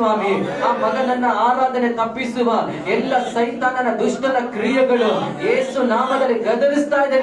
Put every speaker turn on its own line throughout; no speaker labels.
ಸ್ವಾಮಿ, ಆ ಮಗನನ್ನ ಆರಾಧನೆ ತಪ್ಪಿಸುವ ಎಲ್ಲ ಸೈತಾನನ ದುಷ್ಟನ ಕ್ರಿಯೆಗಳು ಯೇಸು ನಾಮದಲ್ಲಿ ಗದರಿಸ್ತಾ ಇದೆ.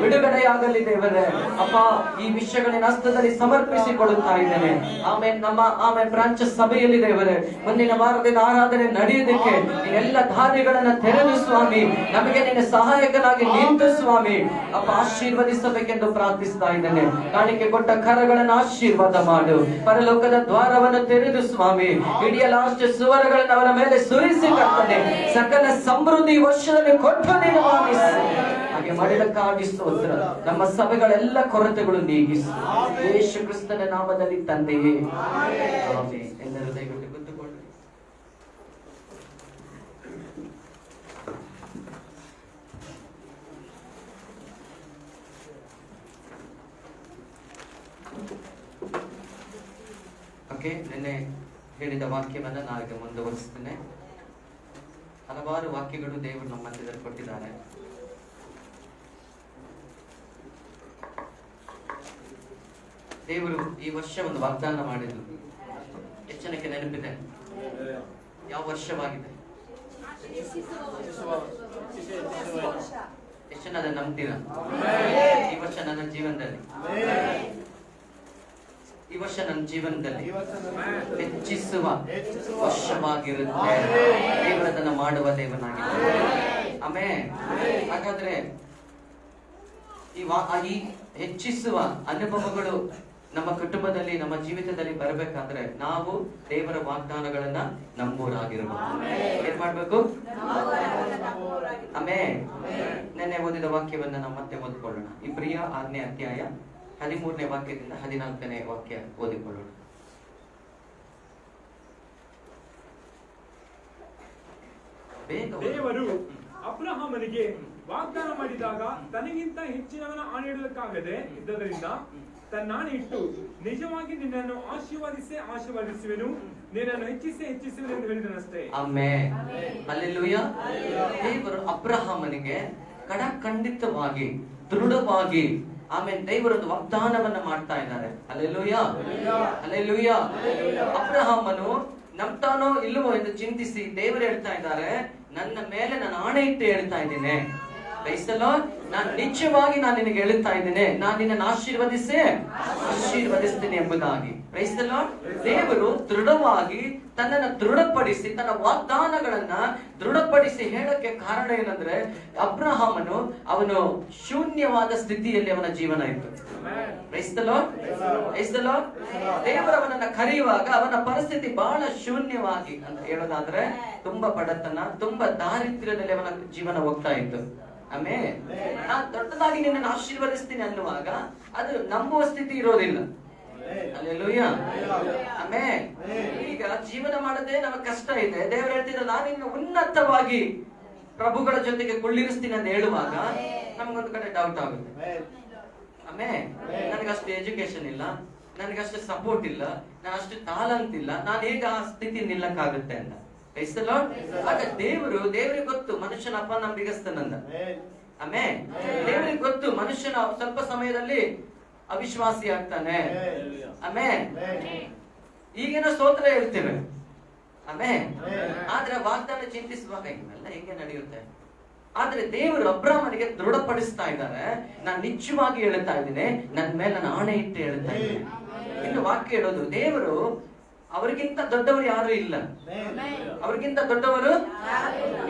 ಬಿಡುಗಡೆಯಾಗಲಿ ದೇವರೇ. ಅಪ್ಪ, ಈ ವಿಷಯಗಳನ್ನ ಹಸ್ತದಲ್ಲಿ ಸಮರ್ಪಿಸಿಕೊಳ್ಳುತ್ತಾ ಇದ್ದೇನೆ. ಆಮೇಲೆ ಬ್ರಾಂಚ್ ಸಭೆಯಲ್ಲಿ ದೇವರೇ, ಮುಂದಿನ ವಾರದಿಂದ ಆರಾಧನೆ ನಡೆಯುವುದಕ್ಕೆ ಎಲ್ಲ ದಾರಿಗಳನ್ನ ತೆರೆದು ಸ್ವಾಮಿ, ನಮಗೆ ನಿನ್ನ ಸಹಾಯಕನಾಗಿ ನಿಂತು ಸ್ವಾಮಿ ಅಪ್ಪ ಆಶೀರ್ವದಿಸಬೇಕೆಂದು ಪ್ರಾರ್ಥಿಸ್ತಾ ಇದ್ದೇನೆ. ಕಾಣಿಕೆ ಕೊಟ್ಟ ಕರಗಳನ್ನು ಆಶೀರ್ವಾದ ಮಾಡು, ಪರಲೋಕದ ದ್ವಾರವನ್ನು ತೆರೆದು ಸ್ವಾಮಿ ಇಡೀ ಲಾಸ್ಟ್ ಸುವರಗಳನ್ನು ಅವರ ಮೇಲೆ ಸುರಿಸಿ ಕರ್ತನೆ, ಸಕಲ ಸಮೃದ್ಧಿ ವರ್ಷದಲ್ಲಿ ಕೊಟ್ಟು ನೀನು ಮಾನಿಸಿ. ಹಾಗೆ ಮಾಡಿದಕ್ಕಾಗಿ ಸ್ತೋತ್ರ. ನಮ್ಮ ಸಭೆಗಳೆಲ್ಲ ಕೊರತೆಗಳು ನೀಗಿಸು ಯೇಸು ಕ್ರಿಸ್ತನ ನಾಮದಲ್ಲಿ ತಂದೆಯೇ, ಆಮೆನ್. ಎಲ್ಲರೂ ದಯವಿಟ್ಟು ಕೂತುಕೊಳ್ಳಿ. ಓಕೆ, ನಿನ್ನೆ ಹೇಳಿದ ವಾಕ್ಯವನ್ನ ನಾವೀಗ ಮುಂದುವರಿಸ್ತೇನೆ. ಹಲವಾರು ವಾಕ್ಯಗಳು ದೇವರು ನಮ್ಮ ಮಧ್ಯದಲ್ಲಿ ಕೊಟ್ಟಿದ್ದಾರೆ. ದೇವರು ಈ ವರ್ಷ ಒಂದು ವಾಗ್ದಾನ ಮಾಡಿದ್ರು. ಎಷ್ಟು ಜನಕ್ಕೆ ನೆನಪಿದೆ ಯಾವ ವರ್ಷವಾಗಿದೆ? ಎಷ್ಟು ಜನ ಅದನ್ನು ನಂಬ್ತೀರಾ? ಈ ವರ್ಷ ನನ್ನ ಜೀವನದಲ್ಲಿ, ಈ ವರ್ಷ ನನ್ನ ಜೀವನದಲ್ಲಿ ಹೆಚ್ಚಿಸುವ ವರ್ಷವಾಗಿರುತ್ತೆ. ದೇವರದನ್ನ ಮಾಡುವ ದೇವನಾಗಿದೆ. ಆಮೇಲೆ ಹಾಗಾದ್ರೆ ಈ ಹೆಚ್ಚಿಸುವ ಅನುಭವಗಳು ನಮ್ಮ ಕುಟುಂಬದಲ್ಲಿ, ನಮ್ಮ ಜೀವಿತದಲ್ಲಿ ಬರಬೇಕಾದ್ರೆ ನಾವು ದೇವರ ವಾಗ್ದಾನಗಳನ್ನ ನಂಬೋರಾಗಿರಬೇಕು. ಏನ್ ಮಾಡ್ಬೇಕು? ಆಮೇಲೆ ನೆನ್ನೆ ಓದಿದ ವಾಕ್ಯವನ್ನ ನಾವು ಮತ್ತೆ ಓದಿಕೊಳ್ಳೋಣ. ಇಬ್ರಿಯ 6ನೇ ಅಧ್ಯಾಯ 13ನೇ ವಾಕ್ಯದಿಂದ 14ನೇ ವಾಕ್ಯ ಓದಿಕೊಳ್ಳೋಣ.
ದೇವರು ಅಬ್ರಹಾಮನಿಗೆ ವಾಗ್ದಾನ ಮಾಡಿದಾಗ ತನಗಿಂತ ಹೆಚ್ಚಿನವನ ಆಣೆ ಇಡಲಿಕ್ಕಾಗದೆ ಇದ್ದರಿಂದ ತನ್ನ ಆಣೆ ಇಟ್ಟು, ನಿಜವಾಗಿ ನಿನ್ನನ್ನು ಆಶೀರ್ವದಿಸುವೆನು, ನಿನ್ನನ್ನು ಹೆಚ್ಚಿಸುವೆನು ಎಂದು ಹೇಳಿದನಷ್ಟೇ.
ಆಮೆನ್. ಹಲ್ಲೆಲೂಯಾ. ದೇವರು ಅಬ್ರಹಾಮನಿಗೆ ಖಂಡಿತವಾಗಿ, ದೃಢವಾಗಿ ಆಮೇಲೆ ದೇವರೊಂದು ವಾಗ್ದಾನವನ್ನ ಮಾಡ್ತಾ ಇದ್ದಾರೆ. Hallelujah, hallelujah. ಅಬ್ರಹಾಮನು ನಂಬ್ತಾನೋ ಇಲ್ಲವೋ ಎಂದು ಚಿಂತಿಸಿ ದೇವರು ಹೇಳ್ತಾ ಇದ್ದಾರೆ, ನನ್ನ ಮೇಲೆ ನಾನು ಆಣೆ ಇಟ್ಟು ಹೇಳ್ತಾ ಇದ್ದೇನೆ, ನಾನು ನಿಜವಾಗಿ ನಾನು ನಿನಗೆ ಹೇಳುತ್ತಾ ಇದ್ದೇನೆ, ನಾನು ನಿನ್ನನ್ನು ಆಶೀರ್ವದಿಸ್ತೇನೆ ಎಂಬುದಾಗಿ. Praise the Lord. ದೇವರು ದೃಢವಾಗಿ ತನ್ನನ್ನು ದೃಢಪಡಿಸಿ, ತನ್ನ ವಾಗ್ದಾನಗಳನ್ನ ದೃಢಪಡಿಸಿ ಹೇಳಕ್ಕೆ ಕಾರಣ ಏನಂದ್ರೆ, ಅಬ್ರಹಾಮನು ಅವನು ಶೂನ್ಯವಾದ ಸ್ಥಿತಿಯಲ್ಲಿ ಅವನ ಜೀವನ ಇತ್ತು. Praise the lord, praise the lord. ದೇವರವನನ್ನ ಕರೆಯುವಾಗ ಅವನ ಪರಿಸ್ಥಿತಿ ಬಹಳ ಶೂನ್ಯವಾಗಿ ಅಂತ ಹೇಳೋದಾದ್ರೆ, ತುಂಬಾ ಬಡತನ, ತುಂಬಾ ದಾರಿದ್ರ್ಯದಲ್ಲಿ ಅವನ ಜೀವನ ಹೋಗ್ತಾ ಇತ್ತು. ಆಮೇಲೆ ನಾನು ದೊಡ್ಡದಾಗಿ ನಿನ್ನನ್ನು ಆಶೀರ್ವದಿಸ್ತೀನಿ ಅನ್ನುವಾಗ ಅದು ನಂಬುವ ಸ್ಥಿತಿ ಇರೋದಿಲ್ಲ. ಹಲ್ಲೆಲೂಯಾ. ಆಮೇಲೆ ಈಗ ಜೀವನ ಮಾಡದೆ ನಮಗೆ ಕಷ್ಟ ಇದೆ. ದೇವರು ಹೇಳ್ತಿದ್ರು, ನಾನು ನಿನ್ನ ಉನ್ನತವಾಗಿ ಪ್ರಭುಗಳ ಜೊತೆಗೆ ಕುಳ್ಳಿರಿಸ್ತೀನಿ ಅಂತ ಹೇಳುವಾಗ ನಮ್ಗೊಂದು ಕಡೆ ಡೌಟ್ ಆಗುತ್ತೆ. ಆಮೇಲೆ ನನಗಷ್ಟು ಎಜುಕೇಶನ್ ಇಲ್ಲ, ನನಗಷ್ಟು ಸಪೋರ್ಟ್ ಇಲ್ಲ, ನಾನು ಅಷ್ಟು ತಾಲಂತ್ ಇಲ್ಲ, ನಾನು ಹೇಗೆ ಆ ಸ್ಥಿತಿ ನಿಲ್ಲಕ್ಕಾಗುತ್ತೆ ಅಂತ. ಆಗ ದೇವರಿಗೆ ಗೊತ್ತು ಮನುಷ್ಯನ ಅಪನಂಬಿಗಸ್ತನಂದ. ಆಮೇಲೆ ದೇವರಿಗೆ ಗೊತ್ತು ಮನುಷ್ಯನ ಸ್ವಲ್ಪ ಸಮಯದಲ್ಲಿ ಅವಿಶ್ವಾಸಿ ಆಗ್ತಾನೆ. ಆಮೇಲೆ ಈಗೇನೋ ಸ್ತೋತ್ರ ಹೇಳ್ತೇವೆ. ಆಮೇಲೆ ಆದ್ರೆ ವಾಗ್ದಾನ ಚಿಂತಿಸುವಾಗ ಇವೆಲ್ಲ ಹೇಗೆ ನಡೆಯುತ್ತೆ? ಆದ್ರೆ ದೇವರು ಅಬ್ರಹಾಮನಿಗೆ ದೃಢಪಡಿಸ್ತಾ ಇದ್ದಾರೆ, ನಾನು ನಿಜವಾಗಿ ಹೇಳ್ತಾ ಇದ್ದೀನಿ, ನನ್ನ ಮೇಲೆ ನಾನು ಆಣೆ ಇಟ್ಟು ಹೇಳ್ತಾ ಇದ್ದೀನಿ. ಇನ್ನು ವಾಕ್ಯ ಹೇಳೋದು, ದೇವರು ಅವರಿಗಿಂತ ದೊಡ್ಡವರು ಯಾರು ಇಲ್ಲ. ಅವ್ರಿಗಿಂತ ದೊಡ್ಡವರು,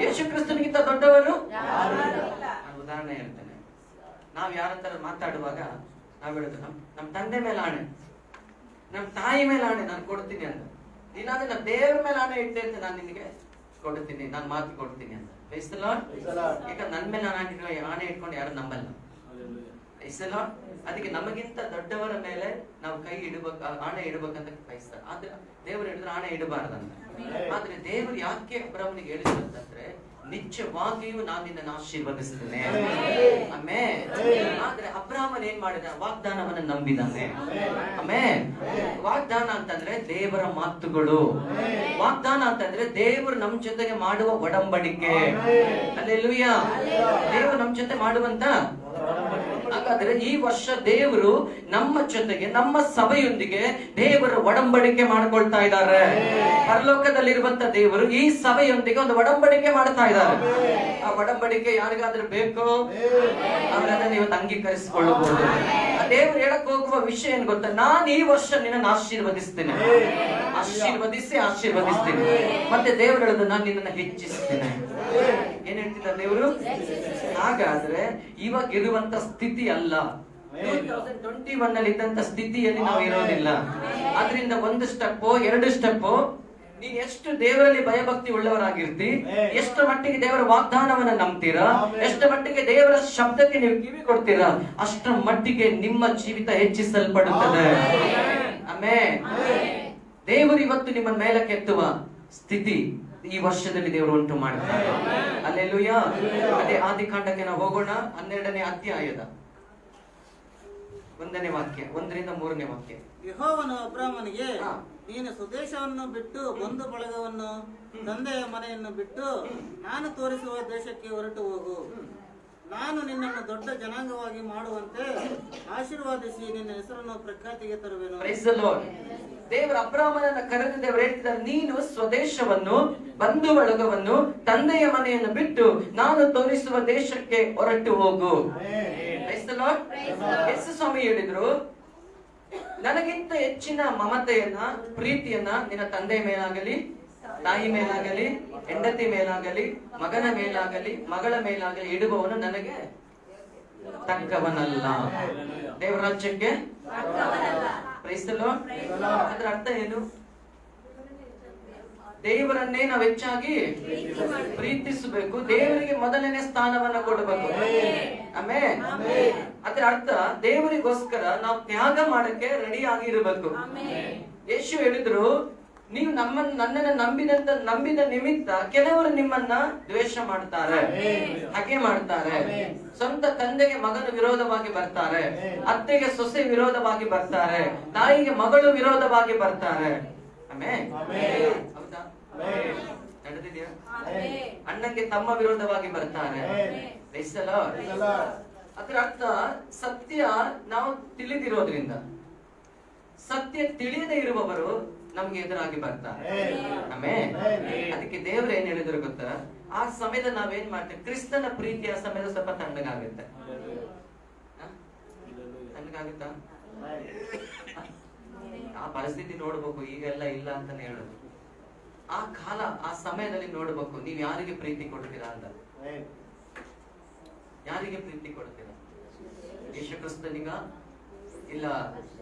ಯೇಸು ಕ್ರಿಸ್ತನಿಗಿಂತ ದೊಡ್ಡವರು. ನಾನು ಉದಾಹರಣೆ ಹೇಳ್ತೇನೆ. ನಾವ್ ಯಾರಂತ ಮಾತಾಡುವಾಗ ನಾವ್ ಹೇಳುದು, ನಮ್ ತಂದೆ ಮೇಲೆ ಆಣೆ, ನಮ್ ತಾಯಿ ಮೇಲೆ ಆಣೆ ನಾನು ಕೊಡ್ತೀನಿ ಅಂತ. ಇಲ್ಲಾಂದ್ರೆ ನಮ್ ದೇವರ ಮೇಲೆ ಆಣೆ ಇಟ್ಟೆ ಅಂತ ನಾನು ನಿನಗೆ ಕೊಡ್ತೀನಿ, ನಾನು ಮಾತು ಕೊಡ್ತೀನಿ ಅಂತ. ಈಗ ನನ್ ಮೇಲೆ ಆಣೆ ಇಟ್ಕೊಂಡು ಯಾರು ನಂಬಲ್ಲ. ಅದಕ್ಕೆ ನಮಗಿಂತ ದೊಡ್ಡವರ ಮೇಲೆ ನಾವು ಕೈ ಇಡಬೇಕು, ಆಣೆ ಇಡಬೇಕಂತ ಬಯಸ್ತಾರೆ. ಆದ್ರೆ ದೇವರು ಹೇಳಿದ್ರೆ ಆಣೆ ಇಡಬಾರ್ದಂತ. ಆದ್ರೆ ದೇವರು ಯಾಕೆ ಅಬ್ರಹಾಮನಿಗೆ ಹೇಳಿದಂತಂದ್ರೆ, ನಿಜವಾಗಿಯೂ ನಾನು ನಿನ್ನನ್ನು ಆಶೀರ್ವದಿಸ್ತೇನೆ. ಆದ್ರೆ ಅಬ್ರಹಾಮನ್ ಏನ್ ಮಾಡಿದ? ವಾಗ್ದಾನವನ್ನ ನಂಬಿದಾನೆ. ವಾಗ್ದಾನ ಅಂತಂದ್ರೆ ದೇವರ ಮಾತುಗಳು. ವಾಗ್ದಾನ ಅಂತಂದ್ರೆ ದೇವರು ನಮ್ ಜೊತೆಗೆ ಮಾಡುವ ಒಡಂಬಡಿಕೆ. ಹಲ್ಲೆಲೂಯಾ. ದೇವರು ನಮ್ ಜೊತೆ ಮಾಡುವಂತ ಹಾಗಾದ್ರೆ ಈ ವರ್ಷ ದೇವರು ನಮ್ಮ ಜೊತೆಗೆ, ನಮ್ಮ ಸಭೆಯೊಂದಿಗೆ ದೇವರ ಒಡಂಬಡಿಕೆ ಮಾಡ್ಕೊಳ್ತಾ ಇದ್ದಾರೆ. ಪರಲೋಕದಲ್ಲಿರುವಂತ ದೇವರು ಈ ಸಭೆಯೊಂದಿಗೆ ಒಂದು ಒಡಂಬಡಿಕೆ ಮಾಡ್ತಾ ಇದ್ದಾರೆ. ಆ ಒಡಂಬಡಿಕೆ ಯಾರಿಗಾದ್ರೂ ಬೇಕು ಅವರನ್ನ ನೀವು ಅಂಗೀಕರಿಸಿಕೊಳ್ಳಬಹುದು. ದೇವರು ಹೇಳಕ್ ಹೋಗುವ ವಿಷಯ ಏನ್ ಗೊತ್ತಾ? ನಾನು ಈ ವರ್ಷ ನಿನ್ನನ್ನು ಆಶೀರ್ವದಿಸ್ತೇನೆ, ಆಶೀರ್ವದಿಸ್ತೀನಿ. ಮತ್ತೆ ದೇವರು ಹೇಳೋದು, ನಾನು ನಿನ್ನನ್ನು ಹೆಚ್ಚಿಸ್ತೇನೆ. ಏನ್ ಹೇಳ್ತಿದ್ದ ದೇವರು? ಹಾಗಾದ್ರೆ ಇವಾಗ ಇರುವಂತ ಸ್ಥಿತಿ ಅಲ್ಲ, 2021 ನಲ್ಲಿ ಇದ್ದಂತ ಸ್ಥಿತಿಯಲ್ಲಿ ನಾವು ಇರೋದಿಲ್ಲ. ಅದರಿಂದ ಒಂದು ಸ್ಟೆಪ್, ಎರಡು ಸ್ಟೆಪ್, ನೀನ್ ಎಷ್ಟು ದೇವರಲ್ಲಿ ಭಯಭಕ್ತಿ ಉಳ್ಳವರಾಗಿರ್ತಿ, ಎಷ್ಟು ಮಟ್ಟಿಗೆ ದೇವರ ವಾಗ್ದಾನವನ್ನ ನಂಬ್ತೀರಾ, ಎಷ್ಟು ಮಟ್ಟಿಗೆ ದೇವರ ಶಬ್ದಕ್ಕೆ ನೀವು ಕಿವಿ ಕೊಡ್ತೀರಾ, ಅಷ್ಟರ ಮಟ್ಟಿಗೆ ನಿಮ್ಮ ಜೀವಿತ ಹೆಚ್ಚಿಸಲ್ಪಡುತ್ತದೆ. ಆಮೆನ್. ದೇವರು ಇವತ್ತು ನಿಮ್ಮ ಮೇಲಕ್ಕೆ ಎತ್ತುವ ಸ್ಥಿತಿ ಈ ವರ್ಷದಲ್ಲಿ ದೇವರು ಉಂಟು ಮಾಡ್ತಾರೆ. ಹಲ್ಲೆಲೂಯಾ. ಅದೇ ಆದಿಕಾಂಡಕ್ಕೆ ನಾವು ಹೋಗೋಣ. 12ನೇ ಅಧ್ಯಾಯದ 1ನೇ ವಾಕ್ಯ, 1ರಿಂದ 3ನೇ ವಾಕ್ಯ.
ಯೆಹೋವನು ಅಬ್ರಾಮನಿಗೆ, ನೀನು ಸ್ವದೇಶವನ್ನು ಬಿಟ್ಟು, ಬಂಧು ಬಳಗವನ್ನು, ತಂದೆಯ ಮನೆಯನ್ನು ಬಿಟ್ಟು ನಾನು ತೋರಿಸುವ ದೇಶಕ್ಕೆ ಹೊರಟು ಹೋಗು. ನಾನು ನಿನ್ನನ್ನು ದೊಡ್ಡ ಜನಾಂಗವಾಗಿ ಮಾಡುವಂತೆ ಆಶೀರ್ವಾದಿಸಿ ನಿನ್ನ ಹೆಸರನ್ನು ಪ್ರಖ್ಯಾತಿಗೆ ತರುವೆನು.
Praise the lord. ದೇವರ ಅಬ್ರಾಮನನ್ನ ಕರೆದು ದೇವರು ಹೇಳ್ತಿದ್ದಾರೆ, ನೀನು ಸ್ವದೇಶವನ್ನು, ಬಂಧು ಬಳಗವನ್ನು, ತಂದೆಯ ಮನೆಯನ್ನು ಬಿಟ್ಟು ನಾನು ತೋರಿಸುವ ದೇಶಕ್ಕೆ ಹೊರಟು ಹೋಗು. Praise the lord. Yesu Swami ಹೇಳಿದ್ರು, ನನಗಿಂತ ಹೆಚ್ಚಿನ ಮಮತೆಯನ್ನ, ಪ್ರೀತಿಯನ್ನ ನಿನ್ನ ತಂದೆಯ ಮೇಲಾಗಲಿ, ತಾಯಿ ಮೇಲಾಗಲಿ, ಹೆಂಡತಿ ಮೇಲಾಗಲಿ, ಮಗನ ಮೇಲಾಗಲಿ, ಮಗಳ ಮೇಲಾಗಲಿ ಇಡುವವನು ನನಗೆ ತಕ್ಕವನಲ್ಲ. ದೇವರ ರಾಜ್ಯಕ್ಕೆ ಪ್ರೈಸ್ ದಿ ಲಾರ್ಡ್. ಅದರ ಅರ್ಥ ಏನು? ದೇವರನ್ನೇ ನಾವು ಹೆಚ್ಚಾಗಿ ಪ್ರೀತಿಸಬೇಕು, ದೇವರಿಗೆ ಮೊದಲನೇ ಸ್ಥಾನವನ್ನ ಕೊಡಬೇಕು. ಆಮೆನ್. ಅದರ ಅರ್ಥ ದೇವರಿಗೋಸ್ಕರ ನಾವು ತ್ಯಾಗ ಮಾಡಕ್ಕೆ ರೆಡಿ ಆಗಿರಬೇಕು. ಯೇಸು ಹೇಳಿದ್ರು, ನೀವು ನನ್ನನ್ನು ನಂಬಿದ ನಿಮಿತ್ತ ಕೆಲವರು ನಿಮ್ಮನ್ನ ದ್ವೇಷ ಮಾಡ್ತಾರೆ, ಹಾಗೆ ಮಾಡ್ತಾರೆ. ಸ್ವಂತ ತಂದೆಗೆ ಮಗನು ವಿರೋಧವಾಗಿ ಬರ್ತಾರೆ, ಅತ್ತೆಗೆ ಸೊಸೆ ವಿರೋಧವಾಗಿ ಬರ್ತಾರೆ, ತಾಯಿಗೆ ಮಗಳು ವಿರೋಧವಾಗಿ ಬರ್ತಾರೆ. ಆಮೆನ್. ಹೌದಾ? ನಡೆದಿದ್ಯಾ? ಅಣ್ಣಂಗೆ ತಮ್ಮ ವಿರೋಧವಾಗಿ ಬರ್ತಾರೆ. Praise the Lord. ಅದರ ಅರ್ಥ ಸತ್ಯ ನಾವು ತಿಳಿದಿರೋದ್ರಿಂದ, ಸತ್ಯ ತಿಳಿಯದೇ ಇರುವವರು ನಮ್ಗೆ ಎದುರಾಗಿ ಬರ್ತಾರೆ. ಆಮೆನ್. ಅದಕ್ಕೆ ದೇವರು ಏನ್ ಹೇಳಿದ್ರು ಗೊತ್ತಾ? ಆ ಸಮಯದಲ್ಲಿ ನಾವೇನ್ ಮಾಡ್ತೇವೆ? ಕ್ರಿಸ್ತನ ಪ್ರೀತಿಯ ಸಮಯದ ಸ್ವಲ್ಪ ತಣ್ಣಗಾಗುತ್ತೆ. ತಣ್ಣಗಾಗುತ್ತಾ? ಆ ಪರಿಸ್ಥಿತಿ ನೋಡ್ಬೇಕು. ಈಗೆಲ್ಲ ಇಲ್ಲ ಅಂತಾನೆ ಹೇಳುದು. ಆ ಕಾಲ, ಆ ಸಮಯದಲ್ಲಿ ನೋಡ್ಬೇಕು, ನೀವ್ ಯಾರಿಗೆ ಪ್ರೀತಿ ಕೊಡ್ತೀರಾ ಅಂತ. ಯಾರಿಗೆ ಪ್ರೀತಿ ಕೊಡ್ತೀರಾ? ಯೇಸು ಕ್ರಿಸ್ತನಿಗ ಇಲ್ಲ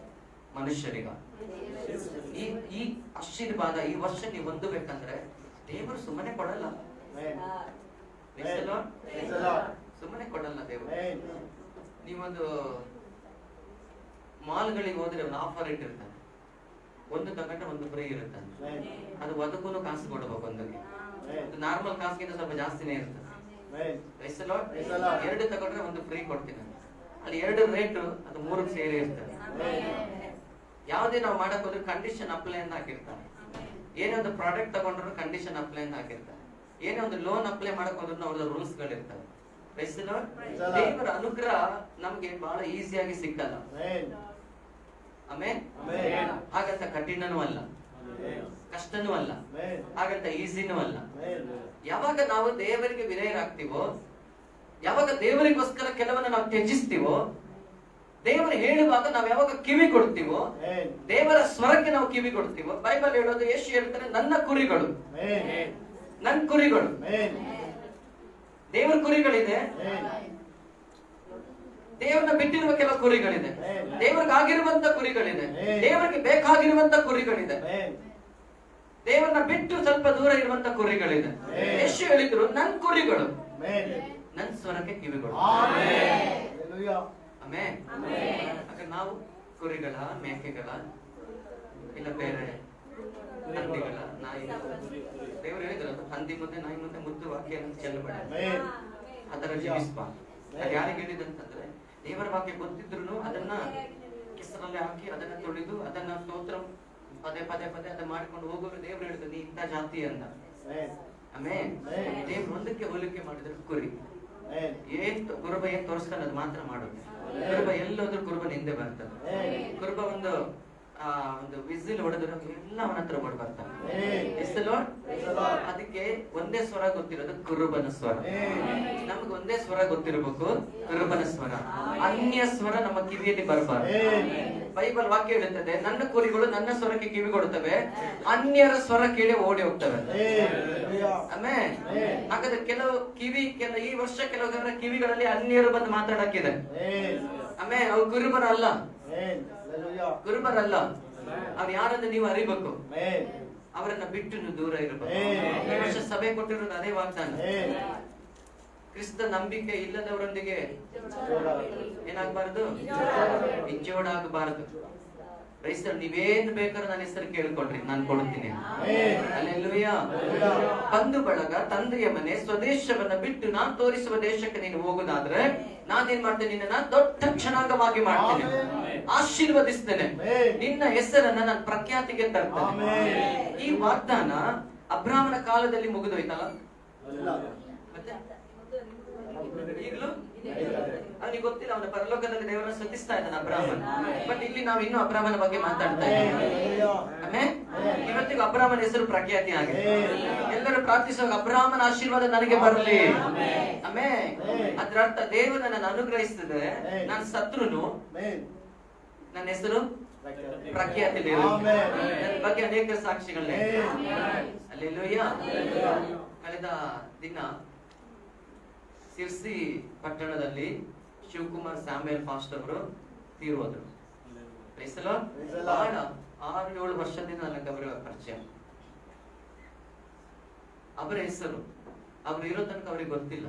ಮನುಷ್ಯರಿಗ? ಈ ಆಶೀರ್ವಾದ ಈ ವರ್ಷ ನೀವು ಹೊಂದಬೇಕಂದ್ರೆ ದೇವರು ಸುಮ್ಮನೆ ಕೊಡಲ್ಲ. ಸುಮ್ಮನೆ ಕೊಡಲ್ಲ ದೇವರು. ನೀವೊಂದು ಮಾಲ್ಗಳಿಗೆ ಹೋದ್ರೆ ಒಂದು ಆಫರ್ ಇಟ್ಟಿರ್ತಾನೆ, ಒಂದು ತಗೊಂಡ್ರೆ ಒಂದು ಫ್ರೀ ಇರುತ್ತೆ. ಅದು ಅದಕ್ಕೂ ಕಾಸು ಕೊಡ್ಬೇಕು. ಒಂದಕ್ಕೆ ನಾರ್ಮಲ್ ಕಾಸಿಗಿಂತ ಸ್ವಲ್ಪ ಜಾಸ್ತಿನೇ ಇರ್ತದೆ. ಎರಡು ತಗೊಂಡ್ರೆ ಒಂದು ಫ್ರೀ ಕೊಡ್ತೀನಿ. ಅಲ್ಲಿ ಎರಡು ರೇಟ್ ಅದು 3 ಸೇರಿ ಇರ್ತದೆ. ಯಾವುದೇ ನಾವು ಮಾಡಕ್ ಹೋದ್ರೆ ಕಂಡೀಷನ್ ಅಪ್ಲೈ ಅಂತ ಹಾಕಿರ್ತಾರೆ. ಏನೇ ಒಂದು ಪ್ರಾಡಕ್ಟ್ ತಗೊಂಡ್ರು ಕಂಡೀಷನ್ ಅಪ್ಲೈ ಅಂತ ಹಾಕಿರ್ತಾರೆ. ಏನೇ ಒಂದು ಲೋನ್ ಅಪ್ಲೈ ಮಾಡಕ್ ಹೋದ್ರು ಅವ್ರದ್ದು ರೂಲ್ಸ್ ಗಳಿರ್ತವೆ. ದೇವರ ಅನುಗ್ರಹ ನಮ್ಗೆ ಬಹಳ ಈಸಿಯಾಗಿ ಸಿಕ್ಕಲ್ಲ. ಆಮೇಲೆ ಹಾಗಂತ ಕಠಿಣನೂ ಅಲ್ಲ, ಕಷ್ಟನೂ ಅಲ್ಲ, ಹಾಗಂತ ಈಸಿನೂ ಅಲ್ಲ. ಯಾವಾಗ ನಾವು ದೇವರಿಗೆ ವಿಧೇಯರಾಗ್ತೀವೋ, ಯಾವಾಗ ದೇವರಿಗೋಸ್ಕರ ಕೆಲವನ್ನ ನಾವು ತ್ಯಜಿಸ್ತೀವೋ, ದೇವರು ಹೇಳುವಾಗ ನಾವು ಯಾವಾಗ ಕಿವಿ ಕೊಡ್ತೀವೋ, ದೇವರ ಸ್ವರಕ್ಕೆ ನಾವು ಕಿವಿ ಕೊಡ್ತೀವೋ, ಬೈಬಲ್ ಹೇಳೋದು, ಯೇಸು ಹೇಳ್ತಾರೆ, ನನ್ನ ಕುರಿಗಳು, ನನ್ನ ಕುರಿಗಳು. ದೇವರ ಕುರಿಗಳಿದೆ, ದೇವರನ್ನ ಬಿಟ್ಟಿರುವ ಕೆಲವು ಕುರಿಗಳಿದೆ, ದೇವರಿಗಾಗಿರುವಂತ ಕುರಿಗಳಿದೆ, ದೇವರಿಗೆ ಬೇಕಾಗಿರುವಂತ ಕುರಿಗಳಿದೆ, ದೇವರನ್ನ ಬಿಟ್ಟು ಸ್ವಲ್ಪ ದೂರ ಇರುವಂತ ಕುರಿಗಳಿದೆ. ಯೇಸು ಹೇಳಿದ್ರು, ನನ್ನ ಕುರಿಗಳು ನನ್ನ ಸ್ವರಕ್ಕೆ ಕಿವಿಗಳು. ಆಮೆನ್. ಹಾಗೆ ನಾವು ಕುರಿಗಳ, ಮೇಕೆಗಳ, ಇಲ್ಲ ಬೇರೆ ಹಂದಿಗಳ, ನಾಯಿಗಳ. ದೇವರು ಹೇಳಿದ್ರಲ್ಲ, ಹಂದಿ ಮುಂದೆ ನಾಯಿ ಮುಂದೆ ಮುದ್ದು ವಾಕ್ಯ ಚೆಲ್ಲಬೇಡ, ಅದರ ಜೀವಿಸ್ಪ. ಅದು ಯಾರಿಗೆ ಹೇಳಿದಂತಂದ್ರೆ, ದೇವರ ವಾಕ್ಯ ಗೊತ್ತಿದ್ರು ಅದನ್ನ ಕಿಸರಲ್ಲಿ ಹಾಕಿ ಅದನ್ನ ತೊಳೆದು ಅದನ್ನ ಸ್ತೋತ್ರ ಪದೇ ಪದೇ ಪದೇ ಅದನ್ನ ಮಾಡ್ಕೊಂಡು ಹೋಗೋರು ದೇವ್ರು ಹೇಳಿದ್ರು, ನೀ ಇಂಥ ಜಾತಿ ಅಂದ. ಆಮೇಲೆ ದೇವ್ರು ಒಂದಕ್ಕೆ ಹೋಲಿಕೆ ಮಾಡಿದ್ರು ಕುರಿ. ಏನ್ ಕುರುಬ ಏನ್ ತೋರಿಸ್ತಾನೆ ಅದು ಮಾತ್ರ ಮಾಡೋದು. ಕುರುಬ ಎಲ್ಲೋದ್ರೂ ಕುರುಬನ ಹಿಂದೆ ಬರ್ತದೆ. ಕುರುಬ ಒಂದು ವಿಸಿಲ್ ಹೊಡೆದ್ರೆ ಎಲ್ಲ ಅವನ ಹತ್ರ ಓಡ್ ಬರ್ತಾನೆ. ಅದಕ್ಕೆ ಒಂದೇ ಸ್ವರ ಗೊತ್ತಿರೋದು ಕುರುಬನ ಸ್ವರ. ನಮ್ಗೆ ಒಂದೇ ಸ್ವರ ಗೊತ್ತಿರಬೇಕು, ಕುರುಬನ ಸ್ವರ. ಅನ್ಯ ಸ್ವರ ನಮ್ಮ ಕಿವಿಯಲ್ಲಿ ಬರಬಾರದು. ಬೈಬಲ್ ವಾಕ್ಯ ಹೇಳುತ್ತದೆ, ನನ್ನ ಕುರಿಗಳು ನನ್ನ ಸ್ವರಕ್ಕೆ ಕಿವಿ ಕೊಡುತ್ತವೆ, ಅನ್ಯರ ಸ್ವರ ಕೇಳಿ ಓಡಿ ಹೋಗ್ತವೆ. ಆಮೇಲೆ ಹಾಗಾದ್ರೆ ಈ ವರ್ಷ ಕೆಲವರ ಕಿವಿಗಳಲ್ಲಿ ಅನ್ಯರು ಬಂದು ಮಾತಾಡಕ್ಕಿದೆ. ಆಮೇಲೆ ಅವ್ರು ಕುರುಬರಲ್ಲ, ಕುರುಬರಲ್ಲ. ಅವ್ರು ಯಾರಂದ್ರೆ ನೀವು ಅರಿಬೇಕು. ಅವರನ್ನ ಬಿಟ್ಟು ನೀವು ದೂರ ಇರಬೇಕು. ಈ ವರ್ಷ ಸಭೆ ಕೊಟ್ಟಿರೋದು ಅದೇ ವಾಗ್ದಾನ. ಕ್ರಿಸ್ತ ನಂಬಿಕೆ ಇಲ್ಲದವರೊಂದಿಗೆ ಏನಾಗಬಾರದು, ಇಜ್ಜೋಡಾಗಬಾರದು. ಕ್ರೈಸ್ತರು ನೀವೇನ್ ಬೇಕಾದ್ರೂ ನನ್ನ ಹೆಸರು ಕೇಳ್ಕೊಳ್ರಿ, ನಾನು ಕೊಡುತ್ತೀನಿ. ಹಲ್ಲೆಲೂಯಾ. ಬಂಧು ಬಳಗ, ತಂದೆಯ ಮನೆ, ಸ್ವದೇಶವನ್ನ ಬಿಟ್ಟು ನಾನು ತೋರಿಸುವ ದೇಶಕ್ಕೆ ನೀನು ಹೋಗುದಾದ್ರೆ ನಾನೇನ್ ಮಾಡ್ತೇನೆ, ನಿನ್ನ ದೊಡ್ಡ ಕ್ಷಣಾಂಗವಾಗಿ ಮಾಡ್ತೇನೆ, ಆಶೀರ್ವದಿಸ್ತೇನೆ, ನಿನ್ನ ಹೆಸರನ್ನ ನಾನು ಪ್ರಖ್ಯಾತಿಗೆ ತರ್ತೇನೆ. ಈ ವಾಗ್ದಾನ ಅಬ್ರಾಹ್ಮನ ಕಾಲದಲ್ಲಿ ಮುಗಿದೋಯ್ತಲ್ಲ, ಮತ್ತೆ ಈಗಲೂ ಅವನಿಗೆ ಗೊತ್ತಿಲ್ಲ, ಅವನ ಪರಲೋಕದಲ್ಲಿ ದೇವರನ್ನ ಸ್ತುತಿಸ್ತಾ ಇದ್ದಾನೆ ಅಬ್ರಾಹ್ಮನ್. ಬಟ್ ಇಲ್ಲಿ ನಾವು ಇನ್ನೂ ಅಬ್ರಾಹ್ಮನ ಬಗ್ಗೆ ಮಾತಾಡ್ತಾ ಇದ್ದೀವಿ. ಆಮೇಲೆ ಇವತ್ತಿಗೂ ಅಬ್ರಾಹ್ಮನ ಹೆಸರು ಪ್ರಖ್ಯಾತಿ ಆಗಿದೆ. ಎಲ್ಲರೂ ಪ್ರಾರ್ಥಿಸುವಾಗ ಅಬ್ರಾಹ್ಮನ ಆಶೀರ್ವಾದ ನನಗೆ ಬರಲಿ. ಆಮೇಲೆ ಅದ್ರ ಅರ್ಥ ದೇವರು ನನ್ನನ್ನು ಅನುಗ್ರಹಿಸಿದ್ರೆ ನಾನು ಸತ್ರುನು ನನ್ನ ಹೆಸರು ಪ್ರಖ್ಯಾತಿ. ನನ್ನ ಬಗ್ಗೆ ಅನೇಕ ಸಾಕ್ಷಿಗಳೇ. ಹಲ್ಲೆಲೂಯಾ. ಕಳೆದ ದಿನ ಸಿರ್ಸಿ ಪಟ್ಟಣದಲ್ಲಿ ಶಿವಕುಮಾರ್ ಸ್ಯಾಮ್ಯಲ್ ಫಾಸ್ಟ್ ಅವರು ತೀರೋದ್ರು. ಬಹಳ 6-7 ವರ್ಷದಿಂದ ನನಗೆ ಅವರ ಪರಿಚಯ. ಅವರ ಹೆಸರು ಅವರು ಇರೋ ತನಕ ಅವ್ರಿಗೆ ಗೊತ್ತಿಲ್ಲ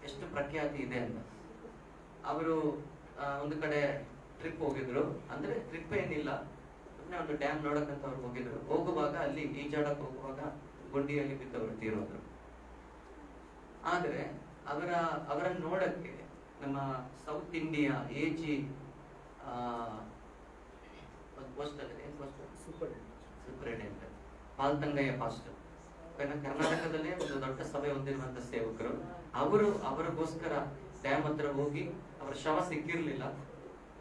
ಎಷ್ಟು ಪ್ರಖ್ಯಾತಿ ಇದೆ ಅಂತ. ಅವರು ಒಂದು ಕಡೆ ಟ್ರಿಪ್ ಹೋಗಿದ್ರು. ಅಂದ್ರೆ ಟ್ರಿಪ್ ಏನಿಲ್ಲ, ಒಂದು ಡ್ಯಾಮ್ ನೋಡಕ್ಕಂತ ಅವ್ರು ಹೋಗಿದ್ರು. ಹೋಗುವಾಗ ಅಲ್ಲಿ ಈಜಾಡಕ್ ಹೋಗುವಾಗ ಗುಂಡಿಯಲ್ಲಿ ಬಿದ್ದವರು ತೀರೋದ್ರು. ಆದ್ರೆ ಅವರನ್ನು ನೋಡಕ್ಕೆ ನಮ್ಮ south India AG superintendent Paulthangaiah pastor, ಕರ್ನಾಟಕದಲ್ಲೇ ಒಂದು ದೊಡ್ಡ ಸಭೆ ಹೊಂದಿರುವಂತ ಸೇವಕರು. ಅವರಿಗೋಸ್ಕರ ಡ್ಯಾಮ್ ಹತ್ರ ಹೋಗಿ, ಅವರ ಶವ ಸಿಕ್ಕಿರ್ಲಿಲ್ಲ,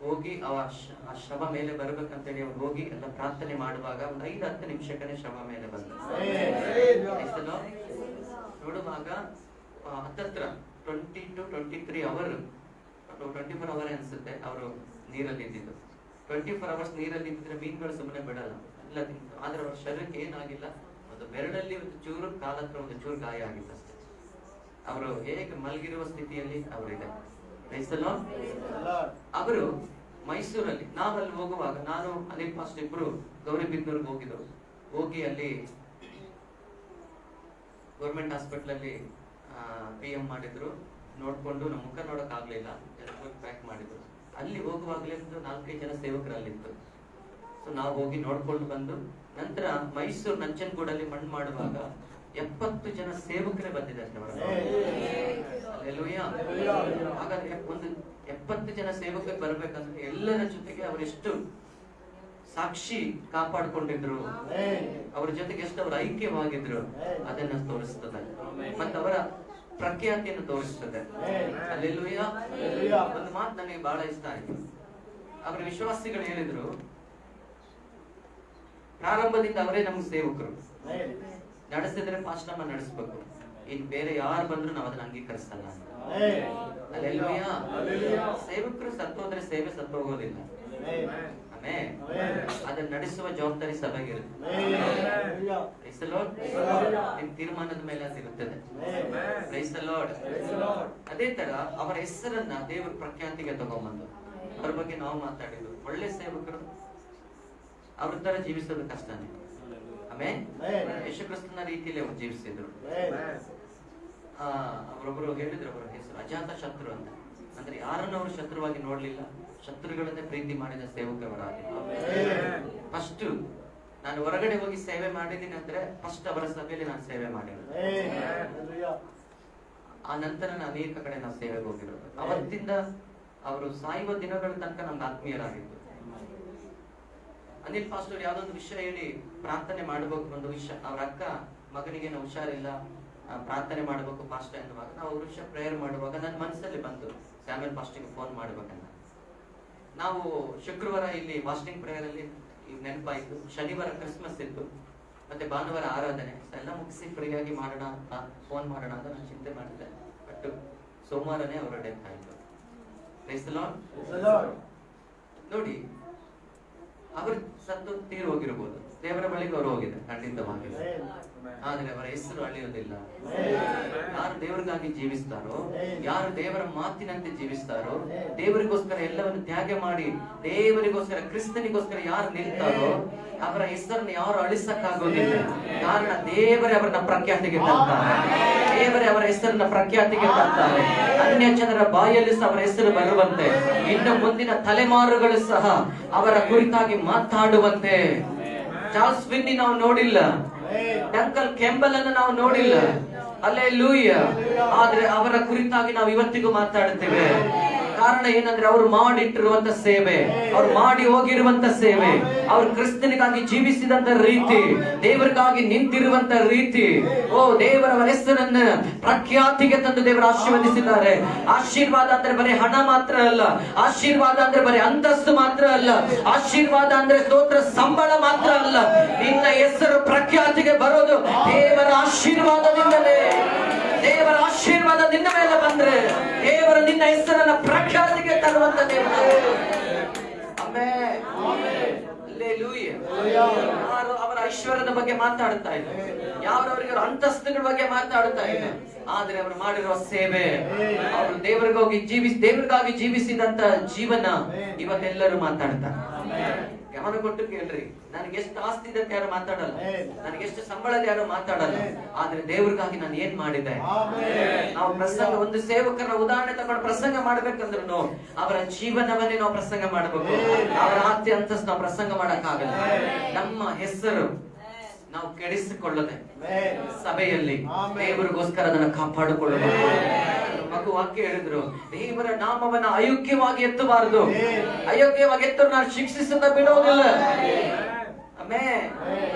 ಹೋಗಿ ಆ ಶವ ಮೇಲೆ ಬರ್ಬೇಕಂತೇಳಿ ಅವ್ರು ಹೋಗಿ ಎಲ್ಲ ಪ್ರಾರ್ಥನೆ ಮಾಡುವಾಗ ಒಂದು 5-10 ನಿಮಿಷಕ್ಕನೇ ಶವ ಮೇಲೆ ಬಂದ. ನೋಡುವಾಗ ಹತ್ತತ್ರ 20 to 23 ಅವರ್, 24 ಅವರ್ ಅನ್ಸುತ್ತೆ ಅವರು ನೀರಲ್ಲಿ ಇದ್ದಿದ್ದು. 24 ಅವರ್ಸ್ ನೀರಲ್ಲಿ ಇದ್ದಿದ್ರೆ ಮೀನುಗಳು ಸುಮ್ಮನೆ ಬಿಡಲ್ಲ, ಇಲ್ಲ ತಿಂತು. ಆದ್ರೆ ಅವ್ರ ಶರೀರಕ್ಕೆ ಏನಾಗಿಲ್ಲ, ಒಂದು ಬೆರಳಲ್ಲಿ ಒಂದು ಚೂರು, ಕಾಲ ಹತ್ರ ಒಂದು ಚೂರು ಗಾಯ ಆಗಿತ್ತು ಅಷ್ಟೇ. ಅವರು ಹೇಗೆ ಮಲಗಿರುವ ಸ್ಥಿತಿಯಲ್ಲಿ ಅವರಿದೆ. ಅವರು ಮೈಸೂರಲ್ಲಿ, ನಾವಲ್ಲಿ ಹೋಗುವಾಗ ನಾನು ಅನಿಲ್ ಪಾಸ್ಟ್ ಇಬ್ರು ಗೌರಿಬಿದನೂರ್ಗೆ ಹೋಗಿದ್ರು. ಹೋಗಿ ಅಲ್ಲಿ ಗೌರ್ಮೆಂಟ್ ಹಾಸ್ಪಿಟಲ್ ಅಲ್ಲಿ PM ಮಾಡಿದ್ರು. ನೋಡ್ಕೊಂಡು ನಮ್ಮ ಮುಖ ನೋಡಕ್ ಆಗ್ಲಿಲ್ಲ, ಪ್ಯಾಕ್ ಮಾಡಿದ್ರು. ಅಲ್ಲಿ ಹೋಗುವಾಗಲೇ 4-5 ಜನ ಸೇವಕರಲ್ಲಿತ್ತು. ಸೊ ನಾವು ಹೋಗಿ ನೋಡ್ಕೊಂಡು ಬಂದು, ನಂತರ ಮೈಸೂರು ನಂಜನಗೂಡಲ್ಲಿ ಮಣ್ಣು ಮಾಡುವಾಗ 70 ಜನ ಸೇವಕರೇ ಬಂದಿದ್ದಾರೆ. ಹಾಗಾದ್ರೆ ಒಂದು 70 ಜನ ಸೇವಕರು ಬರ್ಬೇಕಂದ್ರೆ ಎಲ್ಲರ ಜೊತೆಗೆ ಅವರೆಷ್ಟು ಸಾಕ್ಷಿ ಕಾಪಾಡ್ಕೊಂಡಿದ್ರು, ಅವರ ಜೊತೆಗೆ ಎಷ್ಟು ಅವರು ಐಕ್ಯವಾಗಿದ್ರು ಅದನ್ನ ತೋರಿಸ್ತದೆ. ಮತ್ತೆ ಅವರ ಪ್ರಖ್ಯಾತಿಯನ್ನು ತೋರಿಸ್ತದೆ. ಹಲ್ಲೆಲೂಯಾ. ಒಂದು ಮಾತು ನನಗೆ ಬಹಳ ಇಷ್ಟ ಆಯ್ತು. ಅವರ ವಿಶ್ವಾಸಿಗಳು ಹೇಳಿದ್ರು, ಪ್ರಾರಂಭದಿಂದ ಅವರೇ ನಮ್ಗೆ ಸೇವಕರು, ನಡೆಸಿದ್ರೆ ಪಾಸ್ಟಮ್ಮ ನಡೆಸ್ಬೇಕು, ಇನ್ ಬೇರೆ ಯಾರು ಬಂದ್ರು ನಾವು ಅದನ್ನ ಅಂಗೀಕರಿಸಲ್ಲ ಅಂತ. ಹಲ್ಲೆಲೂಯಾ. ಸೇವಕರು ಸತ್ತೋದ್ರೆ ಸೇವೆ ಸತ್ತೋಗೋದಿಲ್ಲ. ಅದನ್ನ ನಡೆಸುವ ಜವಾಬ್ದಾರಿ ಸಭೆಗಿರುತ್ತೆ. ನಿಮ್ ತೀರ್ಮಾನದ ಮೇಲೆ ಸಿಗುತ್ತದೆ. ಅದೇ ತರ ಅವರ ಹೆಸರನ್ನ ದೇವರ ಪ್ರಖ್ಯಾತಿಗೆ ತಗೊಂಡ್ಬಂದು ಅವ್ರ ಬಗ್ಗೆ ನಾವು ಮಾತಾಡಿದ್ರು. ಒಳ್ಳೆ ಸೇವಕರು, ಅವ್ರ ತರ ಜೀವಿಸೋದು ಕಷ್ಟನೇ. ಆಮೇಲೆ ಯೇಸು ಕ್ರಿಸ್ತನ ರೀತಿಯಲ್ಲಿ ಅವರು ಜೀವಿಸಿದ್ರು. ಅವರೊಬ್ಬರು ಹೇಳಿದ್ರು, ಅವರ ಹೆಸರು ಅಜಾತ ಶತ್ರು ಅಂತ. ಅಂದ್ರೆ ಯಾರನ್ನು ಅವರು ಶತ್ರುವಾಗಿ ನೋಡ್ಲಿಲ್ಲ, ಶತ್ರುಗಳನ್ನೇ ಪ್ರೀತಿ ಮಾಡಿದ ಸೇವಕರಾಗಿದ್ರು. ಫಸ್ಟ್ ನಾನು ಹೊರಗಡೆ ಹೋಗಿ ಸೇವೆ ಮಾಡಿದ್ದೀನಿ ಅಂದ್ರೆ ಫಸ್ಟ್ ಅವರ ಸಭೆಯಲ್ಲಿ ನಾನು ಸೇವೆ ಮಾಡಿರೋದು. ಆ ನಂತರ ನಾನು ಅನೇಕ ಕಡೆ ನಾವು ಸೇವೆಗೆ ಹೋಗಿರೋದು. ಅವತ್ತಿಂದ ಅವರು ಸಾಯುವ ದಿನಗಳ ತನಕ ನಮ್ಗೆ ಆತ್ಮೀಯರಾಗಿತ್ತು. ಅನಿಲ್ ಪಾಸ್ಟರ್ ಯಾವ್ದೊಂದು ವಿಷಯ ಹೇಳಿ ಪ್ರಾರ್ಥನೆ ಮಾಡಬೇಕು. ಒಂದು ವಿಷಯ, ಅವ್ರ ಅಕ್ಕ ಮಗನಿಗೆ ಹುಷಾರಿಲ್ಲ, ಪ್ರಾರ್ಥನೆ ಮಾಡಬೇಕು ಪಾಸ್ಟ್ ಅನ್ನುವಾಗ, ನಾವು ವೃಕ್ಷ ಪ್ರೇಯರ್ ಮಾಡುವಾಗ ನನ್ನ ಮನಸ್ಸಲ್ಲಿ ಬಂತು ಸ್ಯಾಮ್ಯಲ್ ಪಾಸ್ಟಿಗೆ ಫೋನ್ ಮಾಡ್ಬೇಕಂತ. ನಾವು ಶುಕ್ರವಾರ ಇಲ್ಲಿ ಫಾಸ್ಟಿಂಗ್ ಪ್ರೇಯರ್ ಅಲ್ಲಿ ನೆನಪಾಯಿತು, ಶನಿವಾರ ಕ್ರಿಸ್ಮಸ್ ಇತ್ತು, ಮತ್ತೆ ಭಾನುವಾರ ಆರಾಧನೆ ಎಲ್ಲ ಮುಗಿಸಿ ಫ್ರೀಯಾಗಿ ಮಾಡೋಣ ಅಂತ ಫೋನ್ ಮಾಡೋಣ ಅಂತ ನಾನು ಚಿಂತೆ ಮಾಡಿದ್ದೆ. ಬಟ್ ಸೋಮವಾರನೇ ಅವರ ಡೆತ್ ಆಯಿತು. Praise the Lord. ನೋಡಿ, ಅವರು ಸತ್ತು ತೀರು ಹೋಗಿರ್ಬೋದು, ದೇವರ ಬಳಿಗೆ ಅವರು ಹೋಗಿದ್ದಾರೆ ಖಂಡಿತವಾಗಿ, ಆದ್ರೆ ಅವರ ಹೆಸರು ಅಳಿಯೋದಿಲ್ಲ. ಯಾರು ದೇವರಿಗಾಗಿ ಜೀವಿಸ್ತಾರೋ, ಯಾರು ದೇವರ ಮಾತಿನಂತೆ ಜೀವಿಸ್ತಾರೋ, ದೇವರಿಗೋಸ್ಕರ ಎಲ್ಲವನ್ನು ತ್ಯಾಗ ಮಾಡಿ ದೇವರಿಗೋಸ್ಕರ ಕ್ರಿಸ್ತನಿಗೋಸ್ಕರ ಯಾರು ನಿಲ್ತಾರೋ ಅವರ ಹೆಸರನ್ನು ಯಾರು ಅಳಿಸಕ್ಕಾಗೋದಿಲ್ಲ. ಕಾರಣ ದೇವರೇ ಅವರನ್ನ ಪ್ರಖ್ಯಾತಿಗೆ ತರ್ತಾರೆ, ದೇವರೇ ಅವರ ಹೆಸರನ್ನ ಪ್ರಖ್ಯಾತಿಗೆ ತರ್ತಾರೆ. ಅನ್ಯ ಜನರ ಬಾಯಲ್ಲಿ ಸಹ ಅವರ ಹೆಸರು ಬರುವಂತೆ, ಇನ್ನು ಮುಂದಿನ ತಲೆಮಾರುಗಳು ಸಹ ಅವರ ಕುರಿತಾಗಿ ಮಾತಾಡುವಂತೆ. ಚಾರ್ಲ್ಸ್ ವಿನ್ನಿ ನಾವು ನೋಡಿಲ್ಲ, ಡಂಕಲ್ ಕೆಂಬಲ್ ಅನ್ನು ನಾವು ನೋಡಿಲ್ಲ, ಹಲ್ಲೆಲೂಯಾ. ಆದ್ರೆ ಅವರ ಕುರಿತಾಗಿ ನಾವು ಇವತ್ತಿಗೂ ಮಾತಾಡುತ್ತೇವೆ. ಕಾರಣ ಏನಂದ್ರೆ ಅವರು ಮಾಡಿಟ್ಟಿರುವಂತ ಸೇವೆ, ಅವ್ರು ಮಾಡಿ ಹೋಗಿರುವಂತ ಸೇವೆ, ಅವ್ರು ಕ್ರಿಸ್ತನಿಗಾಗಿ ಜೀವಿಸಿದಂತ ರೀತಿ, ದೇವರಿಗಾಗಿ ನಿಂತಿರುವಂತ ರೀತಿ, ಓ ದೇವರ ಹೆಸರನ್ನ ಪ್ರಖ್ಯಾತಿಗೆ ತಂದು ದೇವರು ಆಶೀರ್ವದಿಸಿದ್ದಾರೆ. ಆಶೀರ್ವಾದ ಅಂದ್ರೆ ಬರೀ ಹಣ ಮಾತ್ರ ಅಲ್ಲ, ಆಶೀರ್ವಾದ ಅಂದ್ರೆ ಬರೀ ಅಂತಸ್ತು ಮಾತ್ರ ಅಲ್ಲ, ಆಶೀರ್ವಾದ ಅಂದ್ರೆ ಸ್ತೋತ್ರ ಸಂಬಳ ಮಾತ್ರ ಅಲ್ಲ. ನಿನ್ನ ಹೆಸರು ಪ್ರಖ್ಯಾತಿಗೆ ಬರೋದು ದೇವರ ಆಶೀರ್ವಾದದಿಂದಲೇ. ದೇವರ ಆಶೀರ್ವಾದ ನಿನ್ನ ಮೇಲೆ ಬಂದ್ರೆ ದೇವರು ನಿನ್ನ ಹೆಸರನ್ನ ಪ್ರಖ್ಯಾತಿಗೆ ತರುವಂತ ದೇವರು. ಆಮೆನ್. ಹಲ್ಲೆಲೂಯಾ. ಯಾರು ಅವರ ಐಶ್ವರ್ಯದ ಬಗ್ಗೆ ಮಾತಾಡ್ತಾ ಇದ್ದಾರೆ, ಯಾರು ಅವರಿಗೆ ಅಂತಸ್ತುಗಳ ಬಗ್ಗೆ ಮಾತಾಡ್ತಾ ಇದ್ದಾರೆ, ಆದ್ರೆ ಅವರು ಮಾಡಿರುವ ಸೇವೆ, ಅವರು ದೇವರಿಗಾಗಿ ಜೀವಿಸಿದಂತ ಜೀವನ ಇವತ್ತೆಲ್ಲರೂ ಮಾತಾಡ್ತಾರೆ. ಗಮನ ಕೊಟ್ಟು ಕೇಳ್ರಿ. ನನಗೆ ಎಷ್ಟು ಆಸ್ತಿ ಇದೆ ಅಂತ ಯಾರು ಮಾತಾಡಲ್ಲ, ನನಗೆ ಎಷ್ಟು ಸಂಬಳದ ಯಾರು ಮಾತಾಡಲ್ಲ, ಆದ್ರೆ ದೇವ್ರಿಗಾಗಿ ನಾನು ಏನ್ ಮಾಡಿದೆ. ನಾವು ಪ್ರಸಂಗ, ಒಂದು ಸೇವಕರ ಉದಾಹರಣೆ ತಗೊಂಡು ಪ್ರಸಂಗ ಮಾಡ್ಬೇಕಂದ್ರು ಅವರ ಜೀವನವನ್ನೇ ನಾವು ಪ್ರಸಂಗ ಮಾಡಬೇಕು. ಅವರ ಆಸ್ತಿ ಅಂತಸ್ತು ನಾವು ಪ್ರಸಂಗ ಮಾಡಕ್ಕಾಗಲ್ಲ. ನಮ್ಮ ಹೆಸರು ನಾವು ಕೆಡಿಸಿಕೊಳ್ಳದೆ ಸಭೆಯಲ್ಲಿ ದೇವರಿಗೋಸ್ಕರ ಅದನ್ನು ಕಾಪಾಡಿಕೊಳ್ಳಬೇಕು. ಮಗು ವಾಕ್ಯ ಹೇಳಿದ್ರು, ದೇವರ ನಾಮವನ್ನ ಅಯೋಗ್ಯವಾಗಿ ಎತ್ತಬಾರದು, ಅಯೋಗ್ಯವಾಗಿ ಎತ್ತರು ನಾನು ಶಿಕ್ಷಿಸದ ಬಿಡೋದಿಲ್ಲ. ಆಮೆನ್.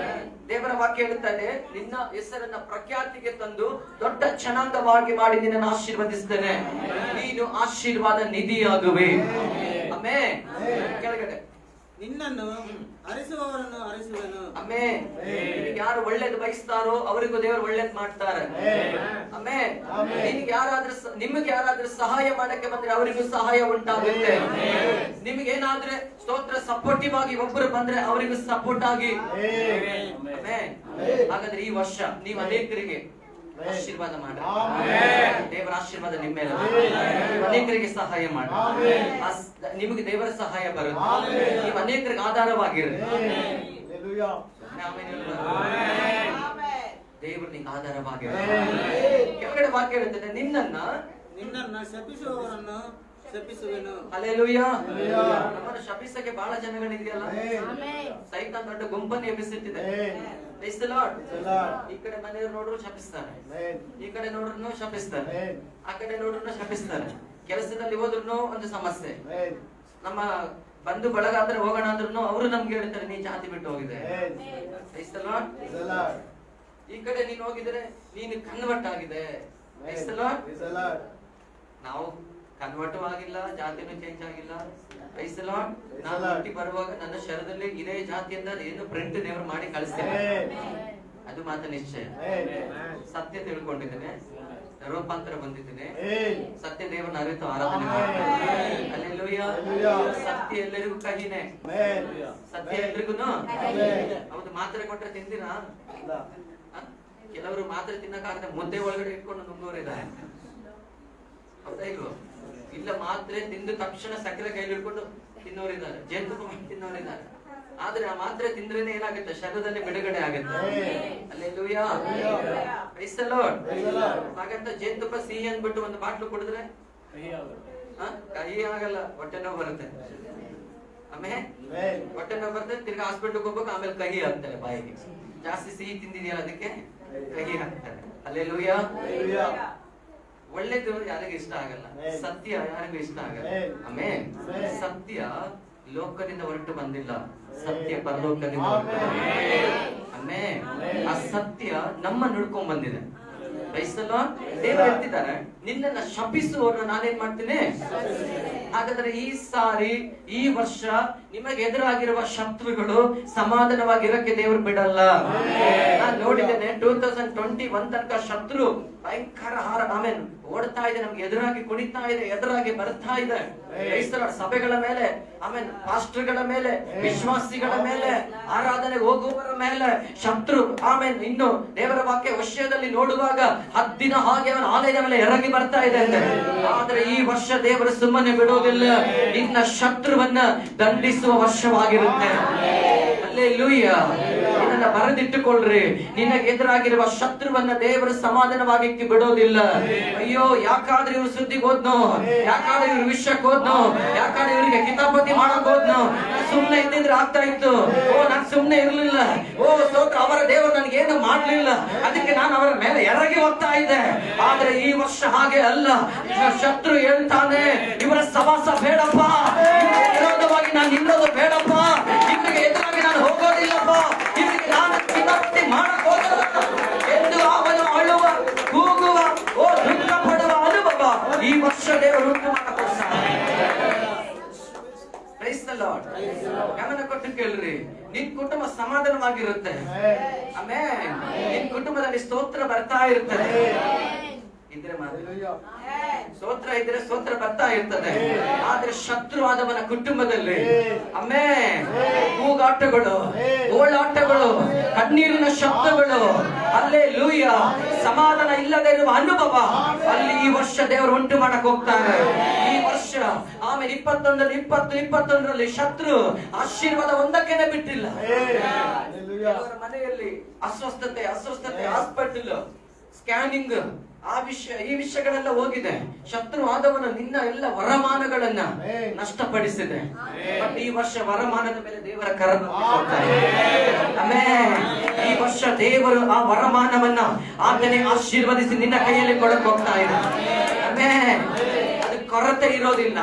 ದೇವರ ವಾಕ್ಯ ಹೇಳುತ್ತಾನೆ, ನಿನ್ನ ಹೆಸರನ್ನ ಪ್ರಖ್ಯಾತಿಗೆ ತಂದು ದೊಡ್ಡ ಜನಾಂಗವಾಗಿ ಮಾಡಿ ನಿನ್ನನ್ನು ಆಶೀರ್ವದಿಸ್ತೇನೆ, ನೀನು ಆಶೀರ್ವಾದ ನಿಧಿಯಾಗುವೆ. ಆಮೆನ್. ಕೆಳಗಡೆ
ನಿನ್ನನ್ನು ಹರಿಸುವವರನ್ನು ಹರಿಸುವನು.
ಆಮೆನ್. ಯಾರು ಒಳ್ಳೇದು ಬಯಸ್ತಾರೋ ಅವರಿಗೂ ದೇವರು ಒಳ್ಳೇದ್ ಮಾಡ್ತಾರೆ. ಆಮೆನ್. ನಿಮಗೆ ಯಾರಾದ್ರೂ ಸಹಾಯ ಮಾಡಕ್ಕೆ ಬಂದ್ರೆ ಅವರಿಗೂ ಸಹಾಯ ಉಂಟಾಗುತ್ತೆ. ನಿಮಗೆ ಏನಾದ್ರೆ ಸ್ತೋತ್ರ ಸಪೋರ್ಟಿವ್ ಆಗಿ ಒಬ್ಬರು ಬಂದ್ರೆ ಅವರಿಗೂ ಸಪೋರ್ಟ್ ಆಗಿ. ಆಮೆನ್. ಹಾಗಾದ್ರೆ ಈ ವರ್ಷ ನೀವು ಅನೇಕರಿಗೆ ಆಶೀರ್ವಾದ ಮಾಡಿ, ದೇವರ ಆಶೀರ್ವಾದ ನಿಮ್ಮ ಮೇಲೆ, ಅನೇಕರಿಗೆ ಸಹಾಯ ಮಾಡಿ, ನಿಮಗೆ ದೇವರ ಸಹಾಯ ಬರುತ್ತೆ, ನೀವು ಅನೇಕರಿಗೆ ಆಧಾರವಾಗಿರಿ. ದೇವರು ನಿಮ್ಗೆ ಆಧಾರವಾಗಿರಿ. ಕೆಳಗಡೆ ವಾಕ್ಯ ಹೇಳ್ತದೆ, ನಿನ್ನನ್ನ
ಶಪಿಸುವವರನ್ನು ಶಪಿಸುವೆನು.
ಹಲ್ಲೆಲೂಯಾ. ನಮ್ಮನ್ನು ಶಪಿಸಕ್ಕೆ ಬಹಳ ಜನಗಳಿದೆಯಲ್ಲ, ಸೈತಾನ್ ದೊಡ್ಡ ಗುಂಪನ್ನು ಎಬ್ಬಿಸುತ್ತಿದೆ. Price the Lord. ಈ ಕಡೆ ಮನೆಯವರು ನೋಡ್ರು ಶಪಿಸ್ತಾರೆ, ಈ ಕಡೆ ನೋಡ್ರು ಶಪಿಸ್ತಾರೆ, ಆ ಕಡೆ ನೋಡ್ರು ಶಪಿಸ್ತಾರೆ. ಕೆಲಸದಲ್ಲಿ ಹೋದ್ರು ಒಂದು ಸಮಸ್ಯೆ, ನಮ್ಮ ಬಂಧು ಬಳಗ ಆದ್ರೆ ಹೋಗೋಣ ಅಂದ್ರೂ ಅವರು ನಮ್ಗೆ ಹೇಳ್ತಾರೆ ನೀ ಜಾತಿ ಬಿಟ್ಟು ಹೋಗಿದೆ. Praise the Lord. ಈ ಕಡೆ ನೀನು ಹೋಗಿದ್ರೆ ನೀನು ಕನ್ವರ್ಟ್ ಆಗಿದೆ. Praise the Lord. ನಾವು ಕನ್ವರ್ಟ್ ಆಗಿಲ್ಲ, ಜಾತಿನೂ ಚೇಂಜ್ ಆಗಿಲ್ಲ. Praise the Lord. ನಾನು ಹುಟ್ಟಿ ಬರುವಾಗ ನನ್ನ ಶರೀರದಲ್ಲಿ ಇದೇ ಜಾತಿಯಿಂದ ಏನು ಪ್ರಿಂಟ್ ದೇವರು ಮಾಡಿ ಕಳಿಸ್ತೇನೆ, ಅದು ಮಾತ್ರ ನಿಶ್ಚಯ. ಸತ್ಯ ತಿಳ್ಕೊಂಡಿದ್ದೇನೆ, ರೂಪಾಂತರ ಬಂದಿದ್ದೇನೆ, ಸತ್ಯ ದೇವರನ್ನ ಅರಿತು ಆರಾಧನೆ ಮಾಡ್ತೇನೆ. ಹಲ್ಲೆಲೂಯಾ. ಸತ್ಯ ಎಲ್ಲರಿಗೂ ಕಹಿನೇ, ಸತ್ಯ ಎಲ್ರಿಗೂ ಹೌದು. ಮಾತ್ರೆ ಕೊಟ್ರೆ ತಿಂದಿರಾ? ಕೆಲವರು ಮಾತ್ರೆ ತಿನ್ನಕ್ಕಾಗದೆ ಮುದ್ದೆ ಒಳಗಡೆ ಇಟ್ಕೊಂಡು ನುಂಗೋರಿದ್ದಾರೆ, ಹೌದಾ ಇಲ್ವೋ? ಇಲ್ಲ, ಮಾತ್ರೆ ತಿಂದ ತಕ್ಷಣ ಸಕ್ಕರೆ ಕೈಲಿ ಹಿಡ್ಕೊಂಡು ತಿನ್ನೋರಿದ್ದಾರೆ, ಜೇನುತುಪ್ಪ ತಿನ್ನೋರಿದ್ದಾರೆ. ಆದ್ರೆ ಆ ಮಾತ್ರೆ ತಿಂದ್ರೇನೆ ಏನಾಗುತ್ತೆ, ಶರೀರದಲ್ಲಿ ಬಿಡುಗಡೆ ಆಗುತ್ತೆ. ಹಲ್ಲೆಲೂಯಾ. Praise the Lord. ಹಾಗಂತ ಜೇನುತುಪ್ಪ ಸಿಹಿ ಅಂದ್ಬಿಟ್ಟು ಒಂದು ಬಾಟ್ಲು ಕುಡಿದ್ರೆ ಕಹಿ ಆಗಲ್ಲ, ಹೊಟ್ಟೆ ನೋವು ಬರುತ್ತೆ. ಆಮೇಲೆ ಹೊಟ್ಟೆ ನೋವು ಬರುತ್ತೆ, ತಿರ್ಗಾ ಹಾಸ್ಪಿಟಲ್ಗೆ ಹೋಗ್ಬೇಕು, ಆಮೇಲೆ ಕಹಿ ಆಗ್ತಾರೆ ಬಾಯಿಗೆ. ಜಾಸ್ತಿ ಸಿಹಿ ತಿಂದಿದೆಯಲ್ಲ ಅದಕ್ಕೆ ಕಹಿ ಆಗ್ತಾರೆ. ಹಲ್ಲೆಲೂಯಾ. ಒಳ್ಳೇದು ಯಾರಿಗೂ ಇಷ್ಟ ಆಗಲ್ಲ, ಸತ್ಯ ಯಾರಿಗೂ ಇಷ್ಟ ಆಗಲ್ಲ. ಆಮೇನ್. ಸತ್ಯ ಲೋಕದಿಂದ ಹೊರಟು ಬಂದಿಲ್ಲ, ಸತ್ಯ ಪರಲೋಕದಿಂದ ಹೊರಟು ಬಂದಿದೆ. ಆಮೇನ್. ಆ ಸತ್ಯ ನಮ್ಮ ನುಡ್ಕೊಂಡ್ ಬಂದಿದೆ. ದೇವರು ಹೇಳ್ತಿದ್ದಾರೆ, ನಿನ್ನನ್ನ ಶಪಿಸುವವರನ್ನ ನಾನೇನ್ ಮಾಡ್ತೀನಿ. ಹಾಗಾದ್ರೆ ಈ ಸಾರಿ, ಈ ವರ್ಷ ನಿಮಗೆ ಎದುರಾಗಿರುವ ಶತ್ರುಗಳು ಸಮಾಧಾನವಾಗಿರಕ್ಕೆ ದೇವರು ಬಿಡಲ್ಲ. ನಾನು ನೋಡಿದ್ದೇನೆ 2021 ತನಕ ಶತ್ರು ಭಯಂಕರ ಆಮೇಲೆ ಓಡ್ತಾ ಇದೆ, ನಮ್ಗೆ ಎದುರಾಗಿ ಕುಣಿತಾ ಇದೆ, ಎದುರಾಗಿ ಬರ್ತಾ ಇದೆ. ಕ್ರೈಸ್ತರ ಸಭೆಗಳ ಮೇಲೆ, ಆಮೇಲೆ ಪಾಸ್ಟರ್ಗಳ ಮೇಲೆ, ವಿಶ್ವಾಸಿಗಳ ಮೇಲೆ, ಆರಾಧನೆಗೆ ಹೋಗುವವರ ಮೇಲೆ ಶತ್ರು ಆಮೇಲೆ ಇನ್ನು ದೇವರ ವಾಕ್ಯ ವಿಷಯದಲ್ಲಿ ನೋಡುವಾಗ ಹದ್ದಿನ ಹಾಗೆ ಅವನ ಆಲಯದ ಮೇಲೆ ಎರಗಿ ಬರ್ತಾ ಇದೆ ಅಂತೆ. ಆದ್ರೆ ಈ ವರ್ಷ ದೇವರು ಸುಮ್ಮನೆ ಬಿಡೋದಿಲ್ಲ, ನಿನ್ನ ಶತ್ರುವನ್ನ ದಂಡಿಸುವ ವರ್ಷವಾಗಿರುತ್ತೆ. ಹಲ್ಲೆಲೂಯಾ. ಇದನ್ನ ಬರೆದಿಟ್ಟುಕೊಳ್ಳ್ರಿ, ನಿನಗೆ ಎದುರಾಗಿರುವ ಶತ್ರುವನ್ನ ದೇವರು ಸಮಾಧಾನವಾಗಿ ಬಿಡೋದಿಲ್ಲ. ಅಯ್ಯೋ, ಯಾಕಾದ್ರೆ ಇವ್ರು ಸುದ್ದಿಗೆ ಹೋದ್ನೋ, ಯಾಕಾದ್ರೆ ಇವ್ರು ವಿಷಯಕ್ಕೆ ಹೋದ್ನೋ, ಯಾಕಾದ್ರೆ ಇವ್ರಿಗೆ ಕಿತಾಪತಿ ಮಾಡಕ್ ಹೋದ್ನೋ, ಸುಮ್ನೆ ಇದ್ದಿದ್ರೆ ಆಗ್ತಾ ಇತ್ತು. ನಾನ್ ಸುಮ್ನೆ ಇರ್ಲಿಲ್ಲ. ಸ್ತೋತ್ರ, ಅವರ ದೇವರು ನನ್ಗೆ ಏನು ಮಾಡ್ಲಿಲ್ಲ, ಅದಕ್ಕೆ ನಾನು ಅವರ ಮೇಲೆ ಎರಗಿ ಹೋಗ್ತಾ ಇದ್ದೆ. ಆದ್ರೆ ಈ ವರ್ಷ ಹಾಗೆ ಅಲ್ಲ. ಶತ್ರು ಹೇಳ್ತಾನೆ, ಇವರ ಸವಾಸ ಬೇಡಪ್ಪ, ವಿರೋಧವಾಗಿ ನಾನು ನಿಲ್ಲೋದು ಬೇಡಪ್ಪ, ಇವರಿಗೆ ಎದುರಾಗಿ ನಾನು ಹೋಗೋದಿಲ್ಲಪ್ಪ, ಇವರಿಗೆ ನಾನು ಕಿತಾಪತಿ ಮಾಡಕ್ ಹೋಗಲ್ಲ ಎಂದು ಅವನು ಅಳುವ, ಕೂಗುವ, ದುಃಖ ಪಡುವ ಅನುಭವ ಈ ವರ್ಷ ದೇವರು ಉಂಟು ಮಾಡಕೊಡ್ತಾರೆ. ಗಮನ ಕೊಟ್ಟು ಕೇಳ್ರಿ, ನಿನ್ ಕುಟುಂಬ ಸಮಾಧಾನವಾಗಿರುತ್ತೆ. ಆಮೇಲೆ ನಿನ್ ಕುಟುಂಬದಲ್ಲಿ ಸ್ತೋತ್ರ ಬರ್ತಾ ಇರ್ತದೆ. ಇದ್ರೆ ಸ್ತೋತ್ರ ಇದ್ರೆ ಸ್ತೋತ್ರ ಬರ್ತಾ ಇರ್ತದೆ. ಆದ್ರೆ ಶತ್ರುವಾದವನ ಕುಟುಂಬದಲ್ಲಿ ಕೂಗಾಟಗಳು, ಓಳಾಟಗಳು, ಕಣ್ಣೀರಿನ ಶಬ್ದಗಳು, ಹಲ್ಲೆಲೂಯಾ, ಸಮಾಧಾನ ಇಲ್ಲದೆ ಇರುವ ಅನುಭವ ಅಲ್ಲಿ ಈ ವರ್ಷ ದೇವರು ಉಂಟು ಮಾಡಕ್ ಹೋಗ್ತಾರೆ. ಈ ವರ್ಷ ಆಮೇಲೆ 21 ಶತ್ರು ಆಶೀರ್ವಾದ ಒಂದಕ್ಕೇನೆ ಬಿಟ್ಟಿಲ್ಲ. ಮನೆಯಲ್ಲಿ ಅಸ್ವಸ್ಥತೆ, ಹಾಸ್ಪಿಟಲ್, ಸ್ಕ್ಯಾನಿಂಗ್, ಈ ವಿಷಯಗಳೆಲ್ಲ ಹೋಗಿದೆ. ಶತ್ರು ಆದವನು ನಿನ್ನ ಎಲ್ಲ ವರಮಾನಗಳನ್ನ ನಷ್ಟಪಡಿಸಿದೆ. ಬಟ್ ಈ ವರ್ಷ ವರಮಾನದ ಮೇಲೆ ದೇವರ ಕರನ್ನು ಕೊಡ್ತಾರೆ. ಈ ವರ್ಷ ದೇವರು ಆ ವರಮಾನವನ್ನ ಆತನೇ ಆಶೀರ್ವದಿಸಿ ನಿನ್ನ ಕೈಯಲ್ಲಿ ಕೊಡಕ್ ಹೋಗ್ತಾ ಇದೆ. ಅದು ಕೊರತೆ ಇರೋದಿಲ್ಲ.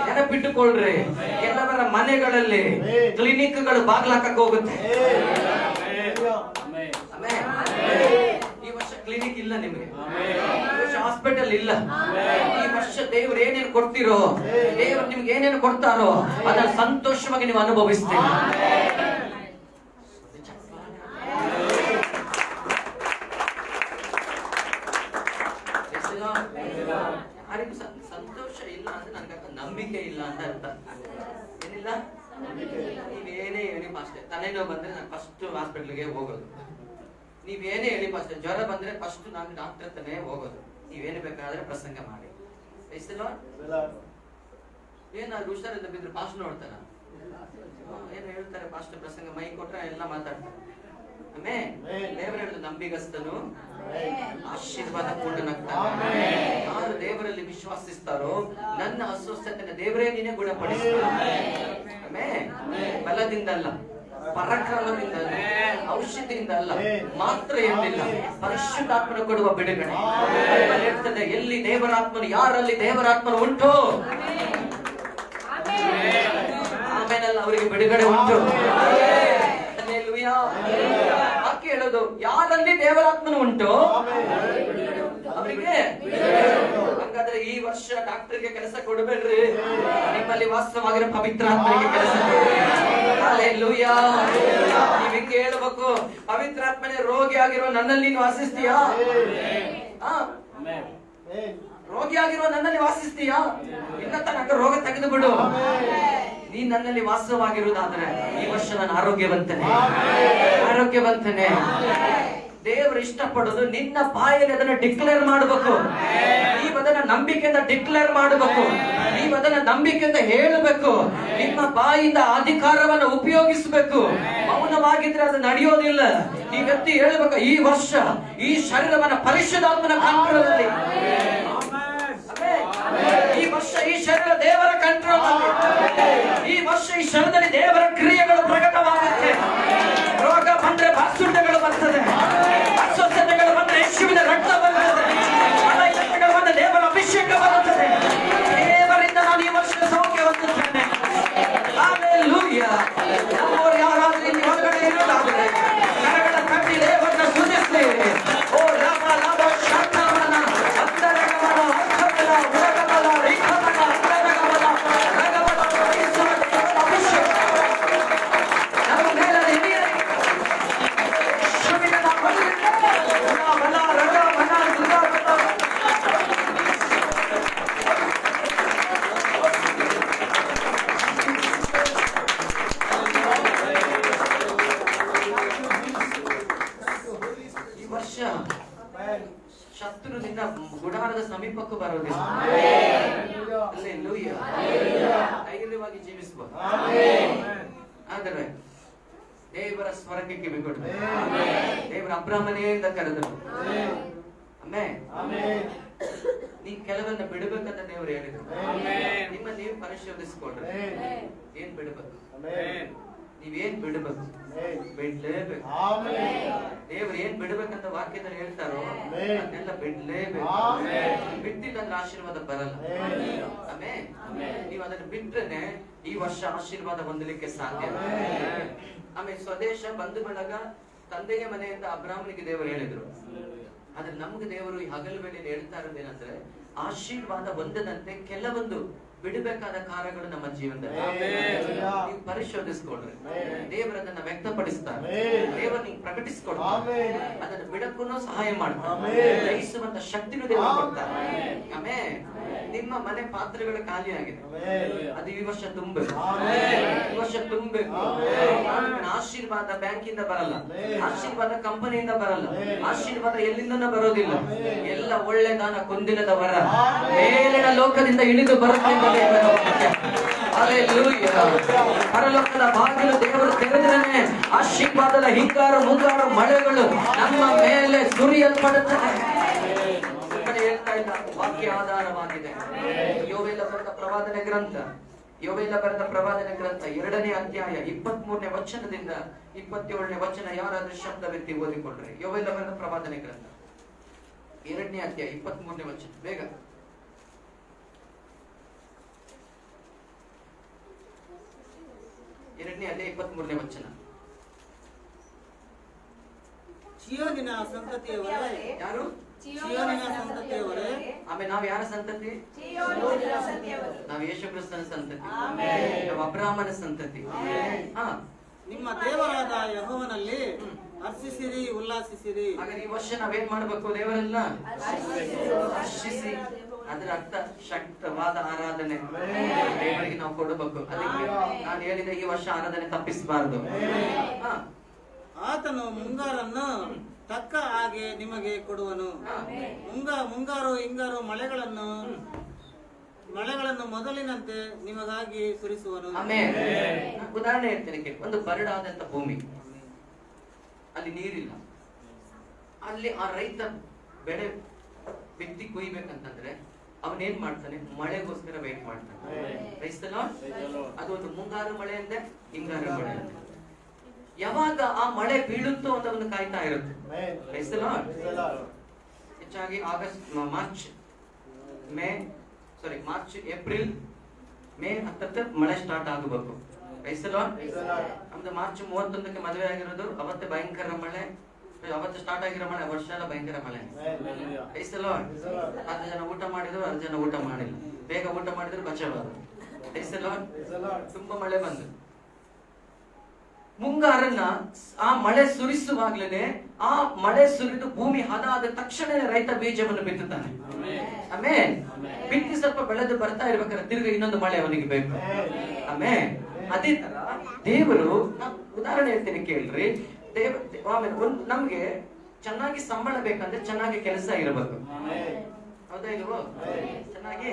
ನೆನಪಿಟ್ಟುಕೊಳ್ರಿ, ಕೆಲವರ ಮನೆಗಳಲ್ಲಿ ಕ್ಲಿನಿಕ್ಗಳು ಬಾಗ್ಲಾಕಕ್ಕೆ ಹೋಗುತ್ತೆ. ಈ ವರ್ಷ ಕ್ಲಿನಿಕ್ ಇಲ್ಲ, ನಿಮಗೆ ಈ ವರ್ಷ ಹಾಸ್ಪಿಟಲ್ ಇಲ್ಲ. ಈ ವರ್ಷ ದೇವರು ಏನೇನು ಕೊಡ್ತಿರೋ, ದೇವರು ನಿಮ್ಗೆ ಏನೇನು ಕೊಡ್ತಾರೋ ಅದನ್ನ ಸಂತೋಷವಾಗಿ ನೀವು ಅನುಭವಿಸ್ತೀರಿ. ಸಂತೋಷ ಇಲ್ಲ ಅಂದ್ರೆ ನನ್ಗೆ ನಂಬಿಕೆ ಇಲ್ಲ ಅಂತ ಅರ್ಥ. ಏನಿಲ್ಲ, ನೀವೇನೇ ಹೇಳಿ ಫಸ್ಟ್ ತಲೆನೋವು ಬಂದ್ರೆ ನಾನು ಫಸ್ಟ್ ಹಾಸ್ಪಿಟ್ಲಿಗೆ ಹೋಗೋದು. ನೀವೇನೇ ಹೇಳಿ ಫಸ್ಟ್ ಜ್ವರ ಬಂದ್ರೆ ಫಸ್ಟ್ ನಾನು ಡಾಕ್ಟರ್ ಹತ್ರನೇ ಹೋಗೋದು. ನೀವೇನು ಬೇಕಾದ್ರೆ ಪ್ರಸಂಗ ಮಾಡಿ. ಏನಾದ್ರು ಹುಷಾರಿಲ್ಲ ಬಿದ್ರೆ ಫಾಸ್ಟ್ ನೋಡ್ತಾರ, ಏನು ಹೇಳ್ತಾರೆ ಫಾಸ್ಟ್ ಪ್ರಸಂಗ ಮೈ ಕೊಟ್ರೆ ಎಲ್ಲ ಮಾತಾಡ್ತಾರೆ. ದೇವರ ಹೇಳಿದ ನಂಬಿಗಸ್ತನು ಆಶೀರ್ವಾದ ಪೂರ್ಣನಾಗ್ತಾನೆ. ಯಾರು ದೇವರಲ್ಲಿ ವಿಶ್ವಾಸಿಸ್ತಾರೋ ನನ್ನ ಅಸ್ವಸ್ಥತೆಯನ್ನು ದೇವರೇ ನೀನೇ ಗುಣಪಡಿಸ್ತಾನೆ. ಬಲದಿಂದ ಅಲ್ಲ, ಪರಾಕ್ರಮದಿಂದ ಅಲ್ಲ, ಔಷಧಿಯಿಂದ ಅಲ್ಲ, ಮಾತ್ರ ಎಂದಿಲ್ಲ, ಪರಿಶುದ್ಧಾತ್ಮನ ಕೊಡುವ ಬಿಡುಗಡೆ ಹೇಳ್ತದೆ. ಎಲ್ಲಿ ದೇವರಾತ್ಮನು, ಯಾರಲ್ಲಿ ದೇವರಾತ್ಮನು ಉಂಟು ಆಮೇಲೆ ಅವರಿಗೆ ಬಿಡುಗಡೆ ಉಂಟು. ವಾಕ್ಯ ಹೇಳೋದು, ಯಾರಲ್ಲಿ ದೇವರಾತ್ಮನು ಉಂಟು ಅವರಿಗೆ. ಹಾಗಾದ್ರೆ ಈ ವರ್ಷ ಡಾಕ್ಟರ್ಗೆ ಕೆಲಸ ಕೊಡಬೇಡ್ರಿ, ನಿಮ್ಮಲ್ಲಿ ವಾಸ್ತವಾಗಿರೋ ಪವಿತ್ರ ಆತ್ಮನಿಗೆ ಕೆಲಸ ಕೊಡ್ರಿ. ಹಲ್ಲೆಲೂಯಾ. ನೀವ್ ಹಿಂಗೆ ಹೇಳ್ಬೇಕು, ಪವಿತ್ರಾತ್ಮನೇ ರೋಗಿ ಆಗಿರುವ ನನ್ನಲ್ಲಿ ನೀನು ವಾಸಿಸ್ತೀಯಾ? ರೋಗಿ ಆಗಿರುವ ನನ್ನಲ್ಲಿ ವಾಸಿಸ್ತೀಯಾ? ಇನ್ನ ತನಕ ರೋಗ ತೆಗೆದು ಬಿಡು. ನೀ ನನ್ನಲ್ಲಿ ವಾಸವಾಗಿರುವುದಾದ್ರೆ ಈ ವರ್ಷ ನಾನು ಆರೋಗ್ಯವಂತನೇ. ದೇವರು ಇಷ್ಟಪಡೋದು ನಿನ್ನ ಬಾಯಲ್ಲಿ ಅದನ್ನ ಡಿಕ್ಲೇರ್ ಮಾಡಬೇಕು. ನೀವು ಅದನ್ನ ನಂಬಿಕೆಯಿಂದ ಡಿಕ್ಲೇರ್ ಮಾಡಬೇಕು. ನೀವು ಅದನ್ನ ನಂಬಿಕೆಯಿಂದ ಹೇಳಬೇಕು. ನಿಮ್ಮ ಬಾಯಿಂದ ಅಧಿಕಾರವನ್ನು ಉಪಯೋಗಿಸಬೇಕು. ಮೌನವಾಗಿದ್ರೆ ಅದು ನಡೆಯೋದಿಲ್ಲ. ಈ ವ್ಯಕ್ತಿ ಹೇಳಬೇಕು, ಈ ವರ್ಷ ಈ ಶರೀರವನ್ನ ಪರಿಶುದ್ಧಾತ್ಮನ ಕಂಟ್ರೋಲಲ್ಲಿ, ಈ ವರ್ಷ ಈ ಶರೀರ ದೇವರ ಕಂಟ್ರೋಲ್ ಅಲ್ಲಿ, ಈ ವರ್ಷ ಈ ಶರೀರದಲ್ಲಿ ದೇವರ ಕ್ರಿಯೆಗಳು ಪ್ರಕಟವಾಗುತ್ತೆ. ರೋಗ ಬಂದ್ರೆ ಬಾಸುಂಡೆಗಳು ಬರ್ತದೆ, ಅಸ್ವಸ್ಥತೆಗಳು ಬಂದ್ರೆ ಯೇಸುವಿನ ರಕ್ತ ಬರ್ತದೆ, ಅನಾರೋಗ್ಯಗಳು ಬಂದ್ರೆ ದೇವರ ಅಭಿಷೇಕ ಬರುತ್ತದೆ. ದೇವರಿಂದ ನಾನು ಈ ವರ್ಷ ಸೌಖ್ಯ ಹೊಂದುತ್ತೇನೆ. ಹಲ್ಲೆಲೂಯಾ. ನಮ್ಮವರು ಯಾರಾದ್ರೂ ಇಲ್ಲಿ ಹೊರಗಡೆ ಇರೋದಾದ್ರೆ ಕರಗಳ ಕಟ್ಟಿ ದೇವರನ್ನ ಸ್ತುತಿಸ್ಲಿ. ಶತ್ರು ನಿನ್ನ ಗುಡಾರದ ಸಮೀಪಕ್ಕೂ ಬರೋದಿಲ್ಲ. ಹಲ್ಲೆಲೂಯಾ. ಧೈರ್ಯವಾಗಿ ಜೀವಿಸಬಹುದು. ಆದರೆ ದೇವರ ಸ್ವರಕ್ಕೆ ಕಿವಿಗೊಡು. ದೇವರ ಅಬ್ರಾಹ್ಮನೆಯಿಂದ ಕರೆದರು. ಆಮೆನ್. ನೀ ಕೆಲವನ್ನ ಬಿಡಬೇಕಂತ ದೇವರು ಹೇಳಿದ್ರು. ನಿಮ್ಮ ನೀವು ಪರಿಶೋಧಿಸಿಕೊಂಡ್ರೆ ಏನ್ ಬಿಡಬೇಕು? ನೀವೇನ್ ಬಿಡಬೇಕು? ಬಿಡ್ಲೇಬೇಕು. ದೇವ್ರು ಏನ್ ಬಿಡ್ಬೇಕಂತ ವಾಕ್ಯದಲ್ಲಿ ಹೇಳ್ತಾರೋ ಅದನ್ನೆಲ್ಲ ಬಿಡ್ಲೇಬೇಕು. ಬಿಟ್ಟಿಲ್ಲ ಅಂದ್ರೆ ಆಶೀರ್ವಾದ ಬರಲ್ಲ. ಆಮೇಲೆ ನೀವು ಅದನ್ನ ಬಿಟ್ರೇನೆ ಈ ವರ್ಷ ಆಶೀರ್ವಾದ ಹೊಂದಲಿಕ್ಕೆ ಸಾಧ್ಯ. ಆಮೇಲೆ ಸ್ವದೇಶ ಬಂಧು ಬಳಗ ತಂದೆಯ ಮನೆಯಿಂದ ಅಬ್ರಾಹ್ಮನಿಗೆ ದೇವರು ಹೇಳಿದ್ರು. ಆದ್ರೆ ನಮ್ಗೆ ದೇವರು ಈ ಹಗಲು ವೇಳೆಯಲ್ಲಿ ಹೇಳ್ತಾ ಇರೋದೇನಂದ್ರೆ ಆಶೀರ್ವಾದ ಹೊಂದದಂತೆ ಕೆಲವೊಂದು ಬಿಡಬೇಕಾದ ಕಾರ್ಯಗಳು ನಮ್ಮ ಜೀವನದಲ್ಲಿ ನೀವು ಪರಿಶೋಧಿಸಿಕೊಂಡ್ರೆ ದೇವರು ಅದನ್ನ ವ್ಯಕ್ತಪಡಿಸ್ತಾರೆ. ದೇವರು ನೀವು ಪ್ರಕಟಿಸಿಕೊಡ್ತಾರೆ. ಅದನ್ನು ಬಿಡಕ್ಕೂ ಸಹಾಯ ಮಾಡ್ತಾರೆ. ಜಯಿಸುವಂತ ಶಕ್ತಿನೂ ದೇವರು ಕೊಡ್ತಾರೆ. ಆಮೇಲೆ ನಿಮ್ಮ ಮನೆ ಪಾತ್ರೆಗಳು ಖಾಲಿ ಆಗಿದೆ, ಅದು ಈ ವರ್ಷ ತುಂಬಬೇಕು. ಈ ವರ್ಷ ತುಂಬಬೇಕು. ಆಶೀರ್ವಾದ ಬ್ಯಾಂಕಿಂದ ಬರಲ್ಲ, ಆಶೀರ್ವಾದ ಕಂಪನಿಯಿಂದ ಬರಲ್ಲ, ಆಶೀರ್ವಾದ ಎಲ್ಲಿಂದ ಬರೋದಿಲ್ಲ. ಎಲ್ಲ ಒಳ್ಳೆದಾನ ಕೊಂದಿಲ್ಲದ ವರ ಮೇಲಿನ ಲೋಕದಿಂದ ಇಳಿದು ಬರುತ್ತಿದ್ದ ಪರಲೋಕದ ಬಾಗಿಲು ದೇವರು ತೆರೆದ್ರೆ ಆಶೀರ್ವಾದದ ಹಿಂಗಾರು ಮುಂಗಾರು ಮಳೆಗಳು ನಮ್ಮ ಮೇಲೆ ಸುರಿಯಲ್ಪಡುತ್ತದೆ. ಹೇಳ್ತಾ ಇಲ್ಲ, ವಾಕ್ಯ ಆಧಾರವಾಗಿದೆ. ಯೋವೇಲ ಬರೆದ ಪ್ರವಾದನೆ ಗ್ರಂಥ, ಯೋವೇಲ ಬರೆದ ಪ್ರವಾದನೆ ಗ್ರಂಥ 2ನೇ ಅಧ್ಯಾಯ 23ನೇ ವಚನದಿಂದ 27ನೇ ವಚನ ಯಾರಾದ್ರೂ ಶಬ್ದವೆತ್ತಿ ಓದಿಕೊಂಡ್ರೆ. ಯೋವೇಲ ಬರೆದ ಪ್ರವಾದನೆ ಗ್ರಂಥ 2ನೇ ಅಧ್ಯಾಯ 23ನೇ ವಚನ ಬೇಗ. ಎರಡನೇ ಅಧ್ಯಾಯ 23ನೇ ವಚನ.
ಚೀಯೋನಿನ ಸಂತತಿಯವರೇ.
ಯಾರು?
ಚೀಯೋನಿನ ಸಂತತಿಯವರೇ.
ಆಮೇಲೆ ನಾವು ಯಾರ ಸಂತತಿ? ನಾವು ಯೇಸು ಕ್ರಿಸ್ತನ ಸಂತತಿ. ನಾವು ಅಬ್ರಾಹ್ಮನ ಸಂತತಿ.
ನಿಮ್ಮ ದೇವರಾದ ಯೆಹೋವನಲ್ಲಿ ಹರ್ಷಿಸಿರಿ, ಉಲ್ಲಾಸಿಸಿರಿ.
ಹಾಗಾದ್ರೆ ಈ ವರ್ಷ ನಾವೇನ್ ಮಾಡ್ಬೇಕು? ದೇವರೆಲ್ಲ ಹರ್ಷಿಸಿ, ಅದರ ಅರ್ಥ ಶಕ್ತವಾದ ಆರಾಧನೆ ದೇವರಿಗೆ ನಾವು ಕೊಡಬೇಕು. ಅದಕ್ಕೆ ನಾನು ಹೇಳಿದ ಈ ವರ್ಷ ಆರಾಧನೆ ತಪ್ಪಿಸಬಾರದು.
ಆತನು ಮುಂಗಾರನ್ನು ತಕ್ಕ ಹಾಗೆ ನಿಮಗೆ ಕೊಡುವನು. ಮುಂಗಾರು ಹಿಂಗಾರು ಮಳೆಗಳನ್ನು ಮೊದಲಿನಂತೆ ನಿಮಗಾಗಿ ಸುರಿಸುವನು.
ಉದಾಹರಣೆ ಹೇಳ್ತೇನೆ ಕೇಳಿ. ಒಂದು ಬರಡಾದಂತ ಭೂಮಿ, ಅಲ್ಲಿ ನೀರಿಲ್ಲ. ಅಲ್ಲಿ ಆ ರೈತ ಬೆಳೆ ಬಿತ್ತಿ ಕುಯ್ಬೇಕಂತಂದ್ರೆ ಅವನೇನ್ ಮಾಡ್ತಾನೆ? ಮಳೆಗೋಸ್ಕರ ವೇಟ್ ಮಾಡ್ತಾನೆ. ಅದು ಒಂದು ಮುಂಗಾರು ಮಳೆ ಅಂತೆ, ಹಿಂಗಾರು ಮಳೆ ಅಂತೆ. ಯಾವಾಗ ಆ ಮಳೆ ಬೀಳುತ್ತೋ ಅಂತ ಒಂದು ಕಾಯ್ತಾ ಇರುತ್ತೆ. ಹೆಚ್ಚಾಗಿ ಮಾರ್ಚ್ ಏಪ್ರಿಲ್ ಮೇ 10ಕ್ಕೆ ಮಳೆ ಸ್ಟಾರ್ಟ್ ಆಗಬೇಕು. ನಮ್ದು ಮಾರ್ಚ್ 31ಕ್ಕೆ ಮದುವೆ ಆಗಿರೋದು, ಅವತ್ತೇ ಭಯಂಕರ ಮಳೆ. ಅವತ್ತು ಸ್ಟಾರ್ಟ್ ಆಗಿರೋ ಮಳೆ ವರ್ಷ ಎಲ್ಲ ಭಯಂಕರ ಮಳೆ. 10 ಜನ ಊಟ ಮಾಡಿದ್ರು, 10 ಜನ ಊಟ ಮಾಡಿಲ್ಲ. ಬೇಗ ಊಟ ಮಾಡಿದ್ರು ಬಚಾವಾದ್ರು. ತುಂಬಾ ಮಳೆ ಬಂದು ಮುಂಗಾರನ್ನ ಆ ಮಳೆ ಸುರಿಸುವಾಗ್ಲೇನೆ ಆ ಮಳೆ ಸುರಿದು ಭೂಮಿ ಹದ ಆದ ತಕ್ಷಣ ರೈತ ಬೀಜವನ್ನು ಬಿತ್ತುತ್ತಾನೆ. ಆಮೇಲೆ ಬಿತ್ತಿ ಸ್ವಲ್ಪ ಬೆಳೆದು ಬರ್ತಾ ಇರ್ಬೇಕಾದ್ರೆ ತಿರ್ಗಿ ಇನ್ನೊಂದು ಮಳೆ ಅವನಿಗೆ ಬೇಕು. ಆಮೇಲೆ ಅದೇ ತರ ದೇವರು, ಉದಾಹರಣೆ ಹೇಳ್ತೀನಿ ಕೇಳ್ರಿ. ನಮ್ಗೆ ಚೆನ್ನಾಗಿ ಸಂಬಳ ಬೇಕಂದ್ರೆ ಚೆನ್ನಾಗಿ ಕೆಲಸ ಇರಬೇಕು. ಹೌದಾ ಇಲ್ವೋ? ಚೆನ್ನಾಗಿ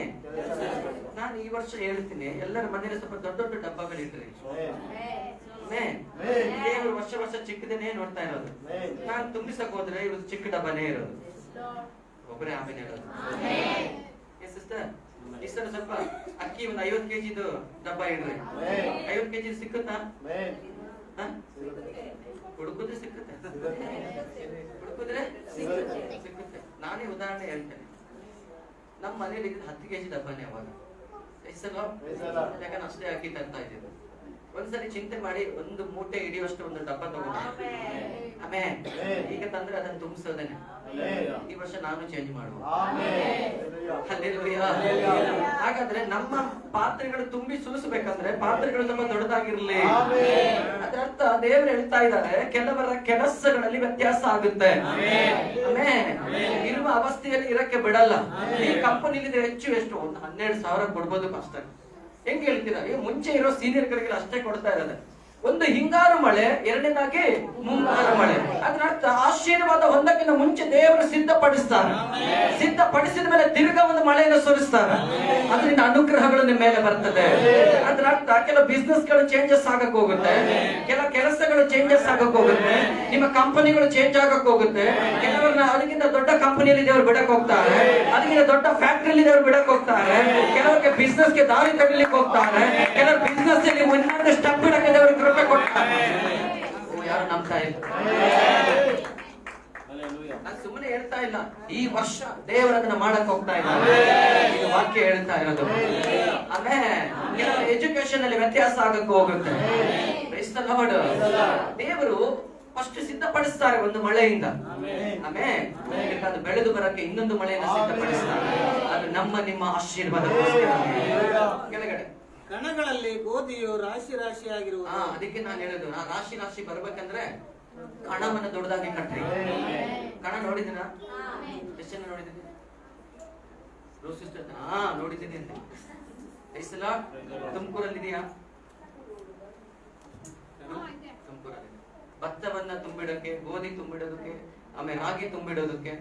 ನಾನು ಈ ವರ್ಷ ಹೇಳ್ತೀನಿ, ಎಲ್ಲರ ಮನೇಲಿ ಸ್ವಲ್ಪ ದೊಡ್ಡ ದೊಡ್ಡ ಡಬ್ಬಗಳಿಟ್ರಿ. ದೇವರು ವರ್ಷ ಚಿಕ್ಕದನ್ನೇ ನೋಡ್ತಾ ಇರೋದು. ನಾನು ತುಂಬಿಸಕ್ ಹೋದ್ರೆ ಇವತ್ತು ಚಿಕ್ಕ ಡಬ್ಬನೇ ಇರೋದು. ಒಬ್ಬರೇ ಆಮೇಲೆ ಹೇಳೋದು. ಸಿಸ್ಟರ್ ಸ್ವಲ್ಪ ಅಕ್ಕಿ ಒಂದು 50 kgದು ಡಬ್ಬ ಇಡ್ರಿ. 50 kg ಸಿಕ್ಕುತ್ತಾ? ಹುಡುಕಿದ್ರೆ ಸಿಕ್ಕುತ್ತೆ. ಹುಡುಕಿದ್ರೆ ಸಿಕ್ಕುತ್ತೆ. ನಾನೇ ಉದಾಹರಣೆ ಹೇಳ್ತೇನೆ. ನಮ್ಮ ಮನೇಲಿ 10 kg ಡಬ್ಬನೇ ಅವಾಗ. ಯಾಕಂದ್ರೆ ಅಷ್ಟೇ ಅಕ್ಕಿ ತರ್ತಾ ಇದ್ದೀವಿ. ಒಂದ್ಸರಿ ಚಿಂತೆ ಮಾಡಿ ಒಂದು ಮೂಟೆ ಹಿಡಿಯುವಷ್ಟು ಒಂದು ಡಬ್ಬ ತಗೊಂಡು ಆಮೇಲೆ ಈಗ ತಂದ್ರೆ ಅದನ್ನ ತುಂಬಿಸೋದೇನೆ. ಈ ವರ್ಷ ನಾನು ಚೇಂಜ್ ಮಾಡುವ. ಹಾಗಾದ್ರೆ ನಮ್ಮ ಪಾತ್ರೆಗಳು ತುಂಬಿ ಸುರಿಸಬೇಕಂದ್ರೆ ಪಾತ್ರೆಗಳು ಸ್ವಲ್ಪ ದೊಡ್ಡದಾಗಿರ್ಲಿ. ಅದರ ಅರ್ಥ ದೇವರು ಹೇಳ್ತಾ ಇದ್ದಾರೆ, ಕೆಲವರ ಕೆಲಸಗಳಲ್ಲಿ ವ್ಯತ್ಯಾಸ ಆಗುತ್ತೆ. ಆಮೇಲೆ ಇರುವ ಅವಸ್ಥೆಯಲ್ಲಿ ಇರಕ್ಕೆ ಬಿಡಲ್ಲ. ಈ ಕಂಪನಿಲಿ ಹೆಚ್ಚು ಎಷ್ಟು ಒಂದು 12,000 ಕೊಡ್ಬೋದು ಕಷ್ಟ. ಹೆಂಗ್ ಹೇಳ್ತೀರಾ? ಮುಂಚೆ ಇರೋ ಸೀನಿಯರ್ ಗಳಿಗೆ ಅಷ್ಟೇ ಕೊಡ್ತಾ ಇರೋದು. ಒಂದು ಹಿಂಗಾರು ಮಳೆ, ಎರಡನೇದಾಗಿ ಮುಂಗಾರು ಮಳೆ. ಅದ್ರ ಅರ್ಥ ಆಶೀರ್ವಾದ ಹೊಂದಕ್ಕಿಂತ ಮುಂಚೆ ದೇವರು ಸಿದ್ಧಪಡಿಸ್ತಾರೆ. ಸಿದ್ಧಪಡಿಸಿದ ಮೇಲೆ ತಿರ್ಗಾ ಒಂದು ಮಳೆಯನ್ನು ಸುರಿಸ್ತಾರೆ. ಅದರಿಂದ ಅನುಗ್ರಹಗಳು ನಿಮ್ಮ ಮೇಲೆ ಬರ್ತದೆ. ಅದ್ರ ಅರ್ಥ ಕೆಲವು ಬಿಸ್ನೆಸ್ ಗಳು ಚೇಂಜಸ್ ಆಗಕ್ ಹೋಗುತ್ತೆ, ಕೆಲ ಕೆಲಸಗಳು ಚೇಂಜಸ್ ಆಗಕ್ ಹೋಗುತ್ತೆ, ನಿಮ್ಮ ಕಂಪನಿಗಳು ಚೇಂಜ್ ಆಗಕ್ ಹೋಗುತ್ತೆ. ಕೆಲವರನ್ನ ಅದಕ್ಕಿಂತ ದೊಡ್ಡ ಕಂಪನಿಯಲ್ಲಿ ದೇವರು ಬಿಡಕ್ ಹೋಗ್ತಾರೆ, ಅದಕ್ಕಿಂತ ದೊಡ್ಡ ಫ್ಯಾಕ್ಟರಿಯಲ್ಲಿ ದೇವರು ಬಿಡಕ್ ಹೋಗ್ತಾರೆ. ಕೆಲವರಿಗೆ ಬಿಸ್ನೆಸ್ ಗೆ ದಾರಿ ತಗೊಳ್ಳಿಕ್ಕೆ ಹೋಗ್ತಾರೆ, ಕೆಲವರು ಬಿಸ್ನೆಸ್ ಅಲ್ಲಿ ಇನ್ನೊಂದು ಸ್ಟೆಪ್ ಇಡಕ್ಕೆ ದೇವರು ಕೃಪೆ ಕೊಡ್ತಾರೆ. ಯಾರು ನಂಬ್ತಾ ಇಲ್ಲ? ನಾನು ಸುಮ್ಮನೆ ಹೇಳ್ತಾ ಇಲ್ಲ, ಈ ವರ್ಷ ದೇವರು ಅದನ್ನ ಮಾಡಕ್ ಹೋಗ್ತಾ ಇದ್ದಾರೆ. ಇದು ವಾಕ್ಯ ಹೇಳ್ತಾ ಇರೋದು. ಆಮೇಲೆ ಕೆಲವು ಎಜುಕೇಶನ್ ಅಲ್ಲಿ ವ್ಯತ್ಯಾಸ ಆಗಕ್ಕೆ ಹೋಗುತ್ತೆ. Praise the Lord. ದೇವರು ಫಸ್ಟ್ ಸಿದ್ಧಪಡಿಸ್ತಾರೆ ಒಂದು ಮಳೆಯಿಂದ, ಆಮೇಲೆ ಅದು ಬೆಳೆದು ಬರಕ್ಕೆ ಇನ್ನೊಂದು ಮಳೆಯನ್ನು ಸಿದ್ಧಪಡಿಸ್ತಾರೆ. ಅದು ನಿಮ್ಮ ಆಶೀರ್ವಾದಕ್ಕೋಸ್ಕರ. ಕೆಳಗಡೆ
ಕಣಗಳಲ್ಲಿ ಗೋಧಿಯು ರಾಶಿ ರಾಶಿಯಾಗಿರುವುದು.
ಅದಕ್ಕೆ ನಾನು ಹೇಳೋದು, ರಾಶಿ ರಾಶಿ ಬರ್ಬೇಕಂದ್ರೆ ಕಣವನ್ನ ದೊಡ್ಡದಾಗಿ ಕಟ್ರಿ. ಕಣ ನೋಡಿದಿನ? ಎಷ್ಟು ಜನ ನೋಡಿದ್ದೀನಿ? ನೋಡಿದ್ದೀನಿ ಅಂತ. ಐಸಲ ತುಮಕೂರಲ್ಲಿ ಇದೆಯಾ? ತುಮಕೂರಲ್ಲಿ ಭತ್ತವನ್ನ ತುಂಬಿಡೋಕೆ, ಗೋಧಿ ತುಂಬಿಡೋದಕ್ಕೆ, ಆಮೇಲೆ ರಾಗಿ ತುಂಬಿಡೋದಕ್ಕೆ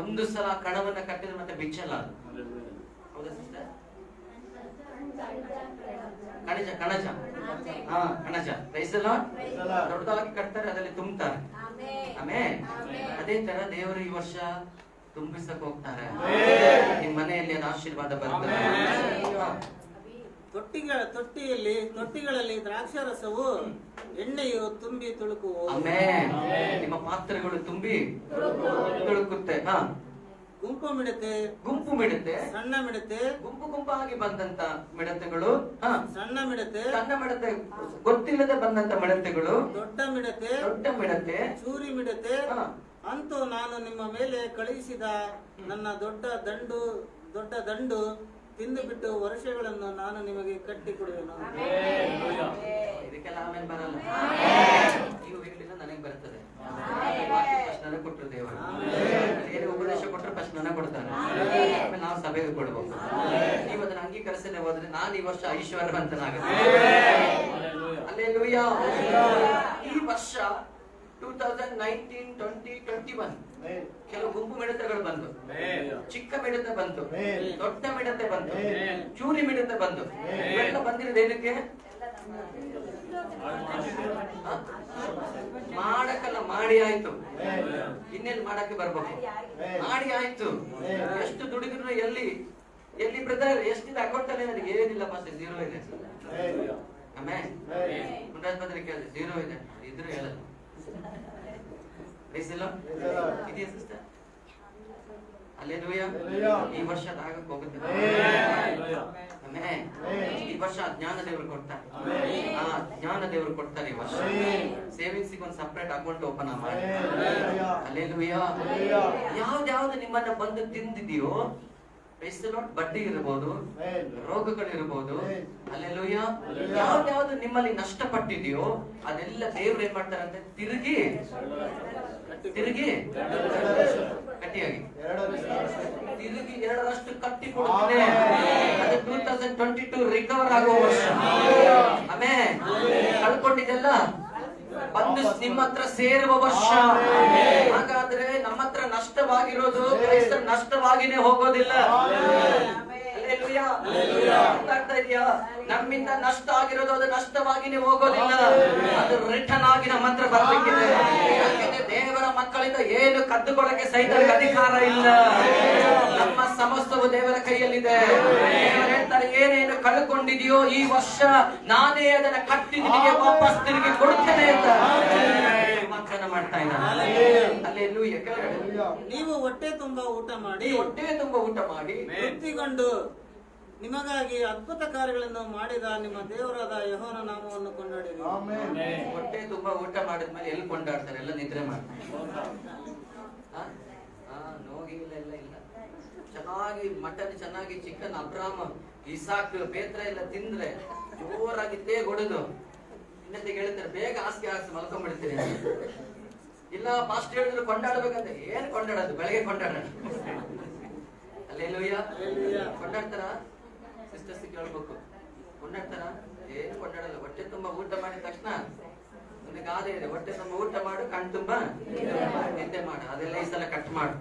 ಒಂದು ಸಲ ಕಣವನ್ನ ಕಟ್ಟಿದ್ರೆ ಮತ್ತೆ ಬಿಚ್ಚಲ್ಲ ಅದು. ಹೌದಾ ಸಿಸ್ಟರ್? ಕಣಜ ಕಣಜ ಕಣಜ ರೈಸಲ್ಲ ದೊಡ್ಡದಾಗಿ ಕಟ್ತಾರೆ, ಅದರಲ್ಲಿ ತುಂಬ್ತಾರೆ. ಆಮೇಲೆ ಅದೇ ತರ ದೇವರು ಈ ವರ್ಷ ತುಂಬಿಸಕ್ ಹೋಗ್ತಾರೆ. ನಿಮ್ ಮನೆಯಲ್ಲಿ ಅದು ಆಶೀರ್ವಾದ ಬರ್ತದೆ.
ತೊಟ್ಟಿಗಳಲ್ಲಿ ದ್ರಾಕ್ಷಾರಸವು ಎಣ್ಣೆಯು ತುಂಬಿ ತುಳುಕುವು.
ಆಮೇಲೆ ನಿಮ್ಮ ಪಾತ್ರೆಗಳು ತುಂಬಿ ತುಳುಕುತ್ತೆ.
ಗುಂಪು ಮಿಡತೆ,
ಸಣ್ಣ ಮಿಡತೆ, ಗುಂಪಾಗಿ ಬಂದಂತ ಮಿಡತೆಗಳು,
ಸಣ್ಣ ಮಿಡತೆ,
ಗೊತ್ತಿಲ್ಲದೆ ಬಂದಂತ ಮಿಡತೆಗಳು,
ದೊಡ್ಡ ಮಿಡತೆ, ಚೂರಿ ಮಿಡತೆ. ಅಂತೂ ನಾನು ನಿಮ್ಮ ಮೇಲೆ ಕಳುಹಿಸಿದ ನನ್ನ ದೊಡ್ಡ ದಂಡು ತಿಂದು ಬಿಟ್ಟು ವರ್ಷಗಳನ್ನು ನಾನು ನಿಮಗೆ ಕಟ್ಟಿ ಕೊಡುವೆನು.
ಇದಕ್ಕೆಲ್ಲ ಆಮೇಲೆ ಬರಲ್ಲ, ನೀವು ಹೇಳಿಲ್ಲ ನನಗೆ ಬರ್ತದೆ. ನನಗೆ ಕೊಟ್ಟರು ದೇವರು, ಏನೇ ಉಪದೇಶ ಕೊಟ್ಟರು ಫಸ್ಟ್ ನನಗೆ ಕೊಡ್ತಾರೆ, ಆಮೇಲೆ ನಾವು ಸಭೆಗೆ ಕೊಡ್ಬೇಕು. ನೀವು ಅದನ್ನ ಅಂಗೀಕರಿಸದೆ ಹೋದ್ರೆ ನಾನು ಈ ವರ್ಷ ಐಶ್ವರ್ಯವಂತನಾಗುತ್ತೆ. ಅಲ್ಲೇಲೂಯಾ. ಈ ವರ್ಷ 2019, 20, 21 ಕೆಲವು ಗುಂಪು ಮಿಡತೆಗಳು ಬಂತು, ಚಿಕ್ಕ ಮಿಡತೆ ಬಂತು, ದೊಡ್ಡ ಮಿಡತೆ ಬಂತು, ಚೂರಿ ಮಿಡತೆ ಬಂತು. ಇವೆಲ್ಲ ಬಂದಿರೋದು ಏನಕ್ಕೆ? ಮಾಡಕ್ಕಲ್ಲ, ಮಾಡಿ ಆಯ್ತು. ಇನ್ನೇನು ಮಾಡಕ್ಕೆ ಬರ್ಬೇಕು? ಮಾಡಿ ಆಯ್ತು. ಎಷ್ಟು ದುಡಿದ್ರು ಎಲ್ಲಿ ಬ್ರದರ್ ಎಷ್ಟಿದೆ ಅಕೌಂಟ್ ಅಲ್ಲಿ? ನನಗೆ ಏನಿಲ್ಲ ಪಾಸ್, 0 ಇದೆ. ಆಮೇಲೆ ಪುಂಡರಾಜ್ ಬದ್ರಿ ಕೇಳಿದೆ, 0 ಇದೆ ಇದ್ರು ಹೇಳಲ್ಲ. ಇದೆಯಾ ಸಿಸ್ಟರ್? ಅಲ್ಲೇಲೂಯಾ. ಈ ವರ್ಷ ಆಗಕ್ಕೆ ಹೋಗುತ್ತೆ. ಆಮೇಲೆ ಈ ವರ್ಷ ಜ್ಞಾನ ದೇವರು ಕೊಡ್ತಾರೆ. ಜ್ಞಾನ ದೇವರು ಕೊಡ್ತಾರೆ. ಈ ವರ್ಷ ಸೇವಿಂಗ್ಸ್ ಒಂದು ಸಪರೇಟ್ ಅಕೌಂಟ್ ಓಪನ್ ಮಾಡಿ. ಅಲ್ಲೇಲೂಯಾ. ಯಾವ್ದು ನಿಮ್ಮನ್ನ ಬಂದು ತಿಂದಿದೆಯೋ, ಬಡ್ಡಿ ಇರಬಹುದು, ರೋಗಗಳಿರ್ಬೋದು, ಅಲ್ಲೇಲೂಯಾ, ಯಾವ್ದು ನಿಮ್ಮಲ್ಲಿ ನಷ್ಟಪಟ್ಟಿದೆಯೋ ಅದೆಲ್ಲ ದೇವ್ರು ಏನ್ ಮಾಡ್ತಾರೆ ಅಂತ ತಿರುಗಿ ಗಟ್ಟಿಯಾಗಿ ತಿರುಗಿ 2ರಷ್ಟು ಕಟ್ಟಿ ಕೊಡುತ್ತೆ. ಅದು 2022 ರಿಕವರ್ ಆಗುವ ವರ್ಷ. ಆಮೇಲೆ ಕಳ್ಕೊಂಡಿದ್ದೆಲ್ಲ ಬಂದು ನಿಮ್ಮ ಹತ್ರ ಸೇರುವ ವರ್ಷ. ಹಾಗಾದ್ರೆ ನಮ್ಮ ಹತ್ರ ನಷ್ಟವಾಗಿರೋದು ಕ್ರೈಸ್ತರ ನಷ್ಟವಾಗಿನೇ ಹೋಗೋದಿಲ್ಲ. ಅರ್ಥ ಇದೆಯಾ? ನಮ್ಮಿಂದ ನಷ್ಟ ಆಗಿರೋದು ಅದು ನಷ್ಟವಾಗಿನೇ ಹೋಗೋದಿಲ್ಲ, ಅದು ರಿಟರ್ನ್ ಆಗಿ ನಮ್ಮ ಹತ್ರ ಬರ್ಬೇಕಿದೆ. ಯಾಕೆಂದ್ರೆ ದೇವರ ಮಕ್ಕಳಿಂದ ಏನು ಕದ್ದುಕೊಳ್ಳಕ್ಕೆ ಸೈತಾನಿಗೆ ಅಧಿಕಾರ ಇಲ್ಲ. ನಮ್ಮ ಸಮಸ್ತವು ದೇವರ ಕೈಯಲ್ಲಿದೆ. ದೇವರು ಹೇಳ್ತಾರೆ, ಏನೇನು ಕಳ್ಕೊಂಡಿದೆಯೋ ಈ ವರ್ಷ ನಾನೇ ಅದನ್ನ ಕಟ್ಟಿ ನಿನಗೆ ವಾಪಸ್ ತಿರುಗಿ ಕೊಡುತ್ತೇನೆ ಅಂತ ವಾಗ್ದಾನ ಮಾಡ್ತಾ ಇದ್ದಾನೆ. ಅಲ್ಲೇಲೂಯಾ.
ನೀವು ಹೊಟ್ಟೆ ತುಂಬಾ ಊಟ ಮಾಡಿ ತೃಪ್ತಿಗೊಂಡು ನಿಮಗಾಗಿ ಅದ್ಭುತ ಕಾರ್ಯಗಳನ್ನು ಮಾಡಿದ ನಿಮ್ಮ ದೇವರಾದ ಯೆಹೋವನ ನಾಮವನ್ನು ಕೊಂಡಾಡಿರಿ.
ಹೊಟ್ಟೆ ತುಂಬಾ ಊಟ ಮಾಡಿದ್ಮೇಲೆ ಎಲ್ಲಿ ಕೊಂಡಾಡ್ತಾರೆ? ಎಲ್ಲ ನಿದ್ರೆ ಮಾಡ್ತಾರೆ. ನೋಗಿಲ್ಲ ಇಲ್ಲ. ಚೆನ್ನಾಗಿ ಮಟನ್, ಚೆನ್ನಾಗಿ ಚಿಕನ್, ಅಬ್ರಾಮ್, ಇಸಾಕ್, ಪೇತ್ರ ಎಲ್ಲ ತಿಂದ್ರೆ ಜೋರಾಗಿ ತೇಗೊಡುದು ಇನ್ನೊಂದಿಗೆ ಹೇಳ್ತಾರೆ, ಬೇಗ ಹಾಸಿಗೆ ಹಾಕಿ ಮಲ್ಕೊಂಡ್ಬಿಡ್ತೀರಿ. ಇಲ್ಲ ಫಾಸ್ಟ್ ಹೇಳಿದ್ರು ಕೊಂಡಾಡ್ಬೇಕಂತ. ಏನ್ ಕೊಂಡಾಡೋದು? ಬೆಳಗ್ಗೆ ಕೊಂಡಾಡೋಣ. ಅಲ್ಲೇಲೂಯಾ. ಕೊಂಡಾಡ್ತಾರ? ಸಿಸ್ಟರ್ಸ್ ಕೇಳ್ಬೇಕು, ಕೊಂಡಾಡ್ತಾರ? ಏನು ಕೊಂಡಾಡಲ್ಲ. ಹೊಟ್ಟೆ ತುಂಬಾ ಊಟ ಮಾಡಿದ ತಕ್ಷಣ ಒಂದು ಗಾದೆ ಇದೆ, ಹೊಟ್ಟೆ ತುಂಬಾ ಊಟ ಮಾಡು, ಕಣ್ ತುಂಬಾ ನಿದ್ದೆ ಮಾಡು.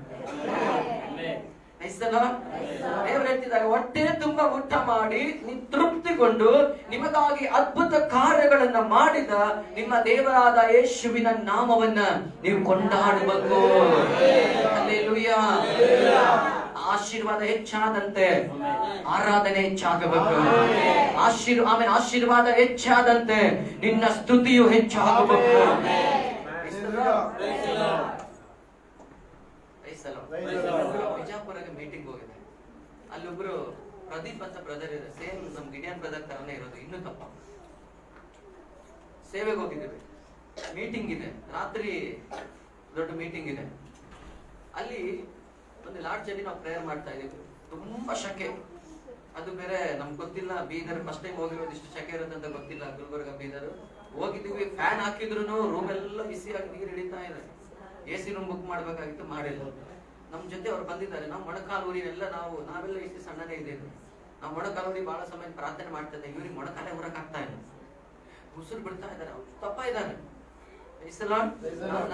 ದೇವರು ಹೇಳ್ತಿದ್ದಾರೆ, ಹೊಟ್ಟೆ ತುಂಬಾ ಊಟ ಮಾಡಿ ನೀವು ತೃಪ್ತಿಗೊಂಡು ನಿಮಗಾಗಿ ಅದ್ಭುತ ಕಾರ್ಯಗಳನ್ನ ಮಾಡಿದ ನಿಮ್ಮ ದೇವರಾದ ಯೇಸುವಿನ ನಾಮವನ್ನ ನೀವು ಕೊಂಡಾಡಬೇಕು. ಹಲ್ಲೆಲೂಯಾ. ಆಶೀರ್ವಾದ ಹೆಚ್ಚಾದಂತೆ ಆರಾಧನೆ ಹೆಚ್ಚಾಗಬೇಕು. ಆಮೇಲೆ ಆಶೀರ್ವಾದ ಹೆಚ್ಚಾದಂತೆ ನಿನ್ನ ಸ್ತುತಿಯು ಹೆಚ್ಚಾಗಬೇಕು. ಬಿಜಾಪುರಕ್ಕೆ ಮೀಟಿಂಗ್ ಹೋಗಿದೆ. ಅಲ್ಲೊಬ್ರು ಪ್ರದೀಪ್ ಅಂತ ಬ್ರದರ್ ಇದೆ, ಸೇಮ್ ನಮ್ ಗಿಡಿಯನ್ ಬ್ರದರ್ ತರನೇ ಇರೋದು, ಇನ್ನೂ ತಪ್ಪ. ಸೇವೆಗೆ ಹೋಗಿದ್ದೀವಿ, ಮೀಟಿಂಗ್ ಇದೆ, ರಾತ್ರಿ ದೊಡ್ಡ ಮೀಟಿಂಗ್ ಇದೆ. ಅಲ್ಲಿ ಒಂದು ಲಾಡ್ಜ್ ಅಲ್ಲಿ ನಾವು ಪ್ರೇಯರ್ ಮಾಡ್ತಾ ಇದೀವಿ. ತುಂಬಾ ಶಕೆ, ಅದು ಬೇರೆ ನಮ್ಗೆ ಗೊತ್ತಿಲ್ಲ. ಬೀದರ್ ಫಸ್ಟ್ ಟೈಮ್ ಹೋಗಿರೋದು, ಇಷ್ಟು ಶಕೆ ಇರುತ್ತೆ ಅಂತ ಗೊತ್ತಿಲ್ಲ. ಗುಲ್ಬರ್ಗ ಬೀದರ್ ಹೋಗಿದ್ದೀವಿ. ಫ್ಯಾನ್ ಹಾಕಿದ್ರು ರೂಮ್ ಎಲ್ಲ ಬಿಸಿಯಾಗಿ ನೀರು ಹಿಡಿತಾ ಇದೆ. AC ರೂಮ್ ಬುಕ್ ಮಾಡ್ಬೇಕಾಗಿತ್ತು, ಮಾಡಿಲ್ಲ. ನಮ್ ಜೊತೆ ಅವ್ರು ಬಂದಿದ್ದಾರೆ. ನಾವು ಮೊಣಕಾಲೂರಿನೆಲ್ಲ ನಾವೆಲ್ಲ ಇಷ್ಟು ಸಣ್ಣನೇ ಇದ್ದೇವೆ. ನಾವು ಮೊಣಕಾಲೂರಿ ಬಹಳ ಸಮಯ ಪ್ರಾರ್ಥನೆ ಮಾಡ್ತಾ ಇದ್ದೆ. ಇವ್ರಿಗೆ ಮೊಣಕಾಲೇ ಹೊರಕ್ ಆಗ್ತಾ ಇಲ್ಲ, ಉಸಿರು ಬಿಡ್ತಾ ಇದ್ದಾರೆ, ತಪ್ಪ ಇದ್ದಾರೆ.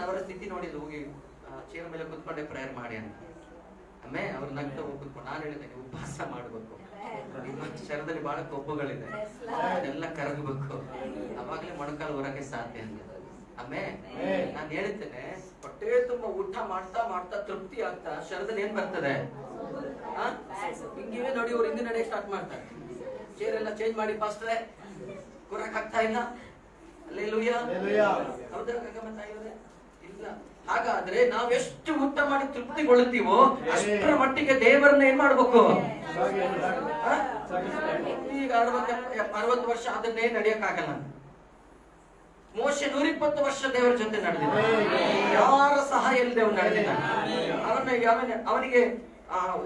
ಅವರ ಸ್ಥಿತಿ ನೋಡಿದ್ದು, ಹೋಗಿ ಚೇರ್ ಮೇಲೆ ಕುತ್ಕೊಂಡೆ ಪ್ರೇಯರ್ ಮಾಡಿ ಅಂತ. ಆಮೇಲೆ ಅವ್ರು ನಗ್ತಾ ಹೋಗಿ ಕುತ್ಕೊಂಡು ನಾನು ಹೇಳಿದೆ, ನೀವು ಉಪವಾಸ ಮಾಡ್ಬೇಕು, ನಿಮ್ಮ ಶರೀರದಲ್ಲಿ ಬಹಳ ಕೊಬ್ಬುಗಳಿದೆ, ಅದೆಲ್ಲ ಕರಗಬೇಕು, ಅವಾಗಲೇ ಮೊಣಕಾಲು ಹೊರಕ್ಕೆ ಸಾಧ್ಯ ಅಂತ. ಆಮೇಲೆ ನಾನು ಹೇಳ್ತೇನೆ, ಹೊಟ್ಟೆ ತುಂಬಾ ಊಟ ಮಾಡ್ತಾ ಮಾಡ್ತಾ ತೃಪ್ತಿ ಆಗ್ತಾ ಶರೀರದಲ್ಲಿ ಏನ್ ಬರ್ತದೆ? ಹಿಂಗಿವೆ ನೋಡಿ, ಅವ್ರು ಹಿಂದೆ ನಡೆಯಕ್ಕೆ ಸ್ಟಾರ್ಟ್ ಮಾಡ್ತಾರೆ. ಚೇರ್ ಎಲ್ಲ ಚೇಂಜ್ ಮಾಡಿ ಪಾಸ್ಟ್ರೆ, ಕೂರಕ್ ಆಗ್ತಾ ಇಲ್ಲ. ಹಲ್ಲೆಲೂಯಾ. ಹೌದಾ ತಾಯಿಯವರೇ? ಇಲ್ಲ. ಹಾಗಾದ್ರೆ ನಾವ್ ಎಷ್ಟು ಊಟ ಮಾಡಿ ತೃಪ್ತಿಗೊಳ್ಳುತ್ತೀವೋ ಅಷ್ಟರ ಮಟ್ಟಿಗೆ ದೇವರನ್ನ ಏನ್ ಮಾಡ್ಬೇಕು? ಈಗ 60 ವರ್ಷ ಅದನ್ನೇ ನಡೆಯಕ್ಕಾಗಲ್ಲ. ಮೋಶೆ 120 ವರ್ಷ ದೇವರ ಜೊತೆ ನಡೆದಿದ್ದ, ಯಾರ ಸಹಾಯ ಇಲ್ಲದೆ ಅವನು ನಡೆದಿದ್ದ. ಅವನಿಗೆ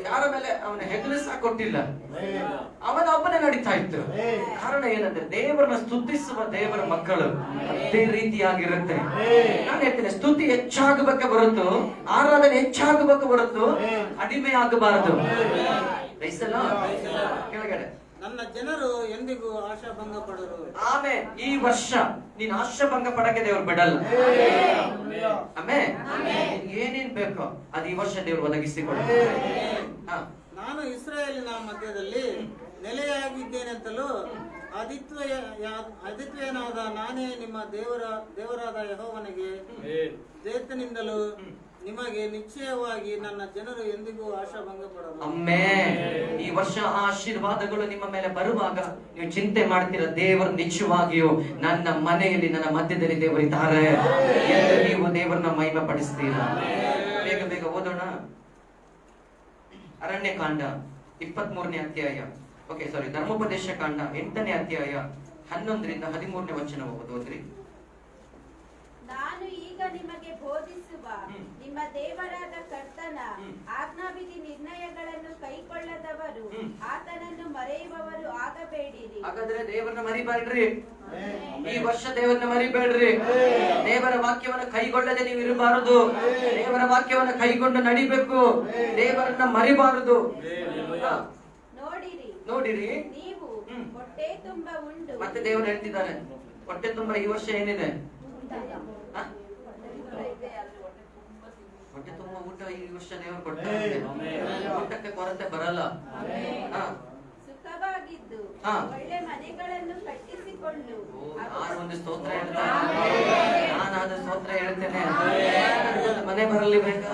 ಯಾರ ಮೇಲೆ ಅವನ ಹೆಗ್ಲಿಸ ಕೊಟ್ಟಿಲ್ಲ, ಅವನ ಒಬ್ಬನೇ ನಡೀತಾ ಇತ್ತು. ಕಾರಣ ಏನಂದ್ರೆ ದೇವರನ್ನ ಸ್ತುತಿಸುವ ದೇವರ ಮಕ್ಕಳು ಅದೇ ರೀತಿಯಾಗಿರುತ್ತೆ. ನಾನು ಹೇಳ್ತೇನೆ, ಸ್ತುತಿ ಹೆಚ್ಚಾಗಬೇಕು ಹೊರತು, ಆರಾಧನೆ ಹೆಚ್ಚಾಗಬೇಕು ಹೊರತು ಅಡಿಮೆ ಆಗಬಾರದು. ಕೆಳಗಡೆ
ನನ್ನ ಜನರು ಎಂದಿಗೂ ಆಶಾಭಂಗ ಪಡರು.
ಆಮೇಲೆ ಈ ವರ್ಷ ನೀನ್ ಆಶಾಭಂಗ ಪಡಕ್ಕೆ ದೇವ್ರು ಬಿಡಲ್ಲ. ಆಮೇಲೆ ಏನೇನ್ ಬೇಕೋ ಅದು ಈ ವರ್ಷ ದೇವ್ರು ಒದಗಿಸಿಕೊಡ್ತಾರೆ.
ನಾನು ಇಸ್ರಾಯೇಲಿನ ಮಧ್ಯದಲ್ಲಿ ನೆಲೆಯಾಗಿದ್ದೇನೆಂತಲೂ ಆದಿತ್ಯನಾದ ನಾನೇ ನಿಮ್ಮ ದೇವರಾದ ಯೆಹೋವನಿಗೆ ದೇವನಿಂದಲೂ ನಿಮಗೆ ನಿಶ್ಚಯವಾಗಿ ನನ್ನ ಜನರು ಎಂದಿಗೂ ಆಶಾಭಂಗ ಪಡರು.
ಅಮ್ಮೇ, ಈ ವರ್ಷ ಆಶೀರ್ವಾದಗಳು ನಿಮ್ಮ ಮೇಲೆ ಬರುವಾಗ ನೀವು ಚಿಂತೆ ಮಾಡ್ತೀರ, ದೇವರು ನಿಜವಾಗಿಯೂ ನನ್ನ ಮನೆಯಲ್ಲಿ ನನ್ನ ಮಧ್ಯದಲ್ಲಿ ದೇವರಿದ್ದಾರೆ ಎಂದು ನೀವು ದೇವರನ್ನ ಮಹಿಮೆ ಪಡಿಸ್ತೀರಾ. ಬೇಗ ಬೇಗ ಓದೋಣ. ಅರಣ್ಯಕಾಂಡ 23ನೇ ಅಧ್ಯಾಯ, ಧರ್ಮೋಪದೇಶ ಕಾಂಡ 8ನೇ ಅಧ್ಯಾಯ 11ರಿಂದ 13ನೇ ವಚನ ಓದ್ರಿ.
ನಾನು ಈಗ ನಿಮಗೆ ಬೋಧಿಸುವ ನಿಮ್ಮ ದೇವರಾದ ಕರ್ತನ ಆಜ್ಞಾವಿಧಿ ನಿರ್ಣಯಗಳನ್ನು ಕೈಕೊಳ್ಳದವರು ಆತನನ್ನು ಮರೆಯುವವರು ಆಗಬೇಡಿರಿ.
ಹಾಗಾದ್ರೆ ದೇವರನ್ನ ಮರಿಬೇಡ್ರಿ. ಈ ವರ್ಷ ದೇವರನ್ನ ಮರಿಬೇಡ್ರಿ. ದೇವರ ವಾಕ್ಯವನ್ನು ಕೈಗೊಳ್ಳದೆ ನೀವು ಇರಬಾರದು. ದೇವರ ವಾಕ್ಯವನ್ನು ಕೈಗೊಂಡು ನಡಿಬೇಕು. ದೇವರನ್ನ ಮರಿಬಾರದು. ನೋಡಿರಿ
ನೀವು ಹೊಟ್ಟೆ ತುಂಬ ಉಂಡು.
ಮತ್ತೆ ದೇವರು ಹೇಳ್ತಿದ್ದಾರೆ, ಹೊಟ್ಟೆ ತುಂಬ ಈ ವರ್ಷ ಏನಿದೆ? ಹೊಟ್ಟೆ ತುಂಬ ಊಟ ಈ ವರ್ಷ ದೇವರು ಕೊಡ್ತಾರೆ. ಊಟಕ್ಕೆ ಕೊರತೆ ಬರಲ್ಲ.
ಸುಖವಾಗಿದ್ದು ಒಳ್ಳೆ ಮನೆಗಳನ್ನು ಕಟ್ಟಿಸಿಕೊಂಡು
ಒಂದು ಸ್ತೋತ್ರ ಹೇಳ್ತಾರೆ. ನಾನಾದ ಸ್ತೋತ್ರ ಹೇಳ್ತೇನೆ, ಮನೆ ಬರಲಿ ಬೇಕಾ?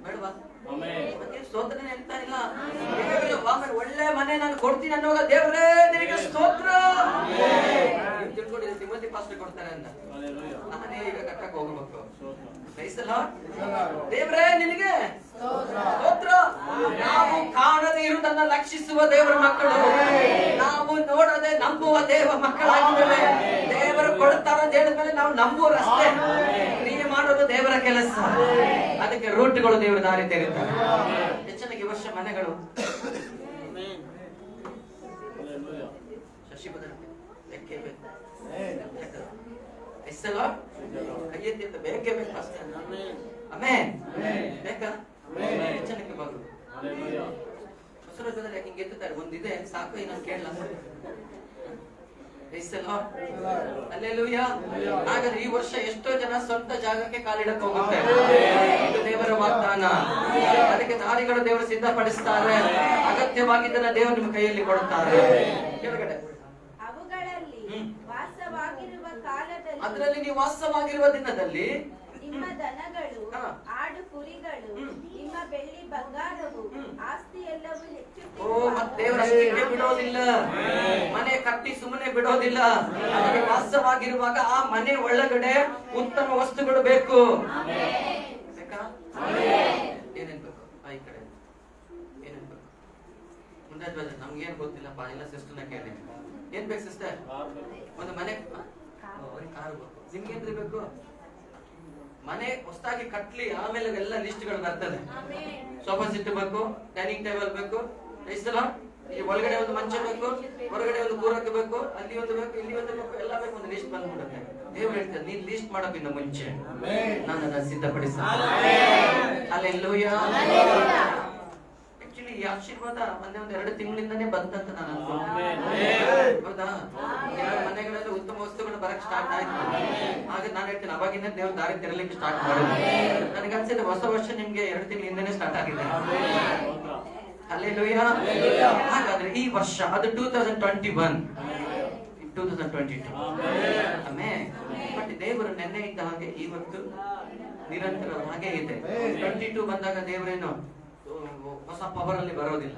ಬೇಡವಾ? ಸ್ತೋತ್ರ ಹೇಳ್ತಾ ಇಲ್ಲ. ಒಳ್ಳೆ ಮನೆ ನಾನು ಕೊಡ್ತೀನಿ ಅನ್ನೋವಾಗ ದೇವರೇ ನಿನಗೆ ಸ್ತೋತ್ರ ತಿಳ್ಕೊಂಡಿದ್ದೆ. ತಿಮೋತಿ ಪಾಸ್ಟರ್ ಕೊಡ್ತಾರೆ ಅಂತ ನಾನೇ ಈಗ ಕಟ್ಟಕ್ ಹೋಗ್ಬೇಕು. ದೇವರೇ ನಿನಗೆ ಸ್ತೋತ್ರ. ನಾವು ಕಾಣದೆ ಇರುವುದನ್ನ ಲಕ್ಷಿಸುವ ದೇವರ ಮಕ್ಕಳು, ನಾವು ನೋಡದೆ ನಂಬುವ ದೇವ ಮಕ್ಕಳಾಗಿದ್ದೇವೆ. ದೇವರು ಕೊಡ್ತಾರ ಅಂತ ಹೇಳಿದ್ಮೇಲೆ ನಾವು ನಂಬುವರಷ್ಟೇ. ಕ್ರಿಯೆ ಮಾಡೋದು ದೇವರ ಕೆಲಸ. ಅದಕ್ಕೆ ರೂಟ್ಗಳು ದೇವರ ದಾರಿ ತೆರೀತಾರೆ. ಹೆಚ್ಚಿನ ವರ್ಷ ಮನೆಗಳು ಶಶಿ ಬೇಕೇ ಬೇಕು. ಕೈಯೆತ್ತಿ ಅಂತ ಬೇಕೇ ಬೇಕು ಅಷ್ಟೇ. ಬೇಕಾ? ಹೆಚ್ಚನಕ್ಕೆ ಬರು ಹೊಸ ಹಿಂಗೆ ಎತ್ತುತ್ತಾರೆ. ಒಂದಿದೆ ಸಾಕು, ಇನ್ನೊಂದು ಕೇಳಲ್ಲ. ಹಲ್ಲೆಲೂಯಾ. ಹಾಗಾದ್ರೆ ಈ ವರ್ಷ ಎಷ್ಟೋ ಜನ ಸ್ವಂತ ಜಾಗಕ್ಕೆ ಕಾಲಿಡಕ್ಕೆ ಹೋಗುತ್ತೆ. ಇದು ದೇವರ ವಾಗ್ದಾನ. ಅದಕ್ಕೆ ದಾರಿಗಳು ದೇವರು ಸಿದ್ಧಪಡಿಸ್ತಾರೆ. ಅಗತ್ಯವಾಗಿದ್ದನ್ನ ದೇವರು ನಿಮ್ಮ ಕೈಯಲ್ಲಿ ಕೊಡುತ್ತಾರೆ. ಕೆಳಗಡೆ
ಅವುಗಳಲ್ಲಿ ವಾಸವಾಗಿರುವ ಕಾಲದಲ್ಲಿ
ಅದರಲ್ಲಿ ನೀವು ವಾಸವಾಗಿರುವ ದಿನದಲ್ಲಿ
ನಿಮ್ಮ ದನಗಳು,
ಹಾ.
ಆಡು ಕುರಿಗಳು, ನಿಮ್ಮ ಬೆಳ್ಳಿ ಬಂಗಾರವು, ಆಸ್ತಿ ಎಲ್ಲವೂ
ಮತ್ತೆ ದೇವರ ಅಷ್ಟಕ್ಕೆ ಬಿಡೋದಿಲ್ಲ. ಮನೆ ಕಟ್ಟಿ ಸುಮ್ಮನೆ ಬಿಡೋದಿಲ್ಲ. ಅದಕ್ಕೆ ವಾಸವಾಗಿರುವಾಗ ಆ ಮನೆ ಒಳಗಡೆ ಉತ್ತಮ ವಸ್ತುಗಳು ಬೇಕು. ಬೇಕಾ? ಏನೇನ್ ಬೇಕು? ಈ ಕಡೆ ಏನೇನ್ ಬೇಕು? ಮುಂದೆ ನಮ್ಗೇನ್ ಗೊತ್ತಿಲ್ಲಪ್ಪ, ಎಲ್ಲ ಸಿಸ್ಟರ್ನ ಕೇಳಿ. ಏನ್ ಬೇಕು ಸಿಸ್ಟರ್? ಒಂದು ಮನೆ ಕಾರು ಬೇಕು. ನಿಮ್ಗೇನ್ರಿ ಬೇಕು? ಮನೆ ಹೊಸದಾಗಿ ಕಟ್ಲಿ, ಆಮೇಲೆ ಎಲ್ಲ ಲಿಸ್ಟ್ಗಳು ಬರ್ತದೆ. ಸೋಫಾ ಸೆಟ್ ಬೇಕು, ಡೈನಿಂಗ್ ಟೇಬಲ್ ಬೇಕು, ಈ ಒಳಗಡೆ ಒಂದು ಮಂಚ ಬೇಕು, ಹೊರಗಡೆ ಒಂದು ಕೂರಕ್ಕೆ ಬೇಕು, ಅಲ್ಲಿ ಒಂದು ಬೇಕು, ಇಲ್ಲಿ ಒಂದು ಬೇಕು, ಎಲ್ಲ ಬೇಕು. ಒಂದು ಲಿಸ್ಟ್ ಬಂದ್ಬಿಡುತ್ತೆ. ದೇವ್ರು ಹೇಳ್ತಾರೆ, ನೀನ್ ಲಿಸ್ಟ್ ಮಾಡೋಕ್ಕಿಂತ ಮುಂಚೆ ನಾನು ಅದನ್ನ ಸಿದ್ಧಪಡಿಸ. ಹಲ್ಲೆಲೂಯಾ. ಆಕ್ಚುಲಿ ಈ ಆಶೀರ್ವಾದ ಒಂದೇ ಒಂದು 2 ತಿಂಗಳಿಂದನೇ ಬಂತಂತ ನಾನು ಅನ್ಕೊಂಡೆ. ಹೌದಾ? ಕೆಲವು ಮನೆಗಳಲ್ಲಿ ಉತ್ತಮ ವಸ್ತುಗಳು ಬರಕ್ ಸ್ಟಾರ್ಟ್ ಆಯ್ತು. ಆಗ ನಾನು ಹೇಳ್ತೀನಿ, ಅವಾಗಿಂದ ದೇವ್ರ ದಾರಿ ತೆರಲಿಕ್ಕೆ ಸ್ಟಾರ್ಟ್ ಮಾಡಿದ್ರು. ನನಗೆ ಅನ್ಸಿದೆ ಹೊಸ ವರ್ಷ ನಿಮ್ಗೆ 2 ತಿಂಗಳ ಹಿಂದೆನೆ ಸ್ಟಾರ್ಟ್ ಆಗಿದೆ. ಹಲ್ಲೆಲೂಯಾ. ಹಾಗಾದ್ರೆ ಈ ವರ್ಷ ಅದು 2021, 2022. ಆಮೇಲೆ ಬಟ್ ದೇವರು ನೆನ್ನೆ ಇದ್ದ ಹಾಗೆ ಇವತ್ತು ನಿರಂತರ ಹಾಗೆ ಇದೆ. 22 ಬಂದಾಗ ದೇವರೇನು ಹೊಸ ಪವರ್ ಅಲ್ಲಿ ಬರೋದಿಲ್ಲ,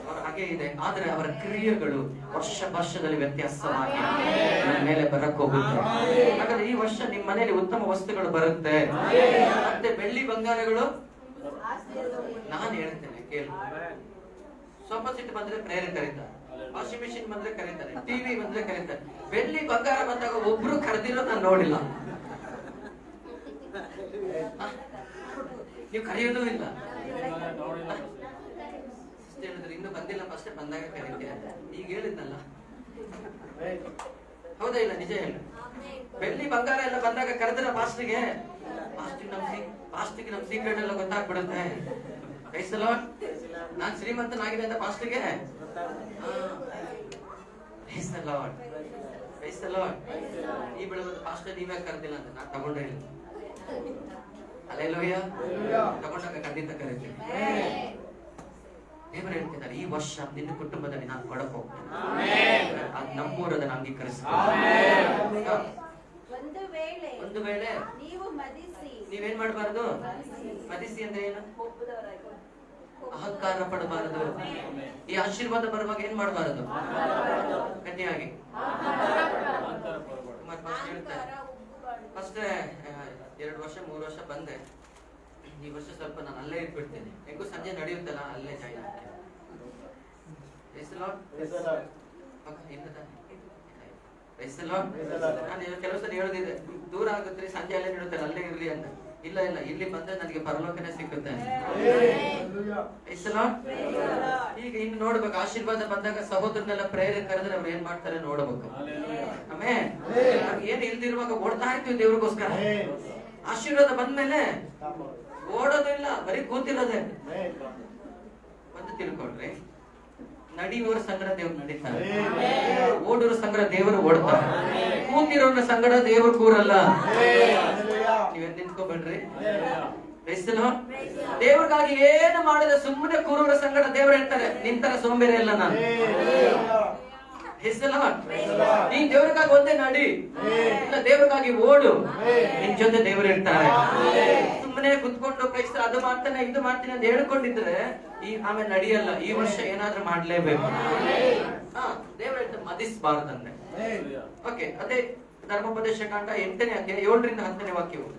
ಅವರು ಹಾಗೆ ಇದೆ. ಆದ್ರೆ ಅವರ ಕ್ರಿಯೆಗಳು ವರ್ಷದಲ್ಲಿ ವ್ಯತ್ಯಾಸವಾಗಿ ನನ್ನ ಮೇಲೆ ಬರಕ್ ಹೋಗುತ್ತೆ. ಹಾಗಾದ್ರೆ ಈ ವರ್ಷ ನಿಮ್ ಮನೆಯಲ್ಲಿ ಉತ್ತಮ ವಸ್ತುಗಳು ಬರುತ್ತೆ. ಮತ್ತೆ ಬೆಳ್ಳಿ ಬಂಗಾರಗಳು ನಾನು ಹೇಳ್ತೇನೆ ಕೇಳು. ಸೋಫಾ ಸೆಟ್ ಬಂದ್ರೆ ಪ್ರೇಯರ್ ಕರೀತಾರೆ, ವಾಷಿಂಗ್ ಮಿಷಿನ್ ಬಂದ್ರೆ ಕರೀತಾರೆ, ಟಿವಿ ಬಂದ್ರೆ ಕರೀತಾರೆ. ಬೆಳ್ಳಿ ಬಂಗಾರ ಬಂದಾಗ ಒಬ್ರು ಕರೆದಿರೋ ನಾನು ನೋಡಿಲ್ಲ. ನೀವು ಕರೆಯೋದೂ ಇಲ್ಲ. ಹೇಳಿದ್ರೆ ಇನ್ನು ಬಂದಿಲ್ಲ, ಫಸ್ಟ್ ಬಂದಾಗ ಕರೀತೀಯ. ಈಗ ಹೇಳಿದ್ನಲ್ಲ, ಹೌದಾ ಇಲ್ಲ? ನಿಜ ಹೇಳಿ. ಬೆಳ್ಳಿ ಬಂಗಾರ ಎಲ್ಲ ಬಂದಾಗ ಕರೆದ್ರ ಪಾಸ್ಟಿಗೆ ನಮ್ ಸೀಕ್ರೆಟ್ ಎಲ್ಲ ಗೊತ್ತಾಗ್ಬಿಡುತ್ತೆ. ನಾನ್ ಶ್ರೀಮಂತನಾಗಿದೆ ಅಂತ ಪಾಸ್ಟಿಗೆ. ಈ ಬೆಳಗ್ಗೆ ಪಾಸ್ಟರ್ ನೀವೇ ಕರೆದಿಲ್ಲ ಅಂತ ನಾನು ತಗೊಂಡೇ ಇಲ್ಲ. ಹಲ್ಲೆಲೂಯಾ. ತಗೊಂಡಾಗ ಖಂಡಿತ ಕರೀತೀನಿ. ದೇವರು ಹೇಳ್ತಿದ್ದಾರೆ, ಈ ವರ್ಷ ನಿನ್ನ ಕುಟುಂಬದಲ್ಲಿ ನಾನು ಕೊಡಕ್ ಹೋಗ್ತೇನೆ. ಅದು ನಮ್ಮೂರದನ್ನ ಅಂಗೀಕರಿಸ್ತೀನಿ. ಒಂದು ವೇಳೆ
ನೀವು ಮದಿಸಿ,
ನೀವೇನ್ ಮಾಡಬಾರದು? ಮದಿಸಿ ಅಂದ್ರೆ ಏನು? ಅಹಂಕಾರ ಪಡಬಾರದು. ಈ ಆಶೀರ್ವಾದ ಬರುವಾಗ ಏನ್ ಮಾಡಬಾರದು? ಗಟ್ಟಿಯಾಗಿ ಫಸ್ಟ್ 2 ವರ್ಷ 3 ವರ್ಷ ಬಂದೆ. ಈ ವರ್ಷ ಸ್ವಲ್ಪ ನಾನು ಅಲ್ಲೇ ಇಟ್ಬಿಡ್ತೇನೆ. ಹೆಂಗು ಸಂಜೆ ನಡೆಯುತ್ತಲ್ಲ, ಅಲ್ಲೇ ಜಾಯಿನ್ ಆಗ್ತೇನೆ. ನಾನು ಕೆಲವು ಸಲ ಹೇಳೋದಿದೆ, ದೂರ ಆಗುತ್ತೆ ಸಂಜೆ ಅಲ್ಲೇ ನೀಡುತ್ತಾರೆ, ಅಲ್ಲೇ ಇರ್ಲಿ ಅಂತ. ಇಲ್ಲ ಇಲ್ಲ, ಇಲ್ಲಿ ಬಂದ್ರೆ ನನಗೆ ಪರಲೋಕನೇ ಸಿಕ್ಕುತ್ತೆ. ಈಗ ಇನ್ನು ನೋಡ್ಬೇಕು, ಆಶೀರ್ವಾದ ಬಂದಾಗ ಸಹೋದರನೆಲ್ಲ ಪ್ರೇರಣೆ ಕರೆದ್ರೆ ಅವ್ರು ಏನ್ ಮಾಡ್ತಾರೆ ನೋಡ್ಬೇಕು. ಆಮೇಲೆ ಏನ್ ಇಲ್ದಿರುವಾಗ ಓಡ್ತಾ ಇರ್ತೀವಿ ದೇವ್ರಿಗೋಸ್ಕರ. ಆಶೀರ್ವಾದ ಬಂದ್ಮೇಲೆ ಓಡೋದು ಇಲ್ಲ, ಬರೀ ಕೂತಿರೋದೆ. ಒಂದು ತಿಳ್ಕೊಳ್ರಿ, ನಡೆಯುವವರ ಸಂಗಡ ದೇವ್ರು ನಡೀತಾರೆ, ಓಡೋರ ಸಂಗಡ ದೇವರು ಓಡ್ತಾರೆ, ಕೂತಿರೋರ ಸಂಗಡ ದೇವರು ಕೂರಲ್ಲ. ನೀವೇನ್ ನಿಂತ್ಕೊಬೇಡ್ರಿ. ದೇವ್ರಿಗಾಗಿ ಏನು ಮಾಡದೆ ಸುಮ್ಮನೆ ಕೂರೋರ ಸಂಗಡ ದೇವರು ಹೇಳ್ತಾರೆ, ನಿಂತರ ಸೋಂಬೇರಿ ಅಲ್ಲ ನಾನು. ನೀನ್ ದೇವ್ರಿಗಾಗಿ ಒಂದೇ ನಡಿ, ಇಲ್ಲ ದೇವ್ರಿಗಾಗಿ ಓಡು, ನಿನ್ ಜೊತೆ ದೇವರು ಇರ್ತಾರೆ. ಸುಮ್ಮನೆ ಕುತ್ಕೊಂಡು ಕ್ರೈಸ್ತ ಅದು ಮಾಡ್ತಾನೆ ಇದು ಮಾಡ್ತೀನಿ ಅಂತ ಹೇಳ್ಕೊಂಡಿದ್ರೆ ಆಮೇಲೆ ನಡೆಯಲ್ಲ. ಈ ವರ್ಷ ಏನಾದ್ರೂ ಮಾಡ್ಲೇಬೇಕು. ದೇವ್ರ ಹೇಳ್ತಾರೆ ಮದಿಸ್ಬಾರ್ದಂದ್ರೆ. ಓಕೆ, ಅದೇ ಧರ್ಮೋಪದೇಶ ಕಾಂಡ 8ನೇ ಅಧ್ಯಾಯ 7ರಿಂದ 10ನೇ ವಾಕ್ಯವು.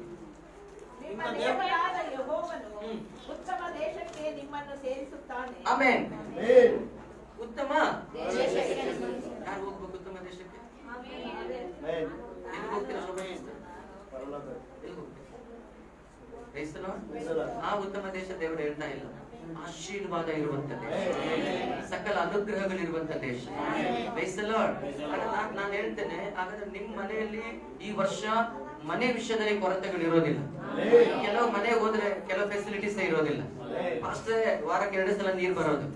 ನಿಮ್ಮ ದೇವರಾದ ಯೆಹೋವನು ಉತ್ತಮ ದೇಶಕ್ಕೆ ನಿಮ್ಮನ್ನು ಸೇರಿಸುತ್ತಾನೆ.
ಆಮೆನ್. ಉತ್ತಮ ಯಾರು ಹೋಗ್ಬೇಕು ಉತ್ತಮ ದೇಶಕ್ಕೆ? ಎಲ್ಲಿ ಹೋಗ್ತೀರಾ? ಆ ಉತ್ತಮ ದೇಶ ದೇವರು ಹೇಳ್ತಾ ಇಲ್ಲ, ಆಶೀರ್ವಾದ ಇರುವಂತ ದೇಶ, ಸಕಲ ಅನುಗ್ರಹಗಳಿರುವಂತ ದೇಶ. ನಾನು ಹೇಳ್ತೇನೆ, ಹಾಗಾದ್ರೆ ನಿಮ್ ಮನೆಯಲ್ಲಿ ಈ ವರ್ಷ ಮನೆ ವಿಷಯದಲ್ಲಿ ಕೊರತೆಗಳಿರೋದಿಲ್ಲ. ಕೆಲವು ಮನೆಗೆ ಹೋದ್ರೆ ಕೆಲವು ಫೆಸಿಲಿಟೀಸ್ ಇರೋದಿಲ್ಲ. ಅಷ್ಟೇ ವಾರಕ್ಕೆ 2 ಸಲ ನೀರು ಬರೋದು,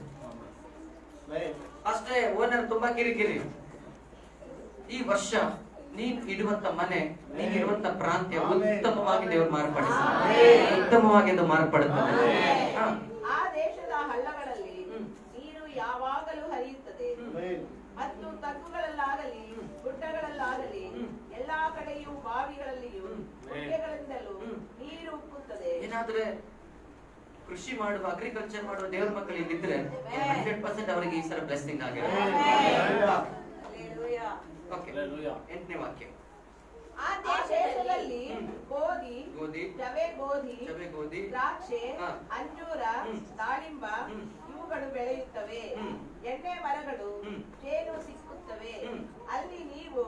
ಅಷ್ಟೇ ಓನರ್ ತುಂಬಾ ಕಿರಿಕಿರಿ. ಈ ವರ್ಷ ನೀನ್ ಇಡುವಂತ ಮನೆ, ನೀನ್ ಇರುವಂತ ಪ್ರಾಂತ್ಯ ಉತ್ತಮವಾಗಿ ದೇವರು ಮಾರ್ಪಡಿಸ್ತಾರೆ. ಉತ್ತಮವಾಗಿ ಅದು ಮಾರ್ಪಡುತ್ತದೆ.
ಆ ದೇಶದ ಹಳ್ಳಗಳಲ್ಲಿ ನೀರು ಯಾವಾಗಲೂ ಹರಿಯುತ್ತದೆ ಮತ್ತು ತಗ್ಗುಗಳಲ್ಲಾಗಲಿ ಗುಡ್ಡಗಳಲ್ಲಾಗಲಿ ಎಲ್ಲಾ ಕಡೆಯೂ ಬಾವಿಗಳಲ್ಲಿಯೂ ಗುಡ್ಡೆಗಳಿಂದಲೂ ನೀರು ಉಕ್ಕುತ್ತದೆ.
ಏನಾದ್ರೆ ಕೃಷಿ ಮಾಡುವ, ಅಗ್ರಿಕಲ್ಚರ್ ಮಾಡುವ ದೇವರ ಮಕ್ಕಳು ಇಲ್ಲಿದ್ರೆ 100% ಅವರಿಗೆ ಈ ಸಲ ಬ್ಲೆಸ್ಸಿಂಗ್ ಆಗಿದೆ. ಓಕೆ, 8ನೇ ವಾಕ್ಯ.
ಆ ದೇಶದಲ್ಲಿ ಗೋಧಿ, ಜವೆ ಗೋಧಿ, ದ್ರಾಕ್ಷೆ, ಅಂಜೂರ, ದಾಳಿಂಬ ಇವುಗಳು ಬೆಳೆಯುತ್ತವೆ. ಎಣ್ಣೆ ಮರಗಳು, ಜೇನು ಸಿಕ್ಕುತ್ತವೆ. ಅಲ್ಲಿ ನೀವು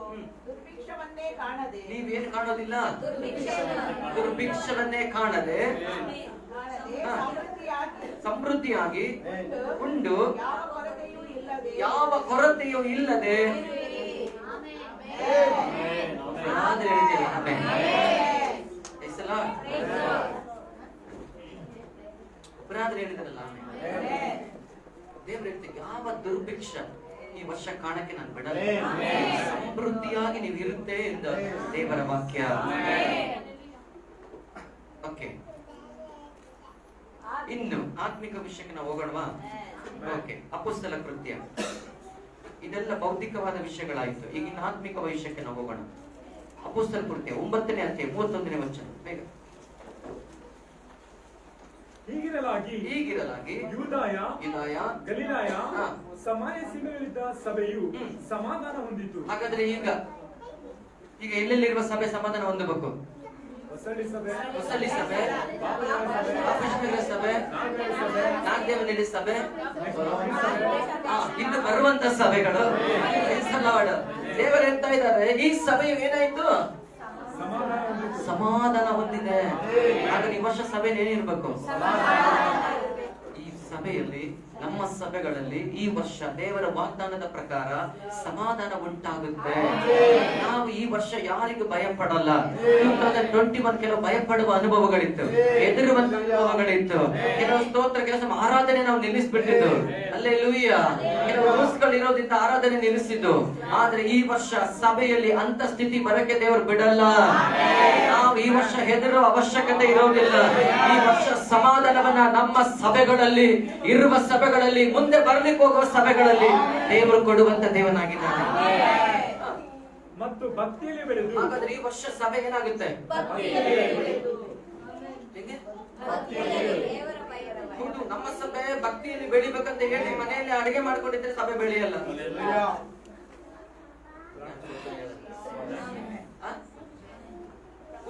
ದುರ್ಭಿಕ್ಷವನ್ನೇ ಕಾಣದೆ,
ನೀವೇನು ಕಾಣೋದಿಲ್ಲ, ದುರ್ಭಿಕ್ಷವನ್ನೇ ಕಾಣದೆ ಸಮೃದ್ಧಿಯಾಗಿ ಉಂಡು ಯಾವ ಕೊರತೆಯೂ ಇಲ್ಲದೆ ಒಬ್ಬರಾದ್ರೆ ಹೇಳಿದ್ರಲ್ಲ, ದೇವ್ರ ಹೇಳ್ತೀವಿ ಯಾವ ದುರ್ಭಿಕ್ಷ ಈ ವರ್ಷ ಕಾಣಕ್ಕೆ ನಾನು ಬಿಡಲ್ಲ, ಸಮೃದ್ಧಿಯಾಗಿ ನೀವು ಇರುತ್ತೆ ಎಂದ ದೇವರ ವಾಕ್ಯ. ಓಕೆ, ಇನ್ನು ಆತ್ಮಿಕ ವಿಷಯಕ್ಕೆ ನಾವು ಹೋಗೋಣವಾ? ಓಕೆ, ಅಪೊಸ್ತಲ ಕೃತ್ಯ. ಇದೆಲ್ಲ ಭೌತಿಕವಾದ ವಿಷಯಗಳಾಯ್ತು. ಈಗಿನ ಆತ್ಮಿಕ ವಿಷಯಕ್ಕೆ ನಾವು ಹೋಗೋಣ. ಅಪೊಸ್ತಲ ಕೃತ್ಯ 9ನೇ ಅಧ್ಯಾಯ 31ನೇ ವಚನ. ಬೇಗ. ಹೀಗಿರಲಾಗಿ ಯೂದಾಯ, ಗಲಿಲಾಯ,
ಸಮಾರ್ಯ ಸೀಮೆಯಲ್ಲಿದ್ದ ಸಭೆಯು ಸಮಾಧಾನ ಹೊಂದಿತು.
ಹಾಗಾದ್ರೆ ಈಗ ಎಲ್ಲೆಲ್ಲಿರುವ ಸಭೆ ಸಮಾಧಾನ ಹೊಂದಬೇಕು? ಹೊಸಳ್ಳಿ ಸಭೆ, ಅಪೊಸ್ತಲರ ಸಭೆ, ನಾಗದೇವನಹಳ್ಳಿ ಸಭೆ, ಇನ್ನು ಬರುವಂತ ಸಭೆಗಳು. ದೇವರು ಹೇಳ್ತಾ ಇದ್ದಾರೆ, ಈ ಸಭೆಯು ಏನಾಯ್ತು? ಸಮಾಧಾನ ಹೊಂದಿದೆ. ಹಾಗಾದ್ರೆ ಈ ವರ್ಷ ಸಭೆ ಏನಿರ್ಬೇಕು? ಈ ಸಭೆಯಲ್ಲಿ, ನಮ್ಮ ಸಭೆಗಳಲ್ಲಿ ಈ ವರ್ಷ ದೇವರ ವಾಗ್ದಾನದ ಪ್ರಕಾರ ಸಮಾಧಾನ ಉಂಟಾಗುತ್ತೆ. ನಾವು ಈ ವರ್ಷ ಯಾರಿಗೂ ಭಯ ಪಡಲ್ಲ. 2021 ಕೆಲವು ಭಯ ಪಡುವ ಅನುಭವಗಳಿತ್ತು, ಹೆದರುವಂತ ಅನುಭವಗಳಿತ್ತು. ಕೆಲವು ಸ್ತೋತ್ರ, ಕೆಲಸ ಆರಾಧನೆ ನಾವು ನಿಲ್ಲಿಸ್ಬಿಟ್ಟಿದ್ದು. ಅಲ್ಲೇಲೂಯ್ಯ. ಕೆಲವು ರೂಲ್ಸ್ಗಳು ಇರೋದ್ರಿಂದ ಆರಾಧನೆ ನಿಲ್ಲಿಸಿದ್ದು. ಆದ್ರೆ ಈ ವರ್ಷ ಸಭೆಯಲ್ಲಿ ಅಂತ ಸ್ಥಿತಿ ಬರಕ್ಕೆ ದೇವರು ಬಿಡಲ್ಲ. ನಾವು ಈ ವರ್ಷ ಹೆದರುವ ಅವಶ್ಯಕತೆ ಇರೋದಿಲ್ಲ. ಈ ವರ್ಷ ಸಮಾಧಾನವನ್ನ ನಮ್ಮ ಸಭೆಗಳಲ್ಲಿ, ಇರುವ ಸಭೆಗಳಲ್ಲಿ, ಮುಂದೆ ಬರ್ಲಿಕ್ಕೆ ಹೋಗುವ ಸಭೆಗಳಲ್ಲಿ ದೇವರು ಕೊಡುವಂತ ದೇವನಾಗಿದ್ದಾನೆ.
ಮತ್ತು ಭಕ್ತಿಯಲ್ಲಿ ಬೆಳೆದು.
ಹಾಗಾದ್ರೆ ಈ ವರ್ಷ ಸಭೆ ಏನಾಗುತ್ತೆ? ನಮ್ಮ ಸಭೆ ಭಕ್ತಿಯಲ್ಲಿ ಬೆಳಿಬೇಕಂತ ಹೇಳಿ ಮನೆಯಲ್ಲಿ ಅಡಿಗೆ ಮಾಡ್ಕೊಂಡಿದ್ರೆ ಸಭೆ ಬೆಳೆಯಲ್ಲ.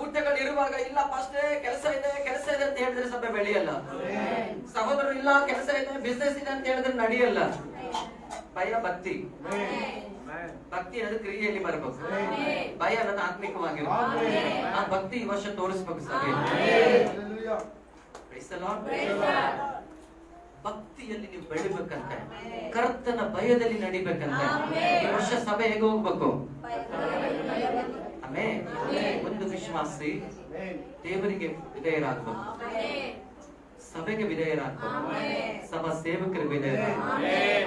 ಊಟಗಳಿರುವಾಗ ಇಲ್ಲ ಪಾಸ್ಟೇ ಕೆಲಸ ಇದೆ ಅಂತ ಹೇಳಿದ್ರೆ ಸಭೆ ಬೆಳೆಯಲ್ಲ. ಸಹೋದರರು ಇಲ್ಲ ಕೆಲಸ ಇದೆ, ಬಿಸ್ನೆಸ್ ಇದೆ ಅಂತ ಹೇಳಿದ್ರೆ ನಡೆಯಲ್ಲ. ಭಯ ಭಕ್ತಿ ಅನ್ನೋದು ಕ್ರಿಯೆಯಲ್ಲಿ ಬರಬೇಕು. ಭಯ ಅನ್ನೋದು ಆತ್ಮಿಕವಾಗಿರುತ್ತೆ. ಆ ಭಕ್ತಿ ಈ ವರ್ಷ ತೋರಿಸ್ಬೇಕು ಸಭೆ. ಭಕ್ತಿಯಲ್ಲಿ ನೀವು ಬೆಳಿಬೇಕಂತ, ಕರ್ತನ ಭಯದಲ್ಲಿ ನಡಿಬೇಕಂತ ಈ ವರ್ಷ ಸಭೆ ಹೇಗೆ ಹೋಗ್ಬೇಕು? ಆಮೇಲೆ ಒಂದು ವಿಶ್ವಾಸಿ ದೇವರಿಗೆ ವಿಧೇಯರಾಗಬೇಕು, ಸಭೆಗೆ ವಿಧೇಯರಾಗಬೇಕು, ಸಭಾ ಸೇವಕರಿಗೆ ವಿಧೇಯರಾಗಬೇಕು.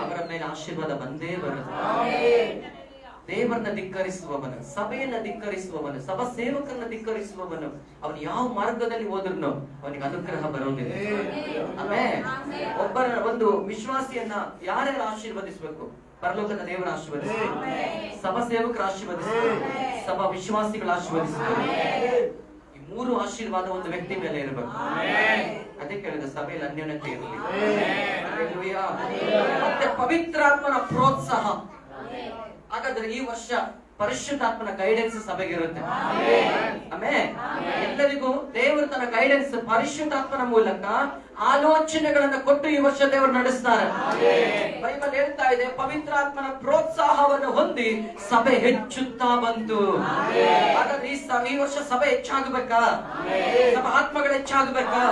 ಅವರ ಮೇಲೆ ಆಶೀರ್ವಾದ ಬಂದೇ ಬರುತ್ತೆ. ದೇವರನ್ನ ಧಿಕ್ಕರಿಸುವವನು, ಸಭೆಯನ್ನ ಧಿಕ್ಕರಿಸುವವನು, ಸಭಾ ಸೇವಕರನ್ನ ಧಿಕ್ಕರಿಸುವವನು, ಅವನು ಯಾವ ಮಾರ್ಗದಲ್ಲಿ ಹೋದ್ರೂ ಅವನಿಗೆ ಅನುಗ್ರಹ ಬರೋದಿಲ್ಲ. ಆಮೇಲೆ ಒಂದು ವಿಶ್ವಾಸಿಯನ್ನ ಯಾರ್ಯಾರು ಆಶೀರ್ವದಿಸಬೇಕು? ಪರಲೋಕದ ದೇವರ ಆಶೀರ್ವದಿಸಬೇಕು, ಸಭಾ ಸೇವಕರ ಆಶೀರ್ವದಿಸಬೇಕು, ಸಭಾ ವಿಶ್ವಾಸಿಗಳ ಆಶೀರ್ವದಿಸಬೇಕು. ಈ 3 ಆಶೀರ್ವಾದ ಒಂದು ವ್ಯಕ್ತಿ ಮೇಲೆ ಇರಬೇಕು. ಅದೇ ಕೇಳಿದ ಸಭೆಯಲ್ಲಿ ಅನ್ಯೋನ್ಯತೆ ಇರಲಿ. ಮತ್ತೆ ಪವಿತ್ರಾತ್ಮನ ಪ್ರೋತ್ಸಾಹ. ಹಾಗಾದ್ರೆ ಈ ವರ್ಷ ಪರಿಶುದ್ಧಾತ್ಮನ ಗೈಡೆನ್ಸ್ ಸಭೆಗೆ ಇರುತ್ತೆ. ಆಮೇಲೆ ಎಲ್ಲರಿಗೂ ದೇವರು ತನ್ನ ಗೈಡೆನ್ಸ್ ಪರಿಶುದ್ಧಾತ್ಮನ ಮೂಲಕ ಆಲೋಚನೆಗಳನ್ನ ಕೊಟ್ಟು ಈ ವರ್ಷ ದೇವರು ನಡೆಸ್ತಾರೆ. ಬೈಬಲ್ ಹೇಳ್ತಾ ಇದೆ, ಪವಿತ್ರಾತ್ಮನ ಪ್ರೋತ್ಸಾಹವನ್ನು ಹೊಂದಿ ಸಭೆ ಹೆಚ್ಚುತ್ತಾ ಬಂತು. ಹಾಗಾದ್ರೆ ಈ ವರ್ಷ ಸಭೆ ಹೆಚ್ಚಾಗಬೇಕಾ? ಸಭೆ ಆತ್ಮಗಳು ಹೆಚ್ಚಾಗಬೇಕಾ?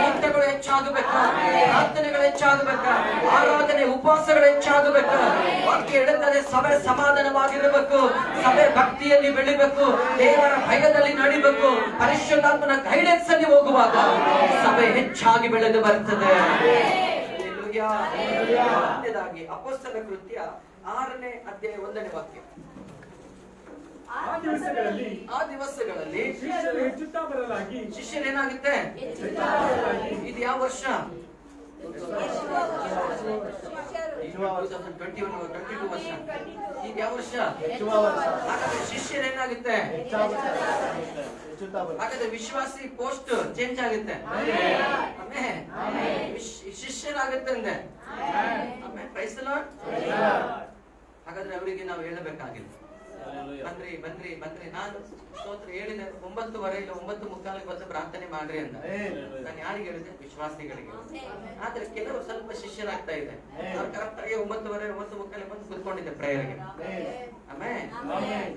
ಊಟಗಳು ಹೆಚ್ಚಾಗಬೇಕಾ? ಪ್ರಾರ್ಥನೆಗಳು ಹೆಚ್ಚಾಗಬೇಕಾ? ಆರಾಧನೆ ಉಪವಾಸಗಳು ಹೆಚ್ಚಾಗಬೇಕಾ? ವಾಕ್ಯ ಹೇಳುತ್ತದೆ, ಸಭೆ ಸಮಾಧಾನವಾಗಿರಬೇಕು, ಸಭೆ ಭಕ್ತಿಯಲ್ಲಿ ಬೆಳಿಬೇಕು, ದೇವರ ಭಯದಲ್ಲಿ ನಡಿಬೇಕು, ಪರಿಶುದ್ಧಾತ್ಮನ ಗೈಡೆನ್ಸ್ ಅಲ್ಲಿ ಹೋಗುವಾಗ ಸಭೆ ಹೆಚ್ಚಾಗಿ ಬೆಳೆದು ಬರ್ತದೆ. ಅಪೊಸ್ತಲ ಕೃತ್ಯ 6ನೇ ಅಧ್ಯಾಯ 1ನೇ ವಾಕ್ಯ.
ಆ ದಿವಸಗಳಲ್ಲಿ
ಆ ದಿವಸಗಳಲ್ಲಿ
ಶಿಷ್ಯರು ಹೆಚ್ಚುತ್ತಾ ಬರಲಾಗಿ
ಶಿಷ್ಯರೇನಾಗುತ್ತೆ? ಇದು ಯಾವ ವರ್ಷ? 2021 ವರ್ಷ. ಈಗ ಯಾವ ವರ್ಷ? ಹಾಗಾದ್ರೆ ಶಿಷ್ಯರೇನಾಗುತ್ತೆ? ಹಾಗಾದ್ರೆ ವಿಶ್ವಾಸಿ ಪೋಸ್ಟ್ ಚೇಂಜ್ ಆಗುತ್ತೆ. ಶಿಷ್ಯರಾಗುತ್ತೆ ಅಂದೆ. Praise the Lord. ಹಾಗಾದ್ರೆ ಅವರಿಗೆ ನಾವು ಹೇಳಬೇಕಾಗಿಲ್ಲ. ಬನ್ರಿ ಬನ್ರಿ ಬನ್ರಿ, ನಾನು ಸ್ತೋತ್ರ ಹೇಳಿದೆ 9:15 ಇಲ್ಲ 9:45 ಬಂದು ಪ್ರಾರ್ಥನೆ ಮಾಡ್ರಿ ಅಂತ. ನಾನು ಯಾರಿಗೆ ಹೇಳಿದೆ? ವಿಶ್ವಾಸಿಗಳಿಗೆ. ಆದ್ರೆ ಕೆಲವರು ಸ್ವಲ್ಪ ಶಿಷ್ಯರಾಗ್ತಾ ಇದೆ. ಅವ್ರು ಕರೆಕ್ಟ್ ಆಗಿ 9:15 9:45 ಬಂದು ಕುತ್ಕೊಂಡಿದ್ದೆ ಪ್ರೇಯರ್ಗೆ. ಆಮೇಲೆ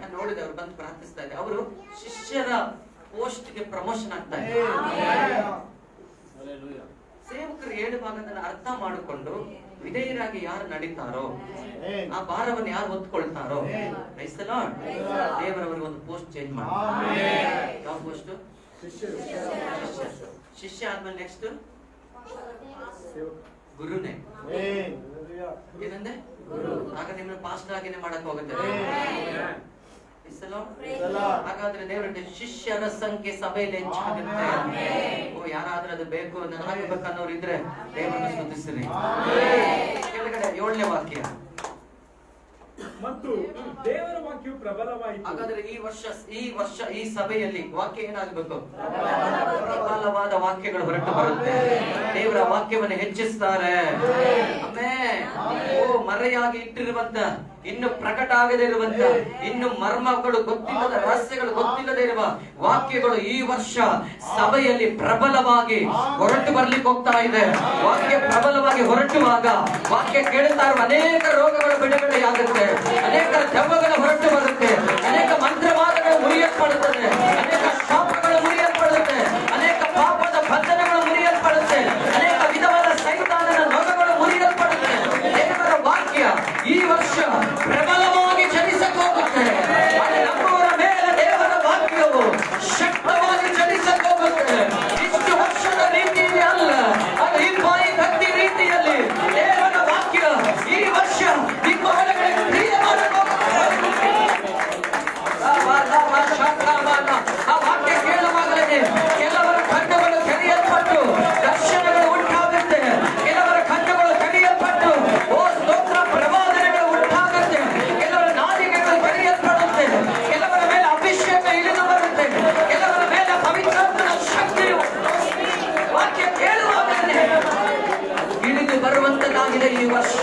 ನಾನು ನೋಡಿದೆ, ಅವ್ರು ಬಂದು ಪ್ರಾರ್ಥಿಸ್ತಾ ಇದ್ದೆ. ಅವರು ಶಿಷ್ಯರ ಪೋಸ್ಟ್ ಗೆ ಪ್ರಮೋಷನ್ ಆಗ್ತಾ ಇದೆ. ಸೇವಕರು ಹೇಳುವಾಗದನ್ನ ಅರ್ಥ ಮಾಡಿಕೊಂಡು ವಿಧೇಯರಾಗಿ ಯಾರು ನಡೀತಾರೋ, ಆ ಭಾರವನ್ನು ಯಾರು ಹೊತ್ಕೊಳ್ತಾರೋ, ಪ್ರೈಸ್ ದಿ ಲಾರ್ಡ್, ದೇವರವರಿಗೆ ಒಂದು ಪೋಸ್ಟ್ ಚೇಂಜ್ ಮಾಡಿ. ಯಾವ ಪೋಸ್ಟ್? ಶಿಷ್ಯ ಆದ್ಮೇಲೆ ನೆಕ್ಸ್ಟ್ ಗುರುನೇ. ಏನಂದೆ? ಆಗ ನಿಮ್ಮನ್ನ ಪಾಸ್ಟರ್ ಆಗಿನೇ ಮಾಡಕ್ ಹೋಗುತ್ತೆ. ಹಾಗಾದ್ರೆ ದೇವರ ಶಿಷ್ಯರ ಸಂಖ್ಯೆ ಸಭೆಯಲ್ಲಿ ಹೆಚ್ಚಾಗುತ್ತೆ. ಯಾರಾದ್ರೂ ಅದು ಬೇಕು ನಾನು ಆಗಬೇಕನ್ನೋರು ಇದ್ರೆ ದೇವರನ್ನು ಸ್ತುತಿಸಿರಿ. ಕೆಳಗಡೆ 7ನೇ ವಾಕ್ಯ.
ಮತ್ತು ದೇವರ ವಾಕ್ಯವು ಪ್ರಬಲವಾಯಿತು.
ಹಾಗಾದ್ರೆ ಈ ವರ್ಷ ಈ ಸಭೆಯಲ್ಲಿ ವಾಕ್ಯ ಏನಾಗಬೇಕು? ಪ್ರಬಲವಾದ ವಾಕ್ಯಗಳು ಹೊರಟು ಬರುತ್ತೆ. ದೇವರ ವಾಕ್ಯವನ್ನು ಹೆಚ್ಚಿಸ್ತಾರೆ. ಆಮೆನ್. ಮರೆಯಾಗಿ ಇಟ್ಟಿರುವಂತ, ಇನ್ನು ಪ್ರಕಟ ಆಗದೇ ಇರುವಂತ, ಇನ್ನು ಮರ್ಮಗಳು ಗೊತ್ತಿಲ್ಲದ, ರಹಸ್ಯಗಳು ಗೊತ್ತಿಲ್ಲದೆ ಇರುವ ವಾಕ್ಯಗಳು ಈ ವರ್ಷ ಸಭೆಯಲ್ಲಿ ಪ್ರಬಲವಾಗಿ ಹೊರಟು ಬರ್ಲಿಕ್ಕೆ ಹೋಗ್ತಾ ಇದೆ. ವಾಕ್ಯ ಪ್ರಬಲವಾಗಿ ಹೊರಟುವಾಗ ವಾಕ್ಯ ಕೇಳುತ್ತಾ ಇರುವ ಅನೇಕ ರೋಗಗಳು ಬಿಡುಗಡೆಯಾಗುತ್ತೆ, ಅನೇಕ ದೆವ್ವಗಳು ಹೊರಟು ಬರುತ್ತೆ, ಅನೇಕ ಮಂತ್ರವಾದಗಳು ಮುರಿಯಲ್ಪಡುತ್ತದೆ, ಅನೇಕ ಶಾಪಗಳು ಮುರಿಯಲ್ಪಡುತ್ತೆ, ಅನೇಕ ಪಾಪದ ಬಂಧನಗಳು ಮುರಿಯಲ್ಪಡುತ್ತೆ, ಅನೇಕ ವಿಧವಾದ ಸೈತಾನನ ನೊಗಗಳು ಮುರಿಯಲ್ಪಡುತ್ತೆ. ದೇವರ ವಾಕ್ಯ ಈ ವರ್ಷ ಪ್ರಬಲವಾಗಿ ಚಲಿಸಕ್ಕೆ ಹೋಗುತ್ತೆ. ನಂಬುವರ ಮೇಲೆ ದೇವರ ವಾಕ್ಯವು ಶಕ್ತವಾಗಿ ಚಲಿಸಕ್ಕೆ ಹೋಗುತ್ತೆ. ಇಷ್ಟು ವರ್ಷದ ರೀತಿಯಲ್ಲಿ ಅಲ್ಲ, ಅದು ಹಿಂಬಾಯಿ ಕತ್ತಿ ರೀತಿಯಲ್ಲಿ ದೇವರ ವಾಕ್ಯ ಈ ವರ್ಷ ನಿಮ್ಮ ಒಳಗಡೆ ಕ್ರಿಯೆ ಮಾಡಕ್ಕೆ ಹೋಗುತ್ತೆ. ಆ ವಾಕ್ಯ ಕೇಳುವಾಗಲೇ ಕೆಲವರ ಕಣ್ಣುಗಳು ತೆರೆಯಲ್ಪಟ್ಟು ದರ್ಶನಗಳು ಉಂಟಾಗುತ್ತೆ, ಕೆಲವರ ಕಣ್ಣುಗಳು ತೆರೆಯಲ್ಪಟ್ಟು ಸ್ತೋತ್ರ ಪ್ರವಾದನೆಗಳು ಉಂಟಾಗುತ್ತೆ, ಕೆಲವರ ನಾಲಿಗೆಗಳು ತೆರೆಯಲ್ಪಡುತ್ತೆ, ಕೆಲವರ ಮೇಲೆ ಅಭಿಷೇಕ ಇಳಿದು ಬರುತ್ತೆ, ಕೆಲವರ ಮೇಲೆ ಪವಿತ್ರಾತ್ಮನ ಶಕ್ತಿಯು ವಾಕ್ಯ ಕೇಳುವಾಗಲೇ ಇಳಿದು ಬರುವಂತದ್ದಾಗಿದೆ ಈ ವರ್ಷ.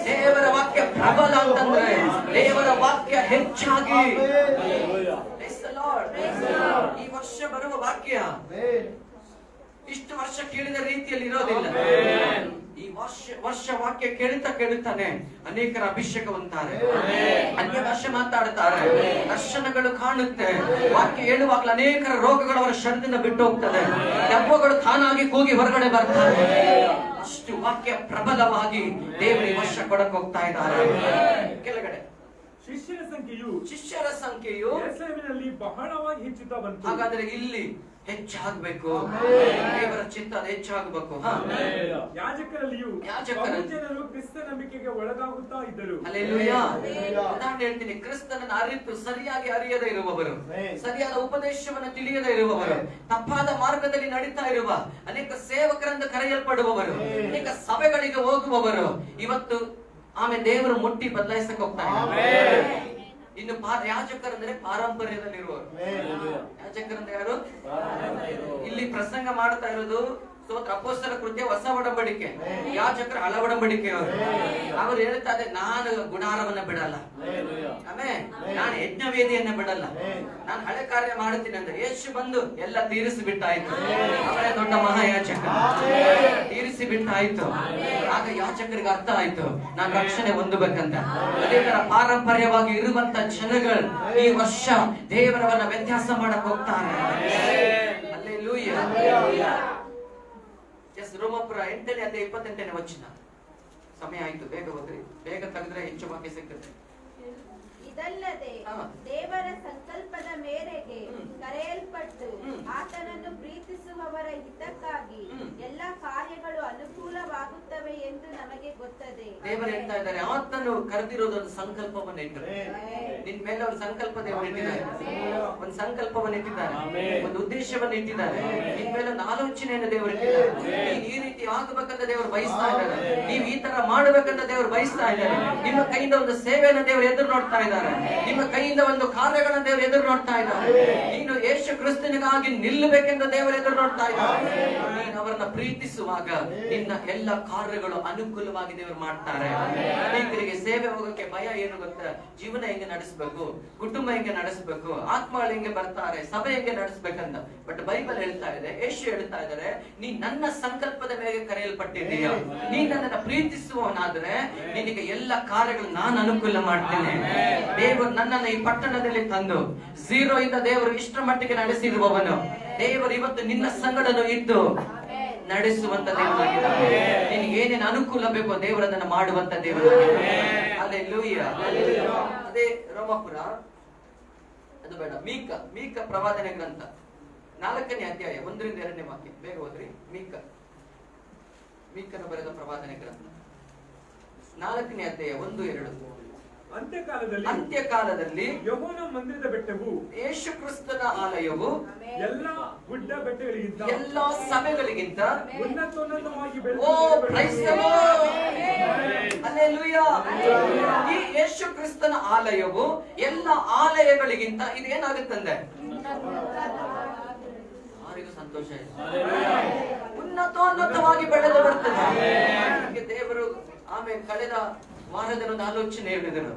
ದೇವರ ವಾಕ್ಯ ಪ್ರಬಲ ಅಂತಂದ್ರೆ ದೇವರ ವಾಕ್ಯ ಹೆಚ್ಚಾಗಿ. ಈ ವರ್ಷ ಬರುವ ವಾಕ್ಯ ಇಷ್ಟು ವರ್ಷ ಕೇಳಿದ ರೀತಿಯಲ್ಲಿ ಇರೋದಿಲ್ಲ. ಈ ವರ್ಷ ವಾಕ್ಯ ಕೇಳುತ್ತಾನೆ ಅನೇಕರ ಅಭಿಷೇಕವಂತಾರೆ, ಅನ್ಯ ಭಾಷೆ ಮಾತಾಡುತ್ತಾರೆ, ದರ್ಶನಗಳು ಕಾಣುತ್ತೆ. ವಾಕ್ಯ ಹೇಳುವಾಗಲೂ ಅನೇಕರ ರೋಗಗಳು ಅವರ ಶರೀರದಿಂದ ಬಿಟ್ಟು ಹೋಗ್ತದೆ, ದೆವ್ವಗಳು ತಾನಾಗಿ ಕೂಗಿ ಹೊರಗಡೆ ಬರ್ತಾರೆ. ಅಷ್ಟು ವಾಕ್ಯ ಪ್ರಬಲವಾಗಿ ದೇವರ ವರ್ಷ ಕೊಡಕ್ಕೆ ಹೋಗ್ತಾ ಇದ್ದಾರೆ. ಕೆಳಗಡೆ ಶಿಷ್ಯರ ಸಂಖ್ಯೆಯು
ಯೆರೂಸಲೇಮಿನಲ್ಲಿ ಬಹಳವಾಗಿ ಹೆಚ್ಚುತ್ತಾ ಬಂತು.
ಹಾಗಾದ್ರೆ ಇಲ್ಲಿ ಹೆಚ್ಚಾಗಬೇಕು, ದೇವರ ಚಿತ್ತ ಹೆಚ್ಚಾಗಬೇಕು.
ಯಾಜಕರಲ್ಲಿಯೂ ಜನರು ಕ್ರಿಸ್ತ ನಂಬಿಕೆಗೆ ಒಳಗಾಗುತ್ತಾ ಇದ್ದರು.
ಹಲ್ಲೆಲೂಯಾ. ಉದಾಹರಣೆ ಹೇಳ್ತೀನಿ, ಕ್ರಿಸ್ತನನ್ನು ಅರಿತು ಸರಿಯಾಗಿ ಅರಿಯದೇ ಇರುವವರು, ಸರಿಯಾದ ಉಪದೇಶವನ್ನು ತಿಳಿಯದೇ ಇರುವವರು, ತಪ್ಪಾದ ಮಾರ್ಗದಲ್ಲಿ ನಡೀತಾ ಇರುವ ಅನೇಕ ಸೇವಕರೆಂದು ಕರೆಯಲ್ಪಡುವವರು, ಅನೇಕ ಸಭೆಗಳಿಗೆ ಹೋಗುವವರು ಇವತ್ತು ಆಮೇಲೆ ದೇವರು ಮುಟ್ಟಿ ಬದಲಾಯಿಸಕ್ಕೆ ಹೋಗ್ತಾ ಇದ್ದಾರೆ. ಇನ್ನು ಯಾಜಕರಂದ್ರೆ ಪಾರಂಪರ್ಯದಲ್ಲಿರುವವರು. ಯಾಜಕರಂದ್ರೆ ಯಾರು? ಇಲ್ಲಿ ಪ್ರಸಂಗ ಮಾಡ್ತಾ ಇರೋದು ಸ್ತೋತ್ರ ಅಪೊಸ್ತಲ ಕೃತ್ಯ ಹೊಸ ಒಡಂಬಡಿಕೆ, ಯಾಜಕರ ಹಳ ಒಡಂಬಡಿಕೆಯವರು. ಅವರು ಹೇಳ್ತಾರೆ, ನಾನು ಗುಡಾರವನ್ನ ಬಿಡಲ್ಲ, ಆಮೇಲೆ ನಾನು ಯಜ್ಞವೇದಿಯನ್ನ ಬಿಡಲ್ಲ, ನಾನು ಹಳೆ ಕಾರ್ಯ ಮಾಡುತ್ತೀನಿ ಅಂದ್ರೆ ಯೇಸು ಬಂದು ಎಲ್ಲ ತೀರಿಸಿ ಬಿಟ್ಟಾಯ್ತು. ಅವರೇ ದೊಡ್ಡ ಮಹಾಯಾಜಕ, ತೀರಿಸಿ ಬಿಟ್ಟಾಯ್ತು. ಆಗ ಯಾಜಕರಿಗೆ ಅರ್ಥ ಆಯ್ತು, ನಾನು ರಕ್ಷಣೆ ಹೊಂದಬೇಕಂತ. ಅದೇ ತರ ಪಾರಂಪರ್ಯವಾಗಿ ಇರುವಂತ ಜನಗಳು ಈ ವರ್ಷ ದೇವರವನ್ನ ವ್ಯತ್ಯಾಸ ಮಾಡಕ್ ಹೋಗ್ತಾರೆ. ಹಲ್ಲೆಲೂಯಾ. ರೋಮಾಪುರ 8ನೇ ಅಧ್ಯಾಯ 28ನೇ ವಚನ. ಸಮಯ ಆಯ್ತು, ಬೇಗ ಹೋಗ್ರಿ, ಬೇಗ ತೆಗೆದ್ರೆ ಹೆಚ್ಚು ವಾಕ್ಯ ಸಿಗ್ತದೆ.
ಇದಲ್ಲದೆ ದೇವರ ಸಂಕಲ್ಪದ ಮೇರೆಗೆ ಕರೆಯಲ್ಪಟ್ಟ ಕರೆಯಲ್ಪಟ್ಟು ಆತನನ್ನು ಪ್ರೀತಿಸುವವರ ಹಿತಕ್ಕಾಗಿ
ಹ್ಮ್.
ಎಲ್ಲ ಕಾರ್ಯಗಳು ಅನುಕೂಲವಾಗುತ್ತವೆ ಎಂದು ನಮಗೆ ಗೊತ್ತದೆ.
ದೇವರು ಹೇಳ್ತಾ ಇದ್ದಾರೆ, ಆತನು ಕರೆದಿರೋದು ಒಂದು ಸಂಕಲ್ಪವನ್ನು ಇಟ್ಟರು. ನಿನ್ ಮೇಲೆ ಒಂದು ಸಂಕಲ್ಪ ದೇವರು ಇಟ್ಟಿದ್ದಾರೆ, ಒಂದು ಸಂಕಲ್ಪವನ್ನು ಇಟ್ಟಿದ್ದಾರೆ, ಒಂದು ಉದ್ದೇಶವನ್ನು ಇಟ್ಟಿದ್ದಾರೆ. ನಿನ್ ಮೇಲೆ ಒಂದು ಆಲೋಚನೆಯನ್ನು ದೇವರು ಇಟ್ಟಿದ್ದಾರೆ. ನೀನ್ ಈ ರೀತಿ ಆಗಬೇಕಂತ ದೇವರು ಬಯಸ್ತಾ ಇದ್ದಾರೆ. ನೀವು ಈ ತರ ಮಾಡಬೇಕಂತ ದೇವರು ಬಯಸ್ತಾ ಇದ್ದಾರೆ. ನಿಮ್ಮ ಕೈಯಿಂದ ಒಂದು ಸೇವೆಯನ್ನು ದೇವರು ಎದುರು ನೋಡ್ತಾ ಇದ್ದಾರೆ. ನಿಮ್ಮ ಕೈಯಿಂದ ಒಂದು ಕಾರ್ಯಗಳನ್ನ ದೇವರು ಎದುರು ನೋಡ್ತಾ ಇದ್ದಾರೆ. ನೀನು ಯೇಸು ಕ್ರಿಸ್ತನಿಗಾಗಿ ನಿಲ್ಲಬೇಕೆಂದು ದೇವರು ಎದುರು ನೋಡ್ತಾ ಇದ್ದಾರೆ. ನೀನು ಅವರನ್ನ ಪ್ರೀತಿಸುವಾಗ ನಿನ್ನ ಎಲ್ಲ ಕಾರ್ಯಗಳು ಅನುಕೂಲವಾಗಿ ದೇವರು ಮಾಡ್ತಾರೆ. ಅನೇಕರಿಗೆ ಸೇವೆ ಹೋಗಕ್ಕೆ ಭಯ ಏನು ಗೊತ್ತಾ? ಜೀವನ ಹೆಂಗೆ ನಡೆಸಬೇಕು, ಕುಟುಂಬ ಹೆಂಗೆ ನಡೆಸಬೇಕು, ಆತ್ಮಗಳು ಹೆಂಗೆ ಬರ್ತಾರೆ, ಸಭೆ ಹೆಂಗೆ ನಡೆಸಬೇಕಂತ. ಬಟ್ ಬೈಬಲ್ ಹೇಳ್ತಾ ಇದೆ, ಯೇಸು ಹೇಳ್ತಾ ಇದ್ದಾರೆ, ನೀ ನನ್ನ ಸಂಕಲ್ಪದ ಮೇಲೆ ಕರೆಯಲ್ಪಟ್ಟಿದ್ದೀಯ. ನೀ ನನ್ನನ್ನು ಪ್ರೀತಿಸುವವನಾದ್ರೆ ನಿನಗೆ ಎಲ್ಲ ಕಾರ್ಯಗಳು ನಾನು ಅನುಕೂಲ ಮಾಡ್ತೇನೆ. ದೇವರು ನನ್ನನ್ನು ಈ ಪಟ್ಟಣದಲ್ಲಿ ತಂದು 0 ಇಂದ ದೇವರು ಇಷ್ಟರ ಮಟ್ಟಿಗೆ ನಡೆಸಿರುವವನು. ದೇವರು ಇವತ್ತು ನಿನ್ನ ಸಂಗಡನು ಇದ್ದು ನಡೆಸುವಂತ ದೇವರಾಗಿದ್ದಾನೆ. ನಿನಗೆ ಏನೇನು ಅನುಕೂಲ ಬೇಕೋ ದೇವರನ್ನ ಮಾಡುವಂತ ದೇವರಾಗಿದ್ದಾನೆ. ಹಲ್ಲೆಲೂಯಾ. ಅದೇ ರೋಮಾಪುರ, ಅದು ಬೇಡ, ಮೀಕ ಪ್ರವಾದನೆ ಗ್ರಂಥ 4ನೇ ಅಧ್ಯಾಯ 1ರಿಂದ 2ನೇ ವಾಕ್ಯ. ಬೇಗ ಹೋದ್ರಿ. ಮೀಕನು ಬರೆದ ಪ್ರವಾದನೆ ಗ್ರಂಥ 4ನೇ ಅಧ್ಯಾಯ 1-2. ಅಂತ್ಯಕಾಲದಲ್ಲಿ
ಯೆಹೋವನ ಮಂದಿರದ ಬೆಟ್ಟವು,
ಯೇಸು ಕ್ರಿಸ್ತನ ಆಲಯವು
ಎಲ್ಲ ಗುಡ್ಡ ಬೆಟ್ಟಗಳಿಗಿಂತ,
ಎಲ್ಲ ಸಭೆಗಳಿಗಿಂತ
ಉನ್ನತೋನ್ನತವಾಗಿ
ಓ ಪ್ರೈಸ್ ದಿ ಲಾರ್ಡ್. ಹಲ್ಲೆಲೂಯಾ. ಈ ಯೇಸು ಕ್ರಿಸ್ತನ ಆಲಯವು ಎಲ್ಲ ಆಲಯಗಳಿಗಿಂತ ಇದೇನಾಗುತ್ತಂದೆ? ಯಾರಿಗೂ ಸಂತೋಷ ಇದೆ. ಉನ್ನತೋನ್ನತವಾಗಿ ಬೆಳೆದು ಬರ್ತದೆ ದೇವರು. ಆಮೇಲೆ ಕಳೆದ ವಾರದಲ್ಲಿ ಒಂದು ಆಲೋಚನೆ ಹೇಳಿದರು,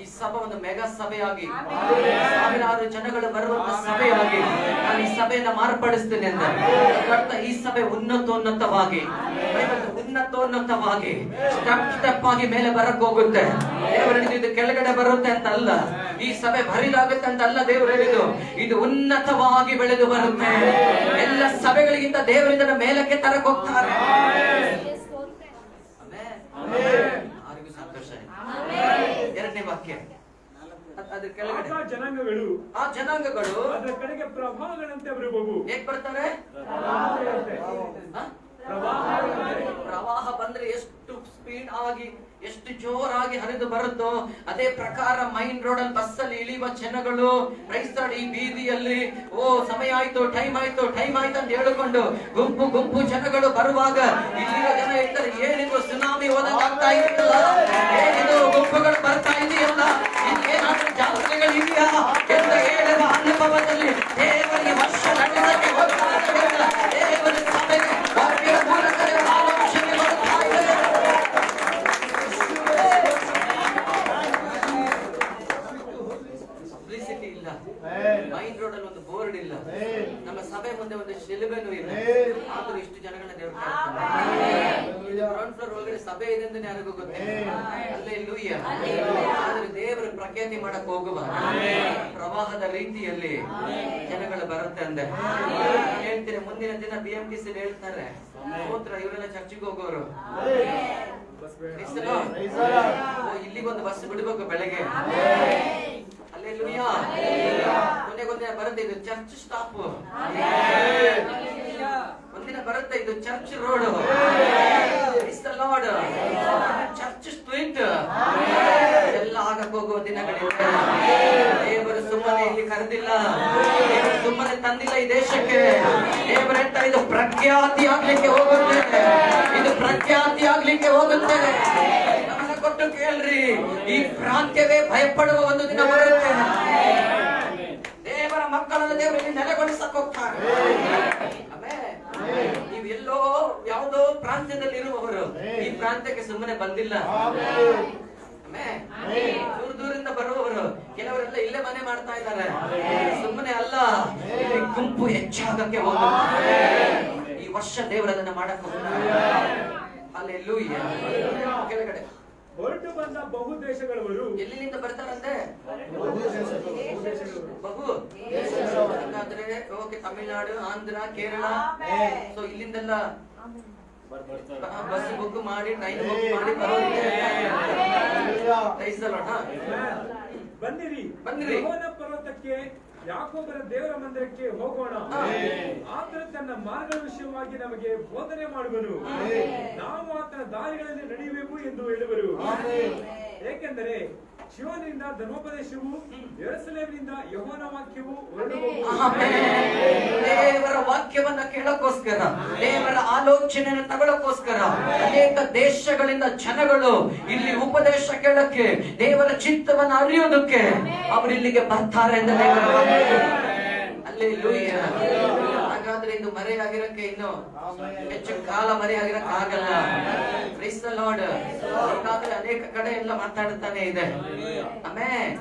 ಈ ಸಭೆ ಒಂದು ಮೆಗಾ ಸಭೆಯಾಗಿ, ಸಾವಿರಾರು ಜನಗಳು ಬರುವಂತ ಸಭೆಯಾಗಿ ನಾನು ಈ ಸಭೆಯನ್ನ ಮಾರ್ಪಡಿಸ್ತೇನೆ ಅಂತ. ಅರ್ಥ, ಈ ಸಭೆ ಉನ್ನತೋನ್ನತವಾಗಿ ಸ್ಟೆಪ್ ಆಗಿ ಮೇಲೆ ಬರಕ್ ಹೋಗುತ್ತೆ. ದೇವರು ಹೇಳಿದ್ದು ಇದು ಕೆಳಗಡೆ ಬರುತ್ತೆ ಅಂತ ಅಲ್ಲ, ಈ ಸಭೆ ಬರಿದಾಗುತ್ತೆ ಅಂತ ಅಲ್ಲ. ದೇವರು ಹೇಳಿದ್ದು ಇದು ಉನ್ನತವಾಗಿ ಬೆಳೆದು ಬರುತ್ತೆ. ಎಲ್ಲ ಸಭೆಗಳಿಗಿಂತ ದೇವರಿಂದ ಮೇಲಕ್ಕೆ ತರಕ್ ಹೋಗ್ತಾರೆ. ಯಾರಿಗೂ ಸಂತೋಷ. 2ನೇ ವಾಕ್ಯ, ಅದ್ರ ಕೆಳಗಡೆ ಆ ಜನಾಂಗಗಳು
ಅದರ ಕಡೆಗೆ ಪ್ರವಾಹಗಳಂತೆ ಬರುವವು.
ಹೇಗ್ ಬರ್ತಾರೆ? ಪ್ರವಾಹ ಬಂದ್ರೆ ಎಷ್ಟು ಸ್ಪೀಡ್ ಆಗಿ, ಎಷ್ಟು ಜೋರಾಗಿ ಹರಿದು ಬರುತ್ತೋ ಅದೇ ಪ್ರಕಾರ ಮೈನ್ ರೋಡ್ ಅಲ್ಲಿ ಬಸ್ ಅಲ್ಲಿ ಇಳಿಯುವ ಜನಗಳು ಈ ಬೀದಿಯಲ್ಲಿ ಸಮಯ ಆಯ್ತು, ಟೈಮ್ ಆಯ್ತು ಅಂತ ಹೇಳಿಕೊಂಡು ಗುಂಪು ಜನಗಳು ಬರುವಾಗ ಇಲ್ಲಿರೋ ಜನ ಹೇಳ್ತಾರೆ, ಏನಿದು ಸುನಾಮಿ ಹೋದಂಗ ಆಗ್ತಾ ಇರುತ್ತಲ್ಲ, ಏನಿದು ಗುಂಪುಗಳು ಬರ್ತಾ ಇದೆಯಲ್ಲ, ಏನಾದ್ರೂ ಜಾತ್ರೆಗಳು ಇದೆಯಾ ಎಂದು ಹೇಳುವ ಅನುಭವದಲ್ಲಿ ದೇವರಿಗೆ ವರ್ಷ ನಡೆಸಕ್ಕೆ ಹೋಗ್ತಾ ಇದ್ದಾರೆ. ದೇವರ ಸಭೆಗೆ ವಾಕ್ಯದ ಮೂಲಕ ಆಲೋಚನೆ ಬರ್ತಾ ಇದೆ. ಪಬ್ಲಿಸಿಟಿ ಇಲ್ಲ, ಮೈನ್ ರೋಡ್ ಅಲ್ಲಿ ಒಂದು ಬೋರ್ಡ್ ಇಲ್ಲ, ನಮ್ಮ ಸಭೆ ಮುಂದೆ ಒಂದು ಶಿಲುಬೆನೂ ಇಲ್ಲ, ಆದ್ರೂ ಇಷ್ಟು ಜನಗಳನ್ನ ದೇವರು ಗ್ರೌಂಡ್ ಫ್ಲೋರ್ ಒಳಗಡೆ ಸಭೆ ಇದೆ ಅಂತ ಯಾರಿಗೂ ಗೊತ್ತಿಲ್ಲ. ಹಲ್ಲೆಲೂಯಾ. ಆದ್ರೆ ದೇವರು ಪ್ರಖ್ಯಾತಿ ಮಾಡಕ್ ಹೋಗುವ ಪ್ರವಾಹದ ರೀತಿಯಲ್ಲಿ ಜನಗಳು ಬರುತ್ತೆ ಅಂದ್ರೆ ಹೇಳ್ತೀನಿ. ಮುಂದಿನ ದಿನ BMTC ಹೇಳ್ತಾರೆ, ಇವರೆಲ್ಲ ಚರ್ಚಿಗೆ ಹೋಗೋರು, ಇಲ್ಲಿಗೊಂದು ಬಸ್ ಬಿಡ್ಬೇಕು ಬೆಳಗ್ಗೆ. ಹಲ್ಲೆಲೂಯಾ. ಕೊನೆಗೊಂದಿನ ಬರುತ್ತೆ ಇದು ಚರ್ಚ್ ಸ್ಟಾಪ್, ಒಂದಿನ ಬರುತ್ತೆ ಇದು ಚರ್ಚ್ ರೋಡ್, ಚರ್ಚ್ ಸ್ಟ್ರೀಟ್ ಎಲ್ಲ ಆಗಕ್ ಹೋಗುವ ದಿನಗಳಿದೆ. ದೇವರು ಸುಮ್ಮನೆ ಇಲ್ಲಿ ಕರೆದಿಲ್ಲ, ದೇವರು ಸುಮ್ಮನೆ ತಂದಿಲ್ಲ ಈ ದೇಶಕ್ಕೆ. ದೇವರು ಹೇಳ್ತಾ ಇದು ಪ್ರಖ್ಯಾತಿ ಆಗ್ಲಿಕ್ಕೆ ಹೋಗುತ್ತೆ, ಇದು ಪ್ರಖ್ಯಾತಿ ಆಗ್ಲಿಕ್ಕೆ ಹೋಗುತ್ತೆ. ಗಮನ ಕೊಟ್ಟು ಕೇಳ್ರಿ, ಈ ಪ್ರಾಂತ್ಯವೇ ಭಯಪಡುವ ಒಂದು ದಿನ ಬರುತ್ತೆ. ದೇವರ ಮಕ್ಕಳನ್ನು ದೇವರಿಗೆ ನೆಲೆಗೊಳಿಸಕ್ ಹೋಗ್ತಾರೆ. ನೀವು ಎಲ್ಲೋ ಯಾವುದೋ ಪ್ರಾಂತ್ಯದಲ್ಲಿ ಇರುವವರು ಈ ಪ್ರಾಂತ್ಯಕ್ಕೆ ಸುಮ್ಮನೆ ಬಂದಿಲ್ಲ. ದೂರದಿಂದ ಬರುವವರು ಕೆಲವರೆಲ್ಲ ಇಲ್ಲೇ ಮನೆ ಮಾಡ್ತಾ ಇದ್ದಾರೆ, ಸುಮ್ಮನೆ ಅಲ್ಲ. ಇಲ್ಲಿ ಗುಂಪು ಹೆಚ್ಚಾಗಕ್ಕೆ ಹೋಗುತ್ತೆ. ಈ ವರ್ಷ ದೇವರದನ್ನ ಮಾಡಕ್ ಹೋಗ್ತಾರೆ. ಹಲ್ಲೆಲೂಯಾ. ಕೆಳಗಡೆ
ಹೊರಟು ಬಂದ ಬಹು ದೇಶಗಳವರು
ಎಲ್ಲಿಂದ ಬರ್ತಾರಂತೆ? ಬಹು ಹಾಗಾದ್ರೆ ಓಕೆ, ತಮಿಳುನಾಡು, ಆಂಧ್ರ, ಕೇರಳ, ಸೊ ಇಲ್ಲಿಂದೆಲ್ಲ ಬಸ್ ಬುಕ್ ಮಾಡಿ, ಟ್ರೈನ್ ಬುಕ್ ಮಾಡಿ
ಬನ್ನಿರಿ
ಬನ್ನಿರಿ
ಪರ್ವತಕ್ಕೆ ಯಾಕೋಬನ ದೇವರ ಮಂದಿರಕ್ಕೆ ಹೋಗೋಣ. ಆತನು ತನ್ನ ಮಾರ್ಗದ ವಿಷಯವಾಗಿ ನಮಗೆ ಬೋಧನೆ ಮಾಡುವನು. ನಾವು ಆತನ ದಾರಿಗಳಲ್ಲಿ ನಡೆಯಬೇಕು ಎಂದು ಹೇಳುವರು. ಏಕೆಂದರೆ ಶಿವನಿಂದ ಧರ್ಮೋಪದೇಶವು, ಯೆರೂಸಲೇಮಿನಿಂದ ಯೆಹೋವನ ವಾಕ್ಯವು ಹೊರಡುವುದು.
ದೇವರ ವಾಕ್ಯವನ್ನ ಕೇಳಕ್ಕೋಸ್ಕರ, ದೇವರ ಆಲೋಚನೆಯನ್ನು ತಗೊಳ್ಳಕ್ಕೋಸ್ಕರ ಅನೇಕ ದೇಶಗಳಿಂದ ಜನಗಳು ಇಲ್ಲಿ ಉಪದೇಶ ಕೇಳಕ್ಕೆ, ದೇವರ ಚಿತ್ತವನ್ನು ಅರಿಯೋದಕ್ಕೆ ಅವರು ಇಲ್ಲಿಗೆ ಬರ್ತಾರೆ ಅಂತ ಹಲ್ಲೆಲೂಯಾ. ಹಾಗಾದ್ರೆ ಇದು ಮರೆಯಾಗಿರಕ್ಕೆ ಇನ್ನು ಹೆಚ್ಚು ಕಾಲ ಮರೆಯಾಗಿರಕ್ಕೆ ಆಗಲ್ಲ. Praise the Lord. ಈಗಾಗಲೇ ಅನೇಕ ಕಡೆ ಎಲ್ಲ ಮಾತಾಡ್ತಾನೆ ಇದೆ. ಆಮೆನ್.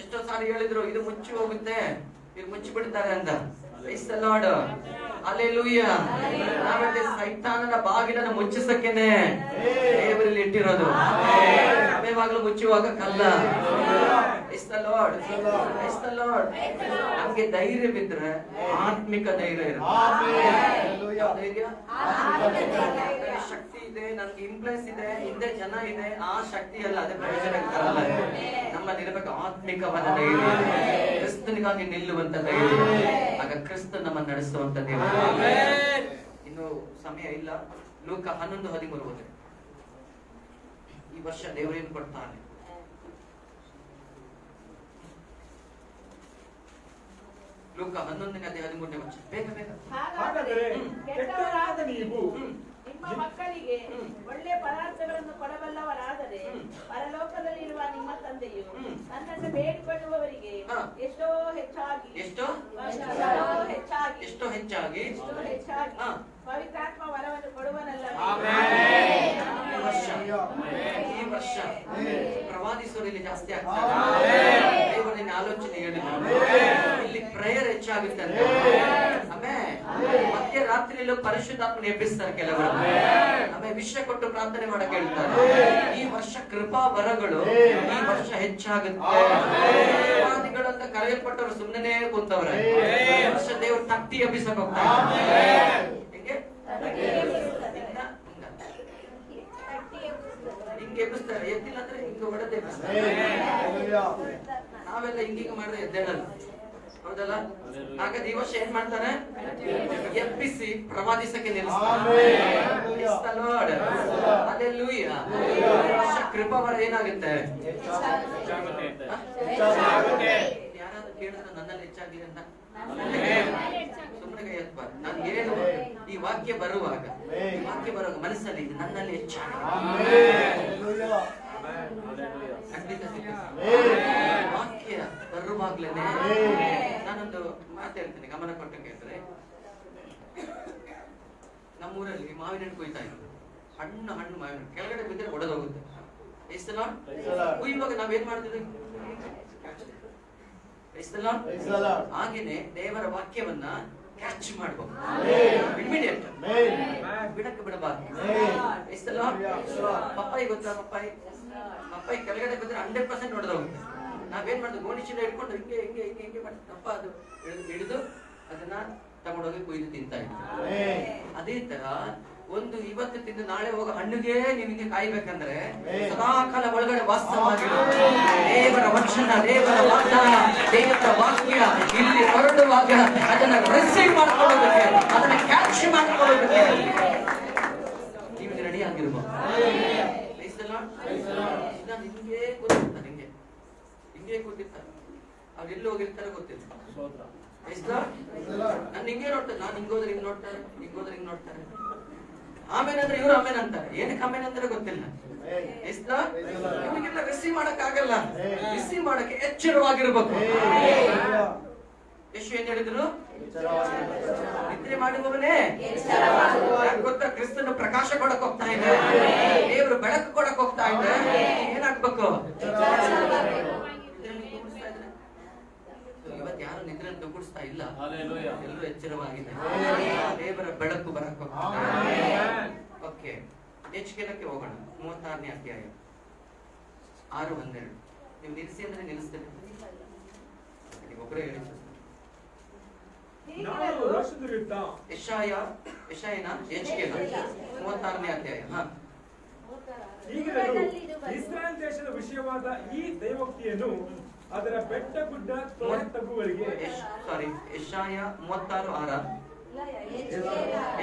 ಎಷ್ಟೋ ಸಾರಿ ಹೇಳಿದ್ರು ಇದು ಮುಚ್ಚಿ ಹೋಗುತ್ತೆ, ಇದು ಮುಚ್ಚಿ ಬಿಡ್ತಾರೆ ಅಂತ. Praise the Lord. ಹಲ್ಲೆಲೂಯಾ. ನಾವಲ್ಲಿ ಸೈತಾನನ ಬಾಗಿಲನ್ನು ಮುಚ್ಚಿಸಕ್ಕೇನೆ ದೇವರಲ್ಲಿ ಇಟ್ಟಿರೋದು. ಯಾವಾಗಲೂ ಮುಚ್ಚುವಾಗ ಕಲ್ಲ. Praise the lord. Praise the Lord. ನಮ್ಗೆ ಧೈರ್ಯ ಬಿದ್ರೆ ಆತ್ಮಿಕ ಧೈರ್ಯ ಇರುತ್ತೆ. ಧೈರ್ಯ, ಶಕ್ತಿ ಇದೆ, ನನ್ಗೆ ಇನ್ಫ್ಲುಯೆನ್ಸ್ ಇದೆ, ಹಿಂದೆ ಜನ ಇದೆ, ಆ ಶಕ್ತಿ ಅಲ್ಲ, ಅದೇ ಪ್ರಯೋಜನ ಇರಲ್ಲ. ನಮ್ಮಲ್ಲಿರಬೇಕು ಆತ್ಮಿಕವಾದ ಧೈರ್ಯ, ಕ್ರಿಸ್ತನಿಗಾಗಿ ನಿಲ್ಲುವಂತ ಧೈರ್ಯ. ಆಗ ಕ್ರಿಸ್ತ ನಮ್ಮನ್ನು ನಡೆಸುವಂತ ದೇವರು. ಇನ್ನು ಸಮಯ ಇಲ್ಲ. ಲೂಕ 11:13 ಓದಿ. ಈ ವರ್ಷ ದೇವರೇನು ಕೊಡ್ತಾನೆ? ಲೂಕ 11:13 ಬೇಗ ಬೇಗ.
ಹಾಗಾದರೆ ಕೆಟ್ಟವರಾದ ನೀವು ನಿಮ್ಮ ಮಕ್ಕಳಿಗೆ ಒಳ್ಳೆ ಪದಾರ್ಥಗಳನ್ನು ಕೊಡಬಲ್ಲವರಾದರೆ ಪರಲೋಕದಲ್ಲಿರುವ ನಿಮ್ಮ ತಂದೆಯು ನನ್ನನ್ನು ಬೇಡಿಕೊಳ್ಳುವವರಿಗೆ ಎಷ್ಟೋ ಹೆಚ್ಚಾಗಿ ಪವಿತ್ರಾತ್ಮ ವರವನ್ನು ಕೊಡುವನಲ್ಲ.
ಈ ವರ್ಷ ಪ್ರವಾದಿಸೋರು ಇಲ್ಲಿ ಜಾಸ್ತಿ ಆಗ್ತಾರೆ. ದೇವರಿನ ಆಲೋಚನೆ ಹೇಳಿದ್ರು. ಇಲ್ಲಿ ಪ್ರೇಯರ್ ಹೆಚ್ಚಾಗುತ್ತೆ. ಆಮೇಲೆ ಮಧ್ಯರಾತ್ರಿಯಲ್ಲೂ ಪರಿಶುದ್ಧಾತ್ಮನ ಎಬ್ಬಿಸ್ತಾರೆ ಕೆಲವರು. ಆಮೇಲೆ ವಿಷಯ ಕೊಟ್ಟು ಪ್ರಾರ್ಥನೆ ಮಾಡಕ್ಕೆ ಹೇಳ್ತಾರೆ. ಈ ವರ್ಷ ಕೃಪಾ ವರಗಳು ಈ ವರ್ಷ ಹೆಚ್ಚಾಗುತ್ತೆ. ಪ್ರವಾದಿಗಳಂತ ಕರೆಯಲ್ಪಟ್ಟವರು ಸುಮ್ಮನೆ ಕೂತವ್ರೆ. ಈ ವರ್ಷ ದೇವರು ತಟ್ಟಿ ಎಬ್ಬಿಸಕ್ ಹೋಗ್ತಾರೆ. ಹಿಂಗೆ ಎಬ್ಬಿಸ್ತಾರೆ. ಎದ್ದಿಲ್ಲ ಅಂದ್ರೆ ಹಿಂಗೆ ಹೊಡೆದ ಎಬ್ಬಿಸ್ತಾರೆ. ನಾವೆಲ್ಲ ಹಿಂಗೀಗ ಮಾಡಿದ್ರೆ ಎದ್ದೇಳಲ್ಲ, ಹೌದಲ್ಲ? ಹಾಗಾದ್ರೆ ಈ ವರ್ಷ ಏನ್ ಮಾಡ್ತಾರೆ? ಎಬ್ಬಿಸಿ ಪ್ರವಾದಿಸಕ್ಕೆ ನಿಲ್ಲಿಸ್ತಾರೆ. ಹಲ್ಲೆಲೂಯಾ. ಕೃಪಾವರ ಏನಾಗುತ್ತೆ? ಯಾರಾದ್ರೂ ಕೇಳಿದ್ರೆ ನನ್ನಲ್ಲಿ ಹೆಚ್ಚಾಗ್ಲಿ ಅಂತ ಸುಮ್ಮನೆ ಕೈ ಎತ್ತಬಾರ್ದು. ನಾನು ಏನು ಈ ವಾಕ್ಯ ಬರುವಾಗ ಮನಸ್ಸಲ್ಲಿ ಇದು ನನ್ನಲ್ಲಿ ಹೆಚ್ಚಾಗಿ ಖಂಡಿತ ವಾಕ್ಯ ಬರುವಾಗ್ಲೇನೆ. ನಾನೊಂದು ಮಾತು ಹೇಳ್ತೀನಿ, ಗಮನ ಕೊಟ್ಟು ಕೇಳಿದ್ರೆ. ನಮ್ಮೂರಲ್ಲಿ ಮಾವಿನ ಹಣ್ಣು ಕೊಯ್ತಾ ಇದ್ರು. ಹಣ್ಣು ಮಾವಿನ ಹಣ್ಣು ಕೆಳಗಡೆ ಬಿದ್ದರೆ ಒಡೆದೋಗುತ್ತೆ. ಕುಯ್ಯುವಾಗ ನಾವೇನ್ ಮಾಡ್ತಿದ್ವಿ? ಹಾಗೇನೆ ದೇವರ ವಾಕ್ಯವನ್ನ ಕ್ಯಾಚ್ ಮಾಡ್ಬೇಕು. ಇಮಿಡಿಯೇಟ್ ಬಿಡಕ್ಕೆ ಬಿಡಬಾರ್ದು. ಪಪ್ಪಾಯಿ ಗೊತ್ತಾ? ಪಪ್ಪಾಯಿ ಕೆಳಗಡೆ ಬಿದ್ದರೆ 100% ಹೊಡೆದೋಗುತ್ತೆ. ನಾವೇನ್ ಮಾಡುದು? ಗೋಣಿಚೀಲ ಹಿಡ್ಕೊಂಡು ಹಿಂಗೆ ಹಿಂಗೆ ಹಿಂಗೆ ಹಿಂಗೆ ಮಾಡಿ ತಪ್ಪ ಅದು ಹಿಡಿದು ಅದನ್ನ ತಗೊಂಡೋಗಿ ಕುಯ್ದು ತಿಂತಾ ಇದ್ದೀವಿ. ಅದೇ ತರ ಒಂದು ಇವತ್ತು ತಿಂದು ನಾಳೆ ಹೋಗೋ ಹಣ್ಣಿಗೆ ನಿಮಗೆ ಕಾಯ್ಬೇಕಂದ್ರೆ ಸದಾಕಾಲ ಒಳಗಡೆ ವಾಸ್ತವವಾಗಿರೋ ದೇವರ ವಚನ, ದೇವರ ವಾಗ್ದಾನ, ದೇವರ ವಾಕ್ಯ ಇಲ್ಲಿ ಹೊರಡುವಾಗ ಅದನ್ನ ರಿಸೀವ್ ಮಾಡ್ಕೊಳ್ಳೋದಕ್ಕೆ, ಅದನ್ನ ಕ್ಯಾಚ್ ಮಾಡ್ಕೊಳ್ಳೋದಕ್ಕೆ ನೀವು ರೆಡಿ ಆಗಿರ್ಬೋದು. ಹಿಂಗೆ ಕೂತಿರ್ತಾರೆ. ಅವ್ರು ಎಲ್ಲಿ ಹೋಗಿರ್ತಾರೆ ಗೊತ್ತಿಲ್ಲ. ನಾನು ಹಿಂಗೆ ನೋಡ್ತಾರೆ. ನಾನು ಹಿಂಗೋದ್ರೆ ಹಿಂಗ್ ನೋಡ್ತಾರೆ, ಹಿಂಗೋದ್ರೆ ಹಿಂಗ್ ನೋಡ್ತಾರೆ. ಆಮೇಲೆ ಅಂದ್ರೆ ಇವ್ರು ಆಮೇಲೆ ಅಂತಾರೆ. ಏನಕ್ಕೆ ಆಮೇಲೆ ಅಂದ್ರೆ ಗೊತ್ತಿಲ್ಲ. ನಿಮಗೆಲ್ಲ ರಿಸೀವ್ ಮಾಡಕ್ ಆಗಲ್ಲ. ರಿಸೀವ್ ಮಾಡಕ್ಕೆ ಎಚ್ಚರವಾಗಿರ್ಬೇಕು. ಯೇಸು ಏನ್ ಹೇಳಿದ್ರು? ನಿದ್ರೆ ಮಾಡುವವನೇ ಗೊತ್ತಾ? ಕ್ರಿಸ್ತನ ಪ್ರಕಾಶ ಕೊಡಕ್ ಹೋಗ್ತಾ ಇದೆ, ದೇವರು ಬೆಳಕು ಕೊಡಕ್ ಹೋಗ್ತಾ ಇದೆ. ಏನಾಗ್ಬೇಕು? ಇವತ್ತು ಯಾರು ನಿದ್ರೆ ದುಗುಡಿಸ್ತಾ ಇಲ್ಲ, ಎಲ್ಲರೂ ಎಚ್ಚರವಾಗಿದೆ. ದೇವರ ಬೆಳಕು ಬರಕ್ ಹೋಗ್ತದೆ. ಓಕೆ, ಹೆಚ್ಚಿಗೆಲಕ್ಕೆ ಹೋಗೋಣ. 36ನೇ ಅಧ್ಯಾಯ 6:12. ನೀವು ನಿಲ್ಲಿಸಿ ಅಂದ್ರೆ ನಿಲ್ಲಿಸ್ತೇನೆ. ಒಬ್ಬರೇ ಹೇಳಿ. ಯೆಶಾಯನ ಹೆಚ್ಚಿಗೆಲ 36ನೇ ಅಧ್ಯಾಯ.
ಇಸ್ರಾಯೇಲ್ ದೇಶದ ವಿಷಯವಾದ ಈ ದೈವೋಕ್ತಿಯನ್ನು ಅದರ ಬೆಟ್ಟ ಗುಡ್ಡ ತೊರೆ ತಗ್ಗು ಮಗುಗಳಿಗೆ
ಸಾರಿ ಯೆಶಾಯ 36:6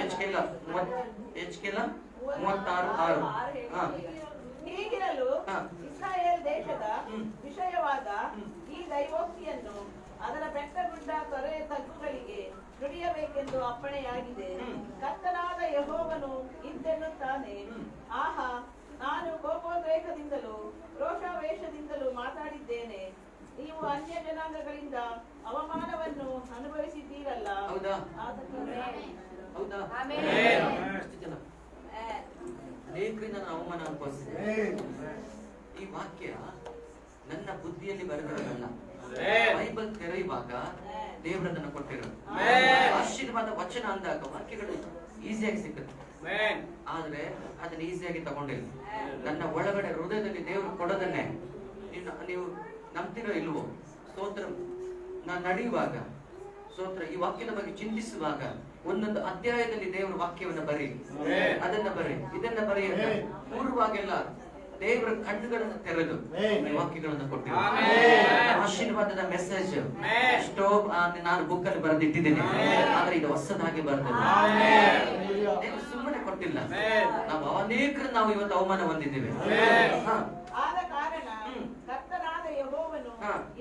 ಎಚ್ಕೆಲ 36:6. ಹಾ.
ಹೀಗಿರಲು
ಹಾ.
ಇಸ್ರಾಯೇಲ್ ದೇಶದ
ಹ್ಮ್.
ವಿಷಯವಾದ ಈ ದೈವೋಕ್ತಿಯನ್ನು ಅದರ ಬೆಟ್ಟಗುಡ್ಡ ತೊರೆ ತಗ್ಗುಗಳಿಗೆ ನುಡಿಯಬೇಕೆಂದು ಅಪ್ಪಣೆಯಾಗಿದೆ.
ಹ್ಮ್.
ಕರ್ತನಾದ ಯೆಹೋವನು ಇಂತೆನ್ನುತ್ತಾನೆ, ಆಹಾ, ನಾನು ಕೋಪೋದ್ರೇಕದಿಂದಲೂ ರೋಷಾವೇಶದಿಂದಲೂ ಮಾತಾಡಿದ್ದೇನೆ. ನೀವು ಅನ್ಯ ಜನಾಂಗಗಳಿಂದ ಅವಮಾನವನ್ನು ಅನುಭವಿಸಿದ್ದೀರಲ್ಲ.
ಹೌದಾ? ಹೌದಾ? ಎಷ್ಟು ಜನ ಅನೇಕರಿಂದ ನಾನು ಅವಮಾನ ಅನುಭವಿಸಿದೆ. ಈ ವಾಕ್ಯ ನನ್ನ ಬುದ್ಧಿಯಲ್ಲಿ ಬರೆದಿರೋದಲ್ಲ, ಬೈಬಲ್ ತೆರೆಯುವಾಗ ದೇವರನ್ನ ಕೊಟ್ಟಿರೋದು. ಆಶೀರ್ವಾದ ವಚನ ಅಂದಾಗ ವಾಕ್ಯಗಳು ಈಸಿಯಾಗಿ ಸಿಗುತ್ತೆ, ಆದ್ರೆ ಅದನ್ನ ಈಸಿಯಾಗಿ ತಗೊಂಡಿಲ್ಲ. ನನ್ನ ಒಳಗಡೆ ಹೃದಯದಲ್ಲಿ ದೇವರು ಕೊಡೋದನ್ನೇ ನೀವು ನಂಬ್ತಿರೋ ಇಲ್ವೋ? ಸ್ತೋತ್ರ. ನಾನು ನಡೆಯುವಾಗ ಸ್ತೋತ್ರ, ಈ ವಾಕ್ಯದ ಬಗ್ಗೆ ಚಿಂತಿಸುವಾಗ ಒಂದೊಂದು ಅಧ್ಯಾಯದಲ್ಲಿ ದೇವರ ವಾಕ್ಯವನ್ನು ಬರೀ, ಅದನ್ನ ಬರೀ, ಇದನ್ನ ಬರೀ ಅಂತ ಪೂರ್ವಾಗೆಲ್ಲ ದೇವರ ಕಣ್ಣುಗಳನ್ನು ತೆರೆದು ಈ ವಾಕ್ಯಗಳನ್ನು ಕೊಟ್ಟಿದ್ದಾರೆ. ಆಶೀರ್ವಾದದ ಮೆಸೇಜ್ ಎಷ್ಟೋ ನಾನು ಬುಕ್ ಅಲ್ಲಿ ಬರೆದಿಟ್ಟಿದ್ದೀನಿ, ಆದ್ರೆ ಇದು ಹೊಸದಾಗಿ ಬರ್ತದೆ. ದೇವರು ಸುಮ್ಮನೆ ಕೊಟ್ಟಿಲ್ಲ. ನಾವು ಅನೇಕರು ನಾವು ಇವತ್ತು ಅವಮಾನ ಹೊಂದಿದ್ದೇವೆ.
ಆದ ಕಾರಣ ಕರ್ತನಾದ ಯೆಹೋವನು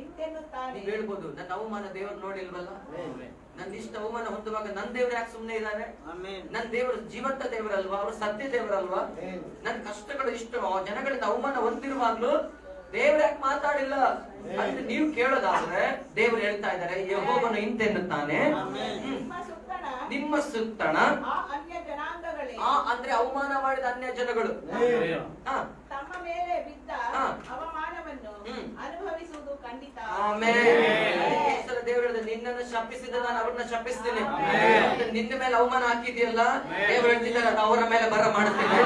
ಇಂತೆನ್ನುತ್ತಾನೆ.
ನೀವು ಹೇಳ್ಬೋದು, ನನ್ನ ಅವಮಾನ ದೇವರು ನೋಡಿಲ್ವಲ್ಲ, ನನ್ನ ಇಷ್ಟ ಅವಮಾನ ಹೊಂದುವಾಗ ನನ್ನ ದೇವರು ಯಾಕೆ ಸುಮ್ಮನೆ ಇದ್ದಾರೆ? ನನ್ನ ದೇವರು ಜೀವಂತ ದೇವರಲ್ವಾ? ಅವರು ಸತ್ಯ ದೇವರಲ್ವಾ? ನನ್ನ ಕಷ್ಟಗಳು ಇಷ್ಟು ಜನಗಳಿಂದ ಅವಮಾನ ಹೊಂದಿರುವಾಗ್ಲೂ ದೇವ್ರು ಯಾಕೆ ಮಾತಾಡಿಲ್ಲ ಅಂತ ನೀವು ಕೇಳೋದಾದ್ರೆ ದೇವರು ಹೇಳ್ತಾ ಇದ್ದಾರೆ, ಯೆಹೋವನು ಇಂತೆನ್ನುತ್ತಾನೆ, ನಿಮ್ಮ ಸುತ್ತಣ
ಆ ಅನ್ಯ ಜನಾಂಗಗಳೇ,
ಅಂದ್ರೆ ಅವಮಾನ ಮಾಡಿದ ಅನ್ಯ ಜನಗಳು
ತಮ್ಮ ಮೇಲೆ ಬಿದ್ದ ಅವಮಾನವನ್ನು ಅನುಭವಿಸುವುದು ಖಂಡಿತ.
ದೇವರು ಹೇಳಿದ, ನಿನ್ನನ್ನು ಶಪಿಸಿದ ನಾನು ಅವ್ರನ್ನ ಶಪಿಸ್ತೀನಿ. ನಿನ್ನ ಮೇಲೆ ಅವಮಾನ ಹಾಕಿದೆಯಲ್ಲ, ದೇವರು ಹೇಳ್ತಿದ್ದಾರೆ, ಅವರ ಮೇಲೆ ಬರ ಮಾಡ್ತೀನಿ.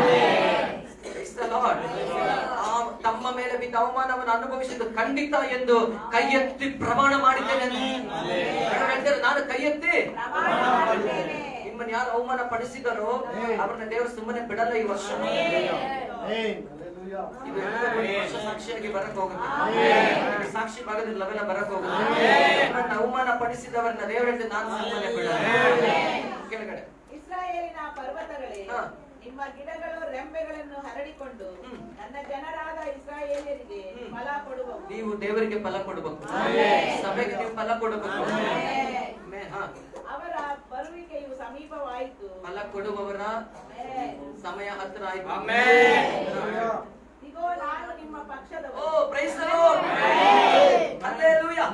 ತಮ್ಮ ಮೇಲೆ ಬಿದ್ದ ಅವಮಾನವನ್ನು ಅನುಭವಿಸಿದ್ದು ಖಂಡಿತ ಎಂದು ಕೈ ಎತ್ತಿ ಪ್ರಮಾಣ ಮಾಡಿದ್ದೇನೆ. ನಾನು ಕೈ ಎತ್ತಿ ನಿಮ್ಮನ್ನು ಯಾರು ಅವಮಾನ ಪಡಿಸಿದರೋ ಅವ್ರನ್ನ ದೇವರು ಸುಮ್ಮನೆ ಬಿಡಲ್ಲ. ಈ ವರ್ಷ ಸಾಕ್ಷಿಯಾಗಿ ಬರಕ್ ಹೋಗುತ್ತೆ, ಸಾಕ್ಷಿ ಭಾಗದಲ್ಲಿ ಲವೆಲ್ಲ ಬರಕ್ ಹೋಗುತ್ತೆ. ಅವಮಾನ ಪಡಿಸಿದವರನ್ನ ದೇವರು ಹೇಳ್ತಾರೆ, ನಾನು ಸುಮ್ಮನೆ ಬಿಡಲ್ಲ. ಕೆಳಗಡೆ
ಇಸ್ರಾಯೇಲಿನ ಪರ್ವತಗಳೇ, ನಿಮ್ಮ ಗಿಡಗಳು ರೆಂಬೆಗಳನ್ನು ಹರಡಿಕೊಂಡು ನನ್ನ ಜನರಾದ ಇಸ್ರಾಯೇಲ್ಯರಿಗೆ ಫಲ ಕೊಡುವವು.
ನೀವು ದೇವರಿಗೆ ಫಲ ಕೊಡಬೇಕು, ಸಭೆಗೆ ನೀವು ಫಲ ಕೊಡಬೇಕು.
ಅವರ ಬರುವಿಕೆಯು ಸಮೀಪವಾಯಿತು,
ಫಲ ಕೊಡುವವರ ಸಮಯ ಹತ್ತಿರ ಆಯ್ತು.
ಇಗೋ ನಾನು ನಿಮ್ಮ ಪಕ್ಷದವರು.
ಓ ಪ್ರೈಸ್ ದಿ ಲಾರ್ಡ್, ಹಲ್ಲೆಲೂಯಾ.